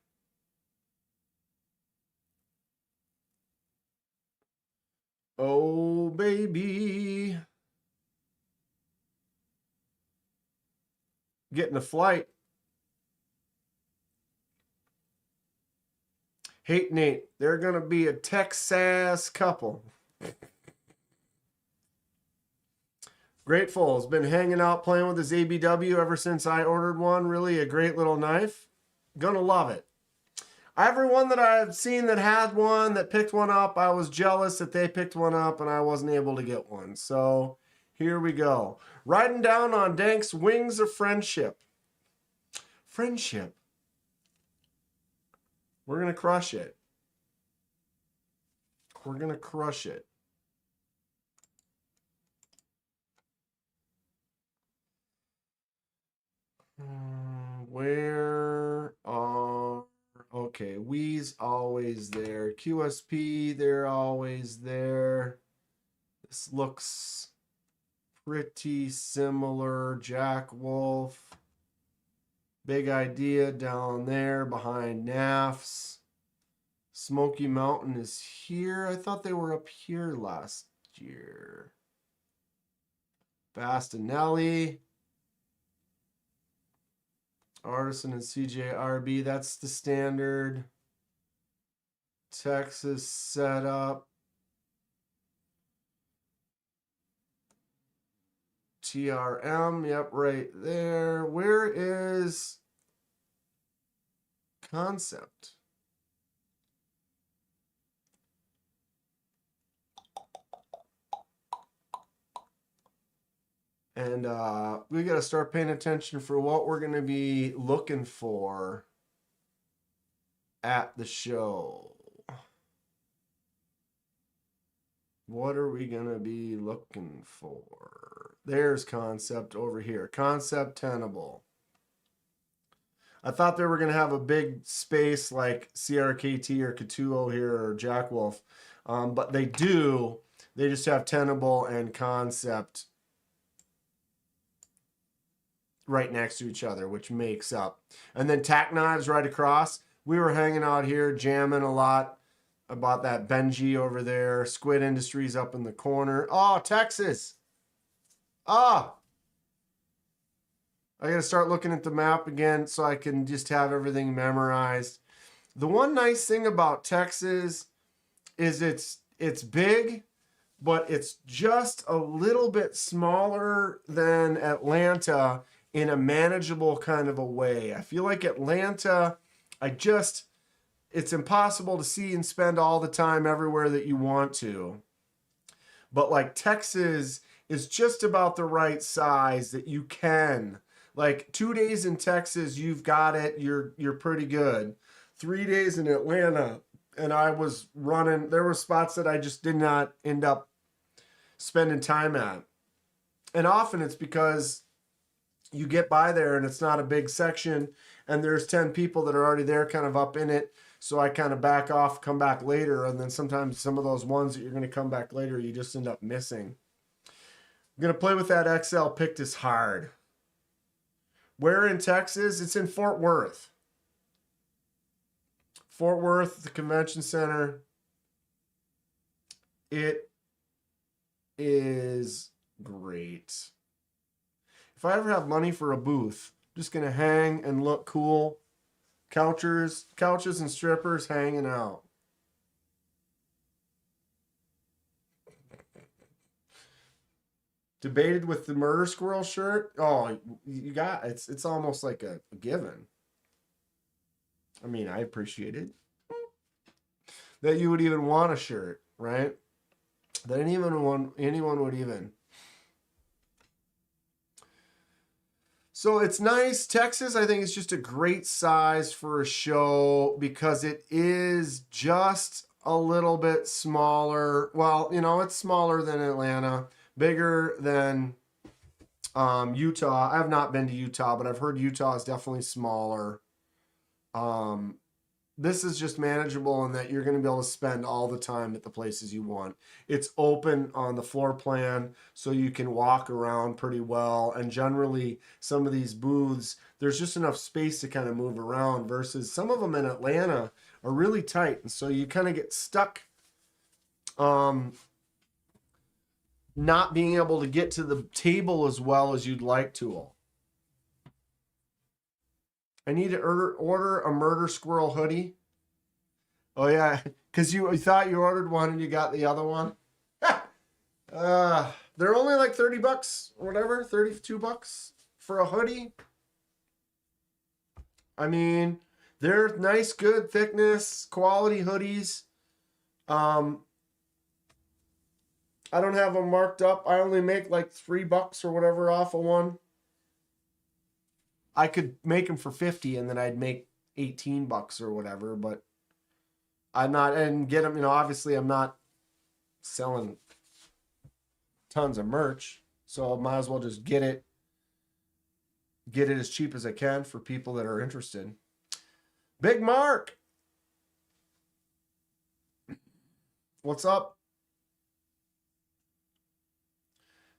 Oh, baby. Getting a flight. Hate Nate. They're going to be a Texas couple. Grateful has been hanging out playing with his ABW ever since I ordered one. Really a great little knife. Gonna love it. Everyone that I've seen that had one, that picked one up, I was jealous that they picked one up and I wasn't able to get one. So here we go. Riding down on Dank's Wings of Friendship. Friendship. We're going to crush it. We're going to crush it. Where are... Okay, Wee's always there. QSP, they're always there. This looks pretty similar. Jack Wolf. Big Idea down there behind NAFs. Smoky Mountain is here. I thought they were up here last year. Bastinelli. Artisan and CJRB. That's the standard. Texas setup. TRM. Yep, right there. Where is Kansept? And we got to start paying attention for what we're going to be looking for at the show. What are we going to be looking for? There's Kansept over here. Kansept Tenable. I thought they were going to have a big space like CRKT or Catulo here or Jackwolf. But they do. They just have Tenable and Kansept right next to each other, which makes up. And then Tack Knives right across. We were hanging out here, jamming a lot about that Benji over there. Squid Industries up in the corner. Oh, Texas. Ah. I got to start looking at the map again so I can just have everything memorized. The one nice thing about Texas is it's big, but it's just a little bit smaller than Atlanta in a manageable kind of a way. I feel like Atlanta, it's impossible to see and spend all the time everywhere that you want to. But like Texas is just about the right size that you can. Like 2 days in Texas, you've got it. You're pretty good. 3 days in Atlanta, and I was running. There were spots that I just did not end up spending time at. And often it's because you get by there and it's not a big section and there's 10 people that are already there kind of up in it. So I kind of back off, come back later. And then sometimes some of those ones that you're going to come back later, you just end up missing. I'm going to play with that XL Pictus hard. Where in Texas? It's in Fort Worth. Fort Worth, the convention center. It is great. If I ever have money for a booth, I'm just going to hang and look cool. Couches and strippers hanging out. Debated with the murder squirrel shirt. Oh, you got it's almost like a given. I mean, I appreciate it that you would even want a shirt, right? That anyone would even. So it's nice. Texas, I think, is just a great size for a show because it is just a little bit smaller. Well, it's smaller than Atlanta, bigger than Utah. I have not been to Utah, but I've heard Utah is definitely smaller. This is just manageable in that you're going to be able to spend all the time at the places you want. It's open on the floor plan, so you can walk around pretty well. And generally, some of these booths, there's just enough space to kind of move around versus some of them in Atlanta are really tight. And so you kind of get stuck not being able to get to the table as well as you'd like to. I need to order a murder squirrel hoodie. Oh yeah, because you thought you ordered one and you got the other one. They're only like $30 or whatever, $32 for a hoodie. I mean, they're nice, good thickness, quality hoodies. I don't have them marked up. I only make like $3 or whatever off of one. I could make them for 50 and then I'd make $18 or whatever, but I'm not, and get them, obviously I'm not selling tons of merch, so I might as well just get it as cheap as I can for people that are interested. Big Mark, what's up?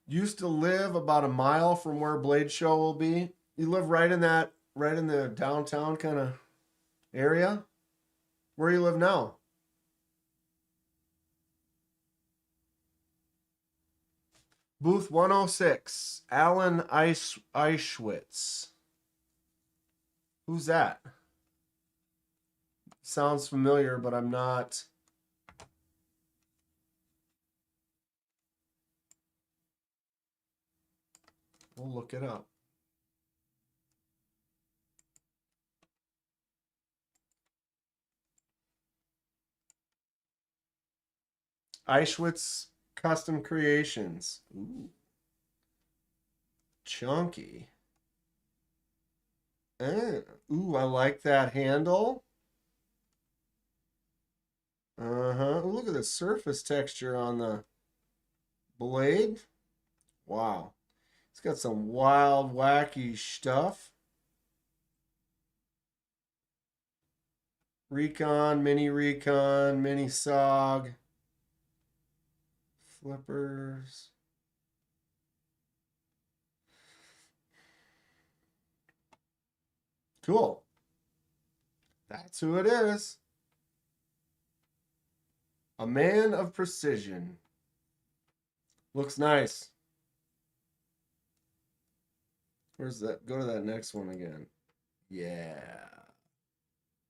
Used to live about a mile from where Blade Show will be. You live right in the downtown kind of area? Where you live now? Booth 106, Alan Eichwitz. Who's that? Sounds familiar, but I'm not. We'll look it up. Eichwitz Custom Creations. Ooh. Chunky. Ooh, I like that handle. Uh-huh. Ooh, look at the surface texture on the blade. Wow. It's got some wild, wacky stuff. Recon, mini SOG. Flippers. Cool. That's who it is. A man of precision. Looks nice. Where's that? Go to that next one again. Yeah.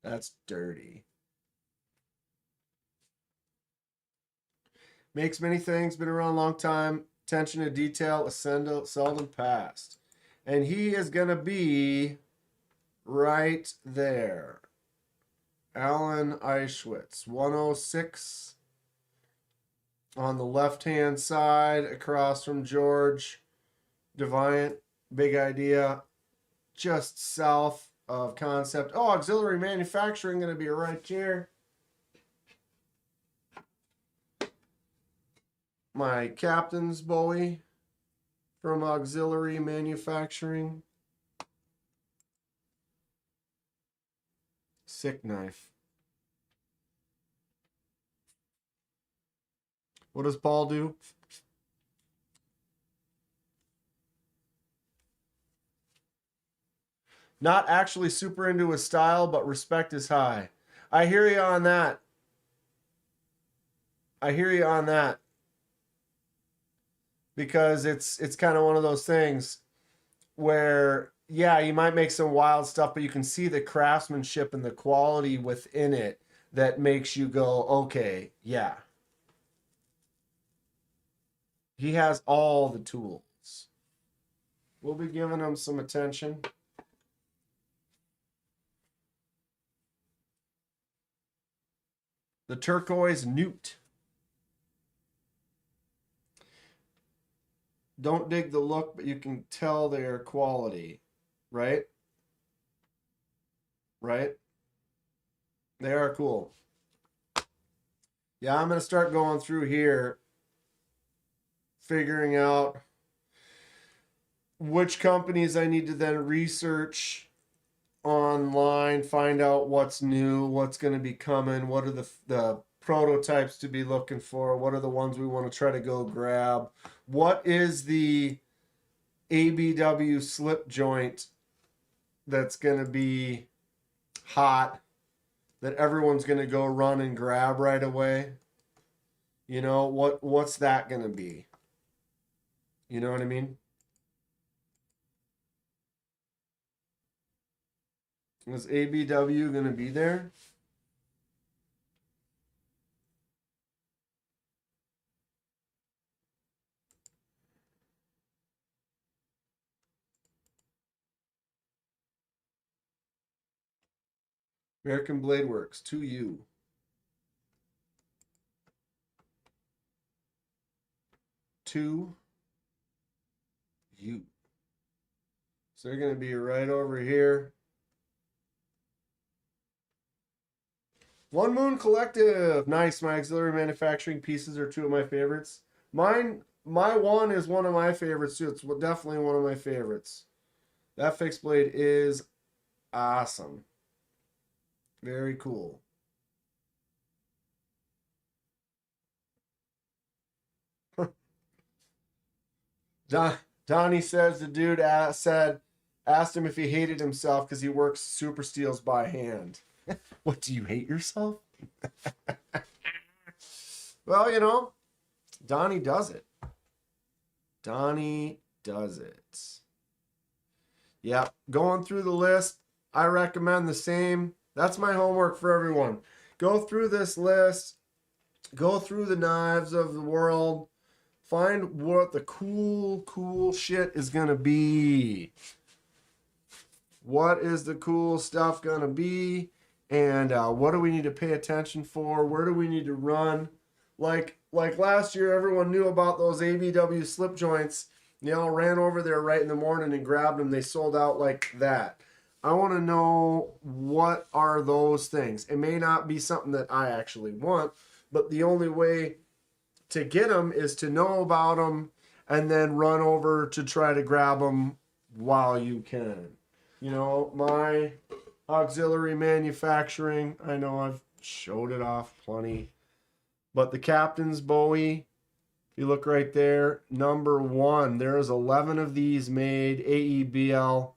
That's dirty. Makes many things, been around a long time. Attention to detail, seldom past. And he is going to be right there. Alan Eichwitz, 106 on the left-hand side across from George Deviant. Big Idea, just south of Kansept. Oh, auxiliary manufacturing going to be right here. My captain's Bowie from auxiliary manufacturing. Sick knife. What does Paul do? Not actually super into his style, but respect is high. I hear you on that. I hear you on that. Because it's kind of one of those things where, yeah, you might make some wild stuff, but you can see the craftsmanship and the quality within it that makes you go, okay, yeah. He has all the tools. We'll be giving him some attention. The turquoise newt. Don't dig the look, but you can tell their quality, right? Right? They are cool. Yeah, I'm going to start going through here, figuring out which companies I need to then research online, find out what's new, what's going to be coming, what are the prototypes to be looking for, what are the ones we want to try to go grab, what is the ABW slip joint that's going to be hot that everyone's going to go run and grab right away. You know, what's that going to be? You know what I mean? Is ABW going to be there? American Blade Works, 2U. 2U. So they're going to be right over here. One Moon Collective. Nice. My auxiliary manufacturing pieces are two of my favorites. My one is one of my favorites too. It's definitely one of my favorites. That fixed blade is awesome. Very cool. Donnie says the dude asked him if he hated himself because he works super steels by hand. What, do you hate yourself? Well, you know, Donnie does it. Donnie does it. Yep, going through the list, I recommend the same. That's my homework for everyone. Go through this list, go through the knives of the world, find what the cool shit is going to be. What is the cool stuff going to be? And what do we need to pay attention for? Where do we need to run? Like last year, everyone knew about those ABW slip joints. They all ran over there right in the morning and grabbed them. They sold out like that. I want to know, what are those things? It may not be something that I actually want, but the only way to get them is to know about them and then run over to try to grab them while you can. You know, my auxiliary manufacturing, I know I've showed it off plenty, but the Captain's Bowie, if you look right there, number 1, there's 11 of these made, AEBL,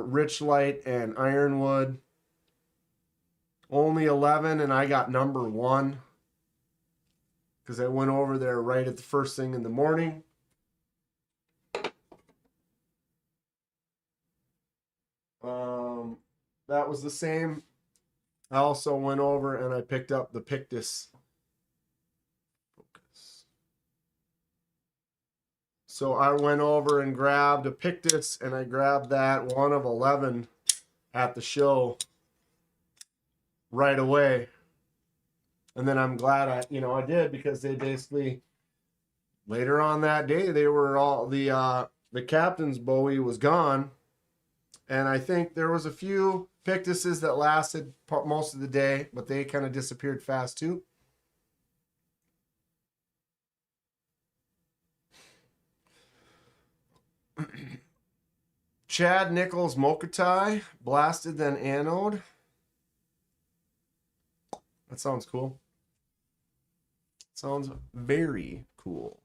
Rich Light and Ironwood, only 11, and I got number 1 because I went over there right at the first thing in the morning. That was the same. I also went over and I picked up the Pictus. Focus. So I went over and grabbed a Pictus, and I grabbed that one of 11 at the show right away. And then I'm glad I did, because they basically, later on that day, they were all, the Captain's Bowie was gone. And I think there was a few Pictuses that lasted most of the day, but they kind of disappeared fast too. Chad Nichols Mokatai, blasted then anode. That sounds cool. Sounds very cool.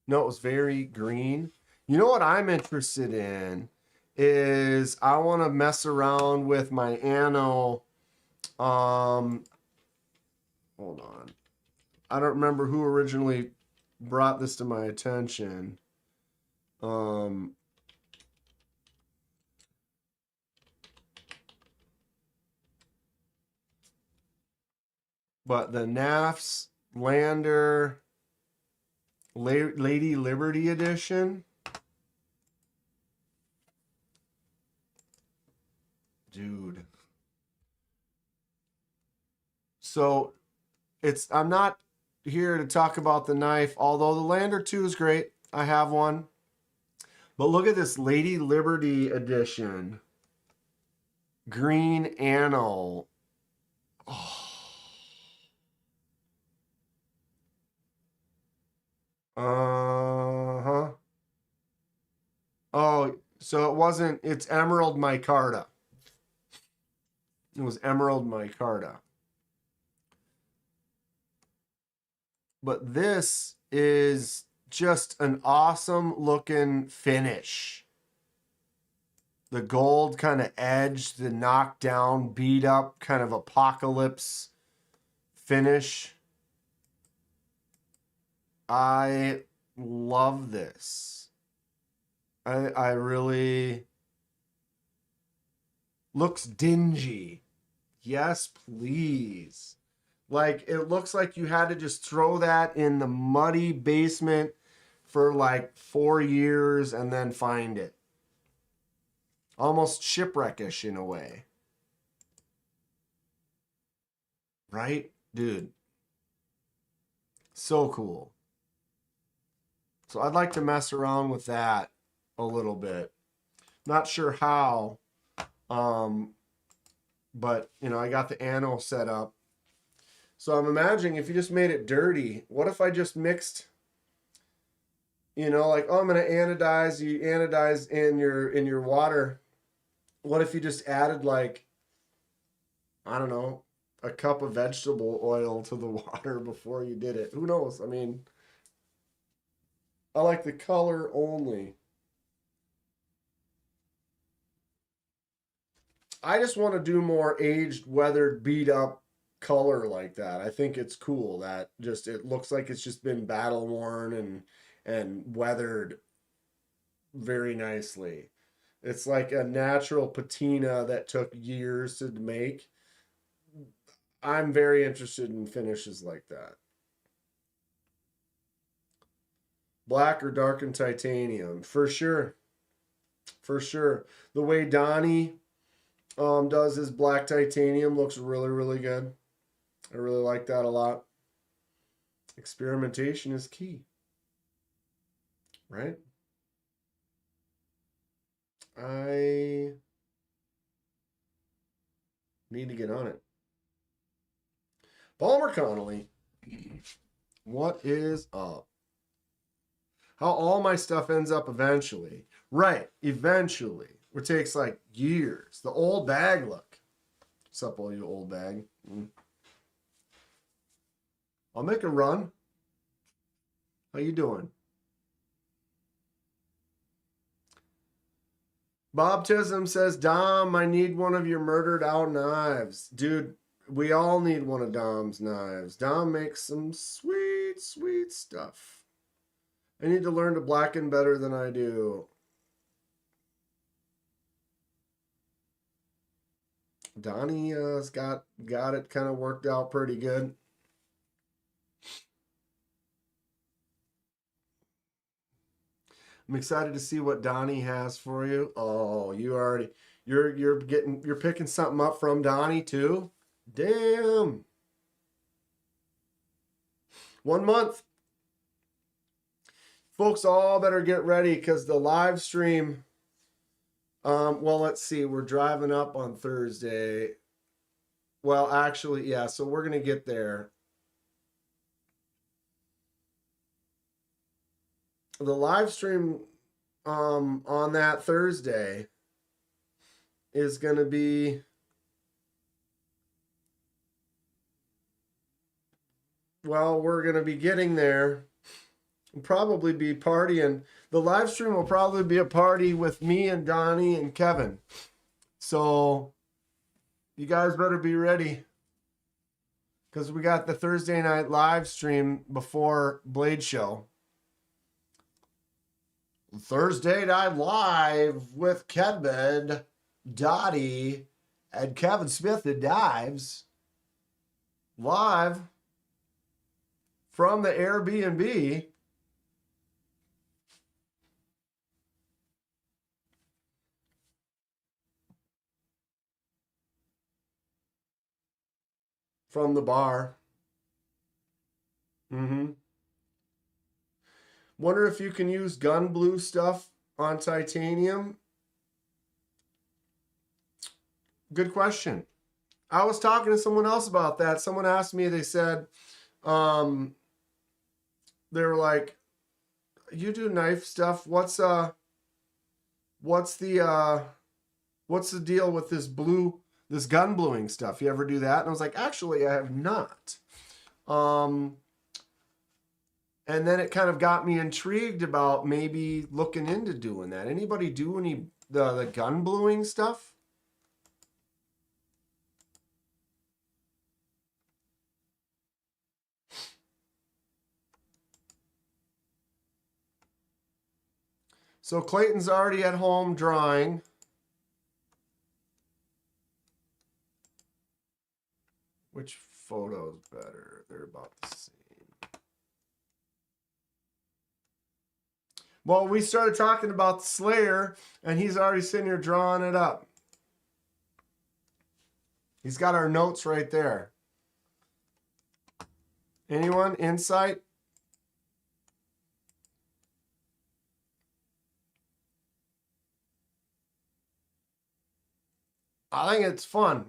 No, it was very green. You know what I'm interested in is I want to mess around with my ano. Hold on. I don't remember who originally brought this to my attention. But the NAFS Lander Lady Liberty edition. Dude. So I'm not here to talk about the knife, although the Lander 2 is great. I have one. But look at this Lady Liberty edition. Green anno. Oh. Uh-huh. Oh, so it's Emerald Micarta. It was Emerald Micarta. But this is just an awesome looking finish. The gold kind of edge, the knockdown, beat up, kind of apocalypse finish. I love this. I really... Looks dingy. Yes, please. Like, it looks like you had to just throw that in the muddy basement for like 4 years and then find it. Almost shipwreckish in a way. Right? Dude. So cool. So I'd like to mess around with that a little bit. Not sure how. But, I got the ano set up. So I'm imagining if you just made it dirty, what if I just mixed, like, I'm going to anodize, you anodize in your water. What if you just added, like, I don't know, a cup of vegetable oil to the water before you did it? Who knows? I mean, I like the color only. I just want to do more aged, weathered, beat up color like that. I think it's cool that just it looks like it's just been battle worn and weathered very nicely. It's like a natural patina that took years to make. I'm very interested in finishes like that. Black or darkened titanium, for sure. For sure. The way Donnie does his black titanium looks really, really good. I really like that a lot. Experimentation is key, right? I need to get on it. Palmer Connolly, what is up? How all my stuff ends up eventually. Right, eventually. It takes like years. The old bag look. What's up, all you old bag? I'll make a run. How you doing? Bob Tism says, Dom, I need one of your murdered out knives. Dude, we all need one of Dom's knives. Dom makes some sweet, sweet stuff. I need to learn to blacken better than I do. Donnie has got it kind of worked out pretty good. I'm excited to see what Donnie has for you. Oh, you're picking something up from Donnie too? Damn. 1 month. Folks all better get ready because the live stream, well, let's see, we're driving up on Thursday. Well, actually, yeah, so we're going to get there. The live stream on that Thursday is going to be, well, we're going to be getting there. We'll probably be partying. The live stream will probably be a party with me and Donnie and Kevin. So you guys better be ready because we got the Thursday night live stream before Blade Show. Thursday night live with Kevin, Dottie, and Kevin Smith and Dives. Live from the Airbnb. From the bar. Wonder if you can use gun blue stuff on titanium. Good question. I was talking to someone else about that. Someone asked me, they said, they were like, you do knife stuff. What's the deal with this gun bluing stuff? You ever do that? And I was like, actually, I have not. And then it kind of got me intrigued about maybe looking into doing that. Anybody do any the gun bluing stuff? So Clayton's already at home drawing. Which photo's better? They're about the same. Well, we started talking about the Slayer, and he's already sitting here drawing it up. He's got our notes right there. Anyone? Insight? I think it's fun.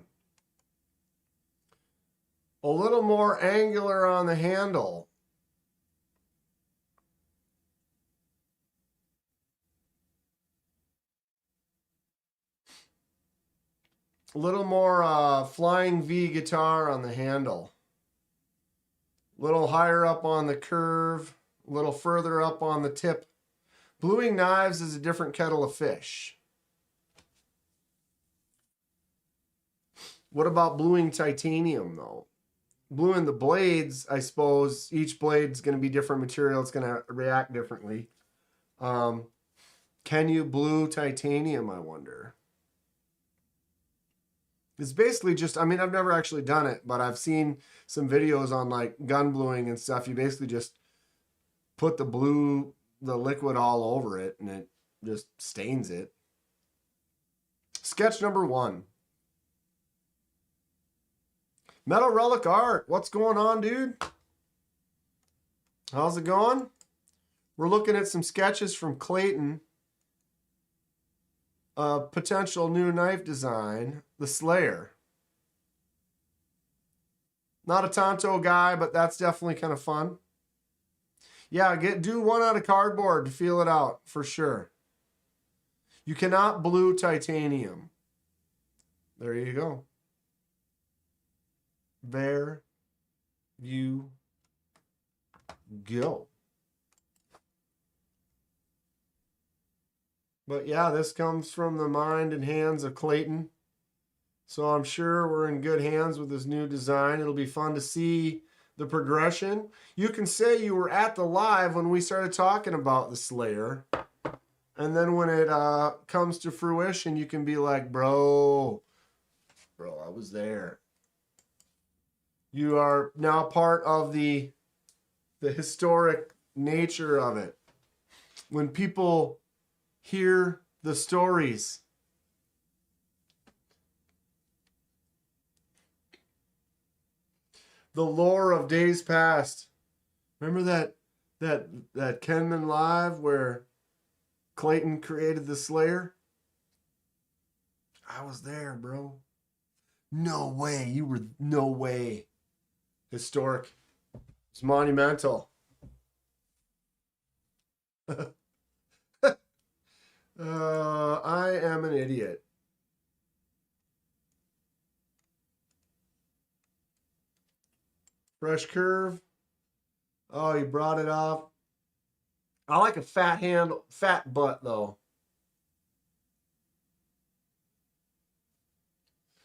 A little more angular on the handle. A little more flying V guitar on the handle. A little higher up on the curve. A little further up on the tip. Bluing knives is a different kettle of fish. What about bluing titanium, though? Bluing the blades, I suppose each blade's going to be different material. It's going to react differently. Can you blue titanium, I wonder? It's basically just, I mean, I've never actually done it, but I've seen some videos on like gun bluing and stuff. You basically just put the liquid all over it and it just stains it. Sketch number 1. Metal Relic Art. What's going on, dude? How's it going? We're looking at some sketches from Clayton. Potential new knife design, the Slayer. Not a Tonto guy, but that's definitely kind of fun. Yeah, do one out of cardboard to feel it out for sure. You cannot blue titanium. There you go. There you go. But yeah, this comes from the mind and hands of Clayton. So I'm sure we're in good hands with this new design. It'll be fun to see the progression. You can say you were at the live when we started talking about the Slayer. And then when it comes to fruition, you can be like, bro, I was there. You are now part of the historic nature of it. When people hear the stories, the lore of days past. Remember that Kenman live where Clayton created the Slayer? I was there, bro. No way. You were no way. Historic. It's monumental. I am an idiot. Fresh curve. Oh, he brought it off. I like a fat butt though.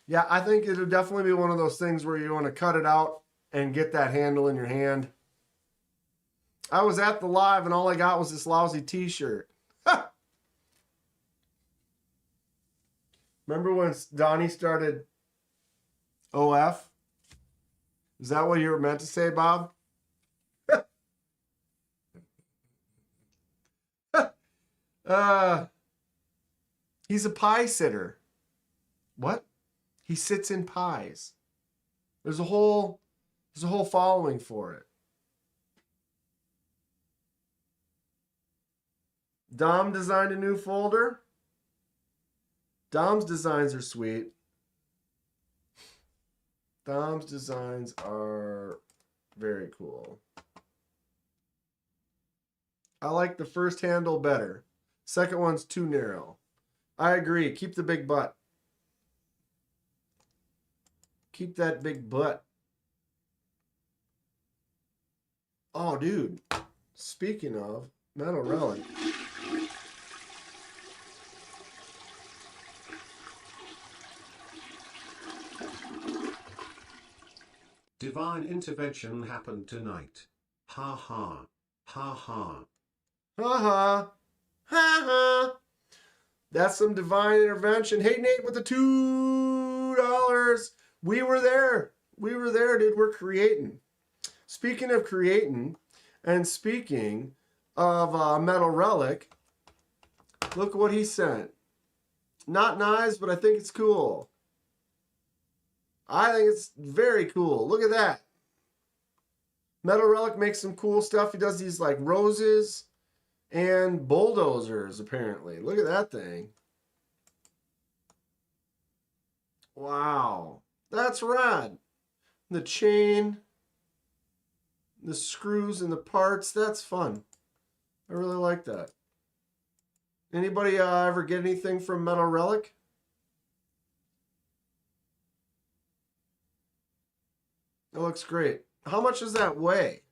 Yeah, I think it'll definitely be one of those things where you want to cut it out and get that handle in your hand. I was at the live and all I got was this lousy t-shirt. Remember when Donnie started OF? Is that what you were meant to say, Bob? He's a pie sitter. What? He sits in pies. There's a whole following for it. Dom designed a new folder. Dom's designs are sweet. Dom's designs are very cool. I like the first handle better. Second one's too narrow. I agree. Keep the big butt. Keep that big butt. Oh, dude. Speaking of Metal Relic. Divine intervention happened tonight. Ha ha. Ha ha. Ha ha. Ha ha. That's some divine intervention. Hey, Nate, with the $2. We were there. We were there, dude. We're creating. Speaking of creating, and speaking of Metal Relic, look what he sent. Not nice, but I think it's cool. I think it's very cool. Look at that. Metal Relic makes some cool stuff. He does these like roses and bulldozers, apparently. Look at that thing. Wow. That's rad. The chain, the screws and the parts. That's fun. I really like that. Anybody ever get anything from Metal Relic? It looks great. How much does that weigh?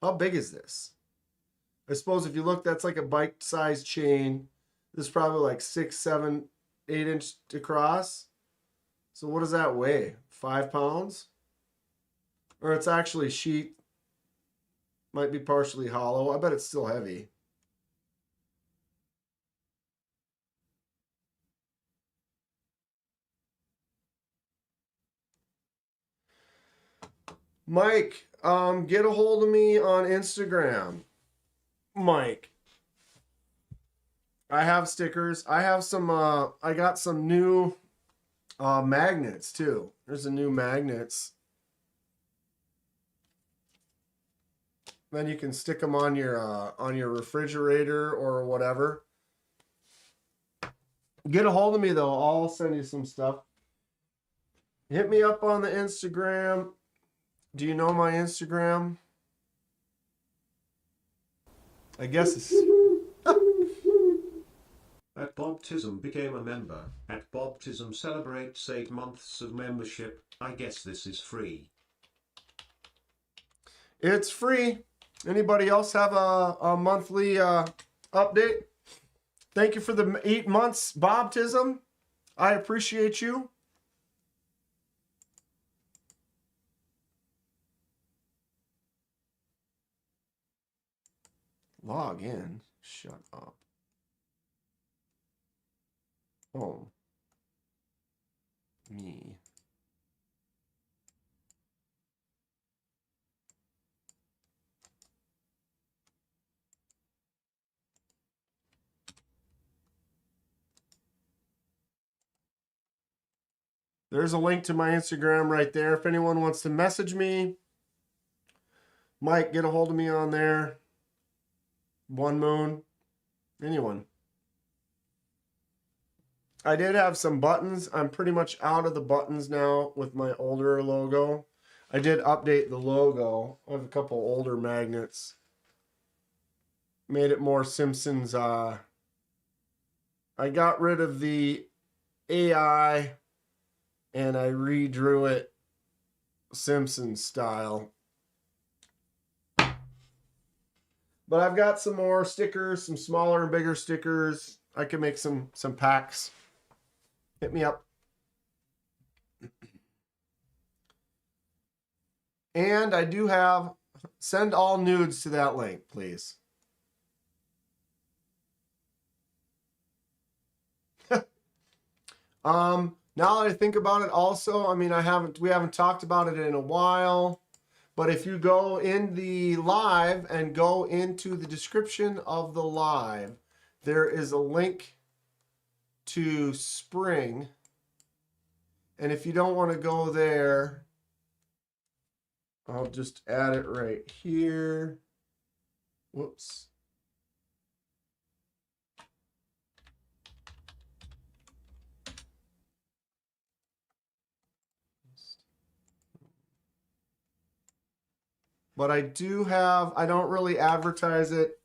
How big is this? I suppose if you look, that's like a bite-sized chain. This is probably like 6, 7, 8 inch across. So what does that weigh? 5 pounds? Or it's actually sheet. Might be partially hollow. I bet it's still heavy. Mike, get a hold of me on Instagram. Mike. I have stickers. I have some I got some new magnets too. There's a new magnets. Then you can stick them on your refrigerator or whatever. Get a hold of me though. I'll send you some stuff. Hit me up on the Instagram. Do you know my Instagram? I guess it's At Bobtism became a member. At Bobtism celebrates 8 months of membership. I guess this is free. It's free. Anybody else have a monthly update? Thank you for the 8 months, Bobtism. I appreciate you. Log in. Shut up. Oh. Me. There's a link to my Instagram right there. If anyone wants to message me, Mike, get a hold of me on there. One Moon. Anyone. I did have some buttons. I'm pretty much out of the buttons now with my older logo. I did update the logo. I have a couple older magnets. Made it more Simpsons. I got rid of the AI and I redrew it Simpsons style. But I've got some more stickers, some smaller and bigger stickers. I can make some packs. Hit me up. And I do have, send all nudes to that link, please. Now that I think about it also, I mean, we haven't talked about it in a while, but if you go in the live and go into the description of the live, there is a link to Spring. And if you don't want to go there, I'll just add it right here. Whoops. But I do have, I don't really advertise it.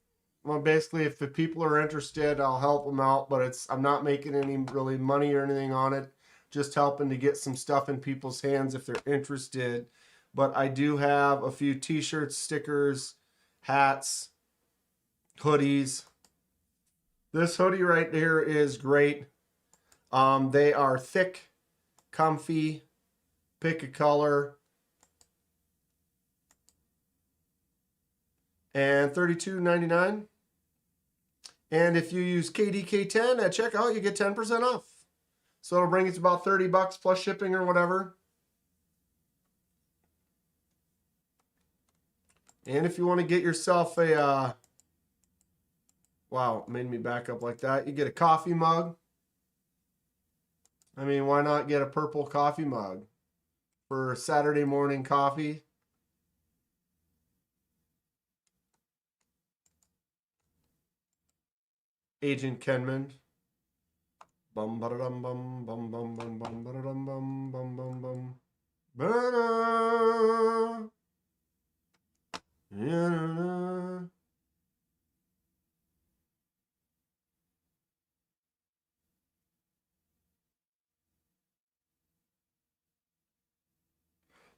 Well, basically, if the people are interested, I'll help them out. But I'm not making any really money or anything on it. Just helping to get some stuff in people's hands if they're interested. But I do have a few t-shirts, stickers, hats, hoodies. This hoodie right here is great. They are thick, comfy, pick a color. And $32.99. And if you use KDK10 at checkout, you get 10% off. So it'll bring it to about 30 bucks plus shipping or whatever. And if you want to get yourself a, wow, made me back up like that. You get a coffee mug. I mean, why not get a purple coffee mug for Saturday morning coffee? Agent Kenman. Bum ba dum bum bum bum bum bum ba dum bum bum bum bum. Ba-da. Yeah.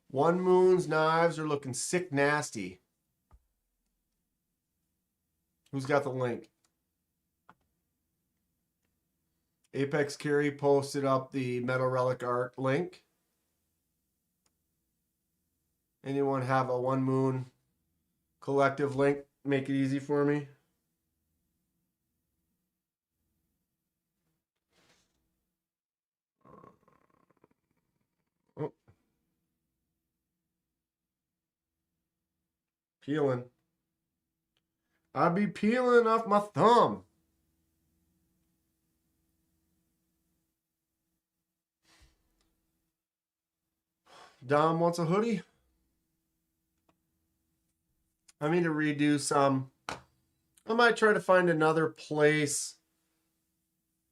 One Moon's knives are looking sick nasty. Who's got the link? Apex Carry posted up the Metal Relic Art link. Anyone have a One Moon Collective link? Make it easy for me. Oh, peeling. I be peeling off my thumb. Dom wants a hoodie. I need to redo some. I might try to find another place.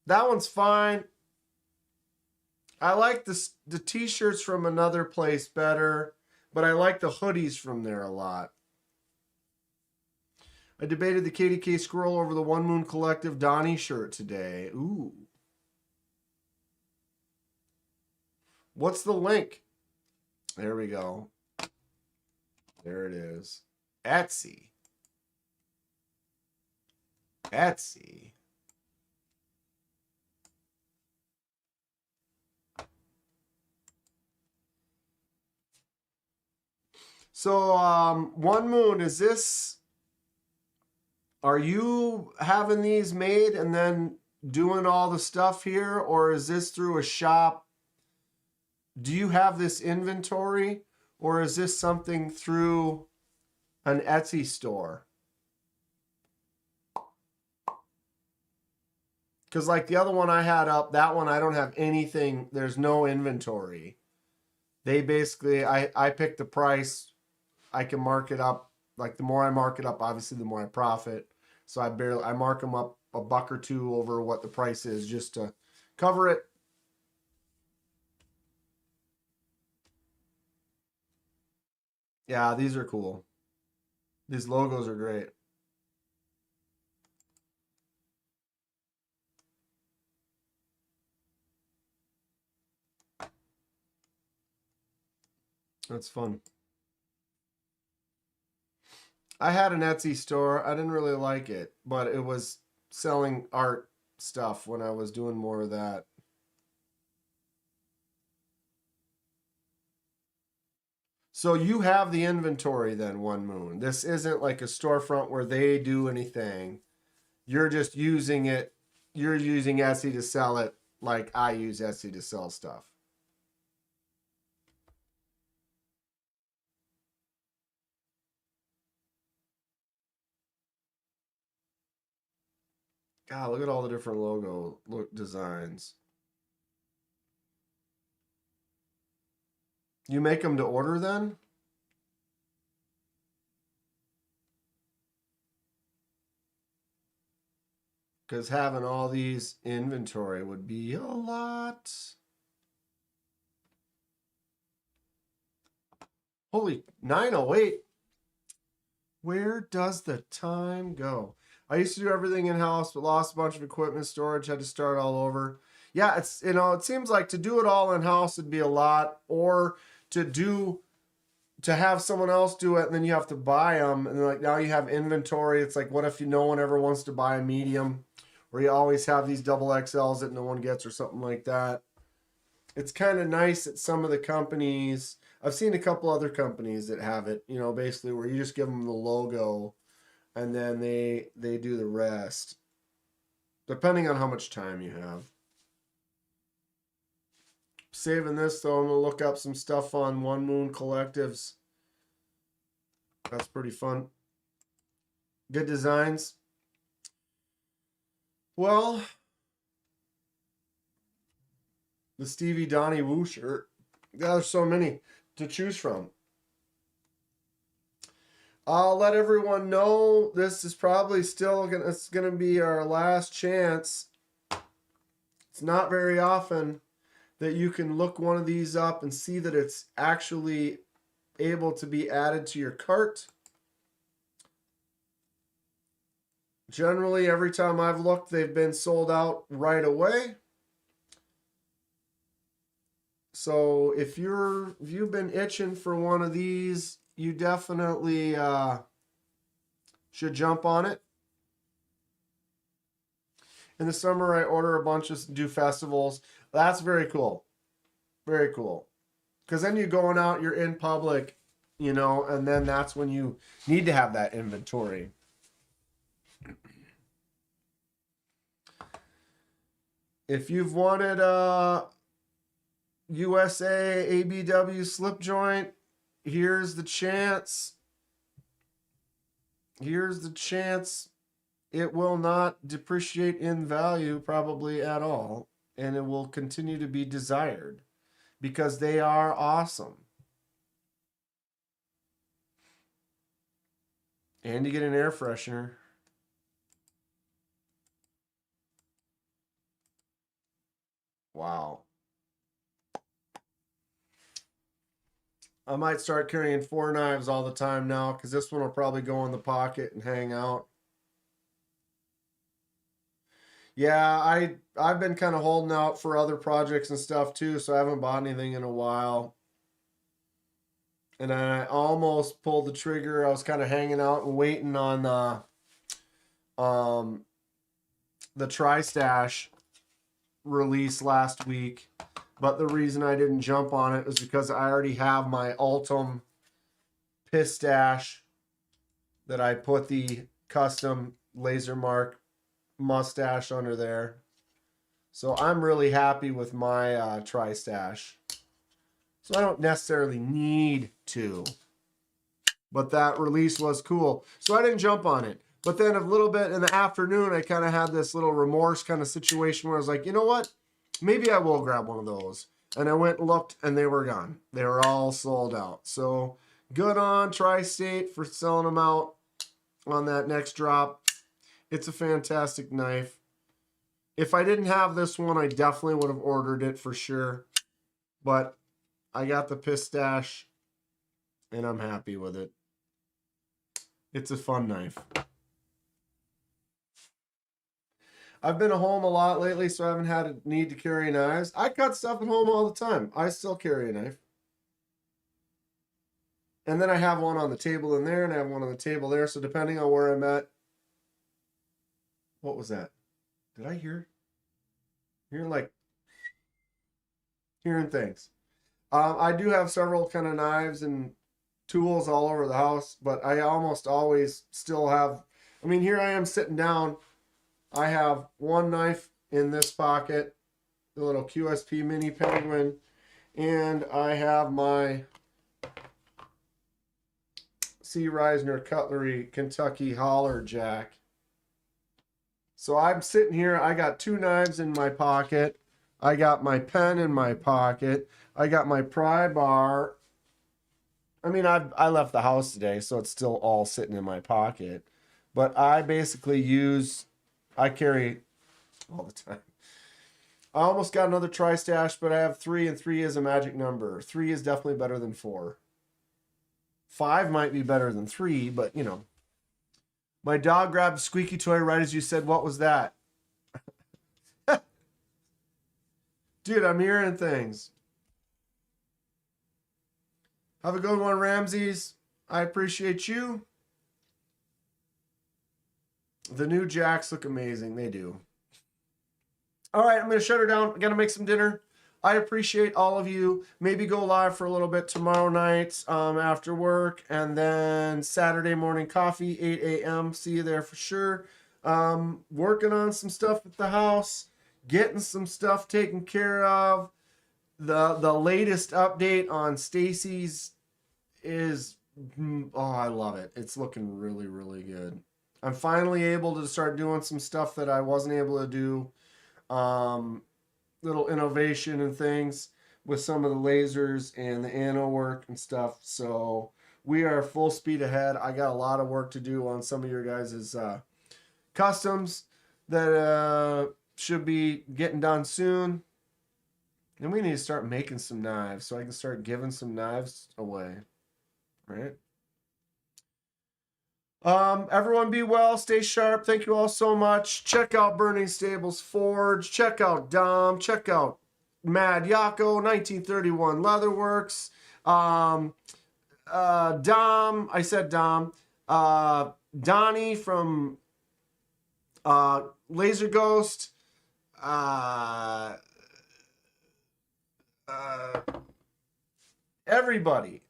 That one's fine. I like the t-shirts from another place better, but I like the hoodies from there a lot. I debated the KDK scroll over the One Moon Collective Donnie shirt today. Ooh. What's the link? There we go. There it is. Etsy. Etsy. So, One Moon, is this... Are you having these made and then doing all the stuff here? Or is this through a shop? Do you have this inventory? Or is this something through an Etsy store? Because like the other one I had up, that one I don't have anything. There's no inventory. They basically, I pick the price. I can mark it up. Like the more I mark it up, obviously the more I profit. So I mark them up a buck or two over what the price is just to cover it. Yeah, these are cool. These logos are great. That's fun. I had an Etsy store. I didn't really like it, but it was selling art stuff when I was doing more of that. So you have the inventory then, One Moon. This isn't like a storefront where they do anything. You're just using it. You're using Etsy to sell it like I use Etsy to sell stuff. God, look at all the different logo designs. You make them to order then? Because having all these inventory would be a lot. Holy 908. Where does the time go? I used to do everything in-house, but lost a bunch of equipment storage, had to start all over. Yeah, it's, you know, it seems like to do it all in-house would be a lot, or to have someone else do it and then you have to buy them, and like now you have inventory. It's like, what if no one ever wants to buy a medium, or you always have these double XLs that no one gets or something like that. It's kind of nice that some of the companies, I've seen a couple other companies that have it, you know, basically where you just give them the logo and then they do the rest, depending on how much time you have. Saving this though, I'm gonna look up some stuff on One Moon Collectives. That's pretty fun. Good designs. Well, the Stevie Donnie Woo shirt. Yeah, there's so many to choose from. I'll let everyone know this is probably still gonna be our last chance. It's not very often that you can look one of these up and see that it's actually able to be added to your cart. Generally, every time I've looked, they've been sold out right away. So if you've been itching for one of these, you definitely should jump on it. In the summer, I order a bunch of do festivals. That's very cool. Very cool. Because then you're going out, you're in public, you know, and then that's when you need to have that inventory. If you've wanted a USA ABW slip joint, here's the chance. Here's the chance. It will not depreciate in value probably at all, and it will continue to be desired because they are awesome. And you get an air freshener. Wow. I might start carrying 4 knives all the time now because this one will probably go in the pocket and hang out. Yeah, I've been kind of holding out for other projects and stuff too, so I haven't bought anything in a while. And I almost pulled the trigger. I was kind of hanging out and waiting on the Tri-Stash release last week. But the reason I didn't jump on it was because I already have my Ultim Pistache that I put the custom laser mark mustache under there. So I'm really happy with my Tri-Stash. So I don't necessarily need to. But that release was cool. So I didn't jump on it. But then a little bit in the afternoon, I kind of had this little remorse kind of situation where I was like, you know what? Maybe I will grab one of those. And I went and looked, and they were gone. They were all sold out. So good on Tri-State for selling them out on that next drop. It's a fantastic knife. If I didn't have this one, I definitely would have ordered it for sure. But I got the Pistache, and I'm happy with it. It's a fun knife. I've been at home a lot lately, so I haven't had a need to carry knives. I cut stuff at home all the time. I still carry a knife. And then I have one on the table in there, and I have one on the table there. So depending on where I'm at. What was that? Did I hear hearing things? I do have several kind of knives and tools all over the house, but I almost always still have. I mean, here I am sitting down. I have one knife in this pocket, the little QSP Mini Penguin, and I have my C. Reisner Cutlery Kentucky Holler Jack. So I'm sitting here, I got 2 knives in my pocket, I got my pen in my pocket, I got my pry bar. I mean, I left the house today, so it's still all sitting in my pocket. But I basically I carry all the time. I almost got another Tri-Stash, but I have 3, and 3 is a magic number. 3 is definitely better than 4. 5 might be better than 3, but you know. My dog grabbed a squeaky toy right as you said, what was that? Dude, I'm hearing things. Have a good one, Ramses. I appreciate you. The new jacks look amazing. They do. All right, I'm going to shut her down. I got to make some dinner. I appreciate all of you. Maybe go live for a little bit tomorrow night after work. And then Saturday morning coffee, 8 a.m. See you there for sure. Working on some stuff at the house. Getting some stuff taken care of. The latest update on Stacy's is... Oh, I love it. It's looking really, really good. I'm finally able to start doing some stuff that I wasn't able to do. Little innovation and things with some of the lasers and the anno work and stuff. So we are full speed ahead. I got a lot of work to do on some of your guys' customs that should be getting done soon. And we need to start making some knives so I can start giving some knives away. Right? Everyone be well, stay sharp. Thank you all so much. Check out Burning Stables Forge. Check out Dom. Check out Mad Yako, 1931 Leatherworks. Dom, I said Dom. Donnie from Laser Ghost. Everybody.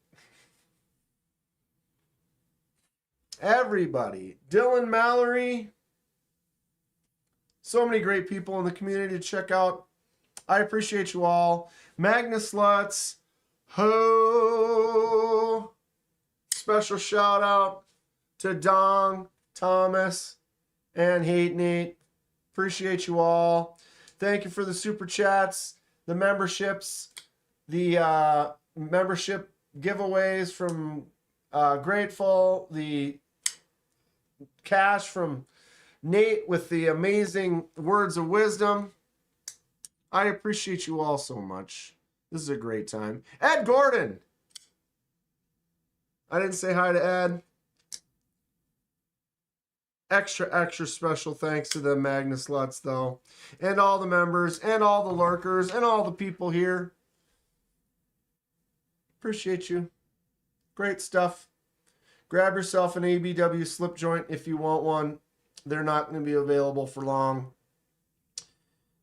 Everybody. Dylan Mallory. So many great people in the community to check out. I appreciate you all. Magnus Lutz. Ho. Special shout out to Dong, Thomas, and Hate Nate. Appreciate you all. Thank you for the super chats, the memberships, the membership giveaways from Grateful, the cash from Nate with the amazing words of wisdom. I appreciate you all so much. This is a great time. Ed Gordon. I didn't say hi to Ed. Extra special thanks to the Magnus Lutz, though. And all the members, and all the lurkers, and all the people here. Appreciate you. Great stuff. Grab yourself an ABW slip joint if you want one. They're not going to be available for long.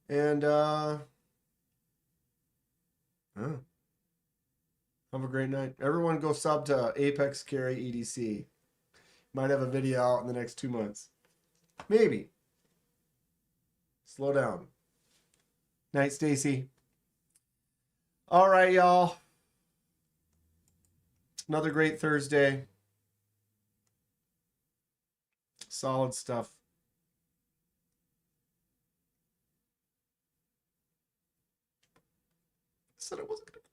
And, have a great night. Everyone go sub to Apex Carry EDC. Might have a video out in the next 2 months. Maybe. Slow down. Night, Stacy. All right, y'all. Another great Thursday. Solid stuff. I said I wasn't going to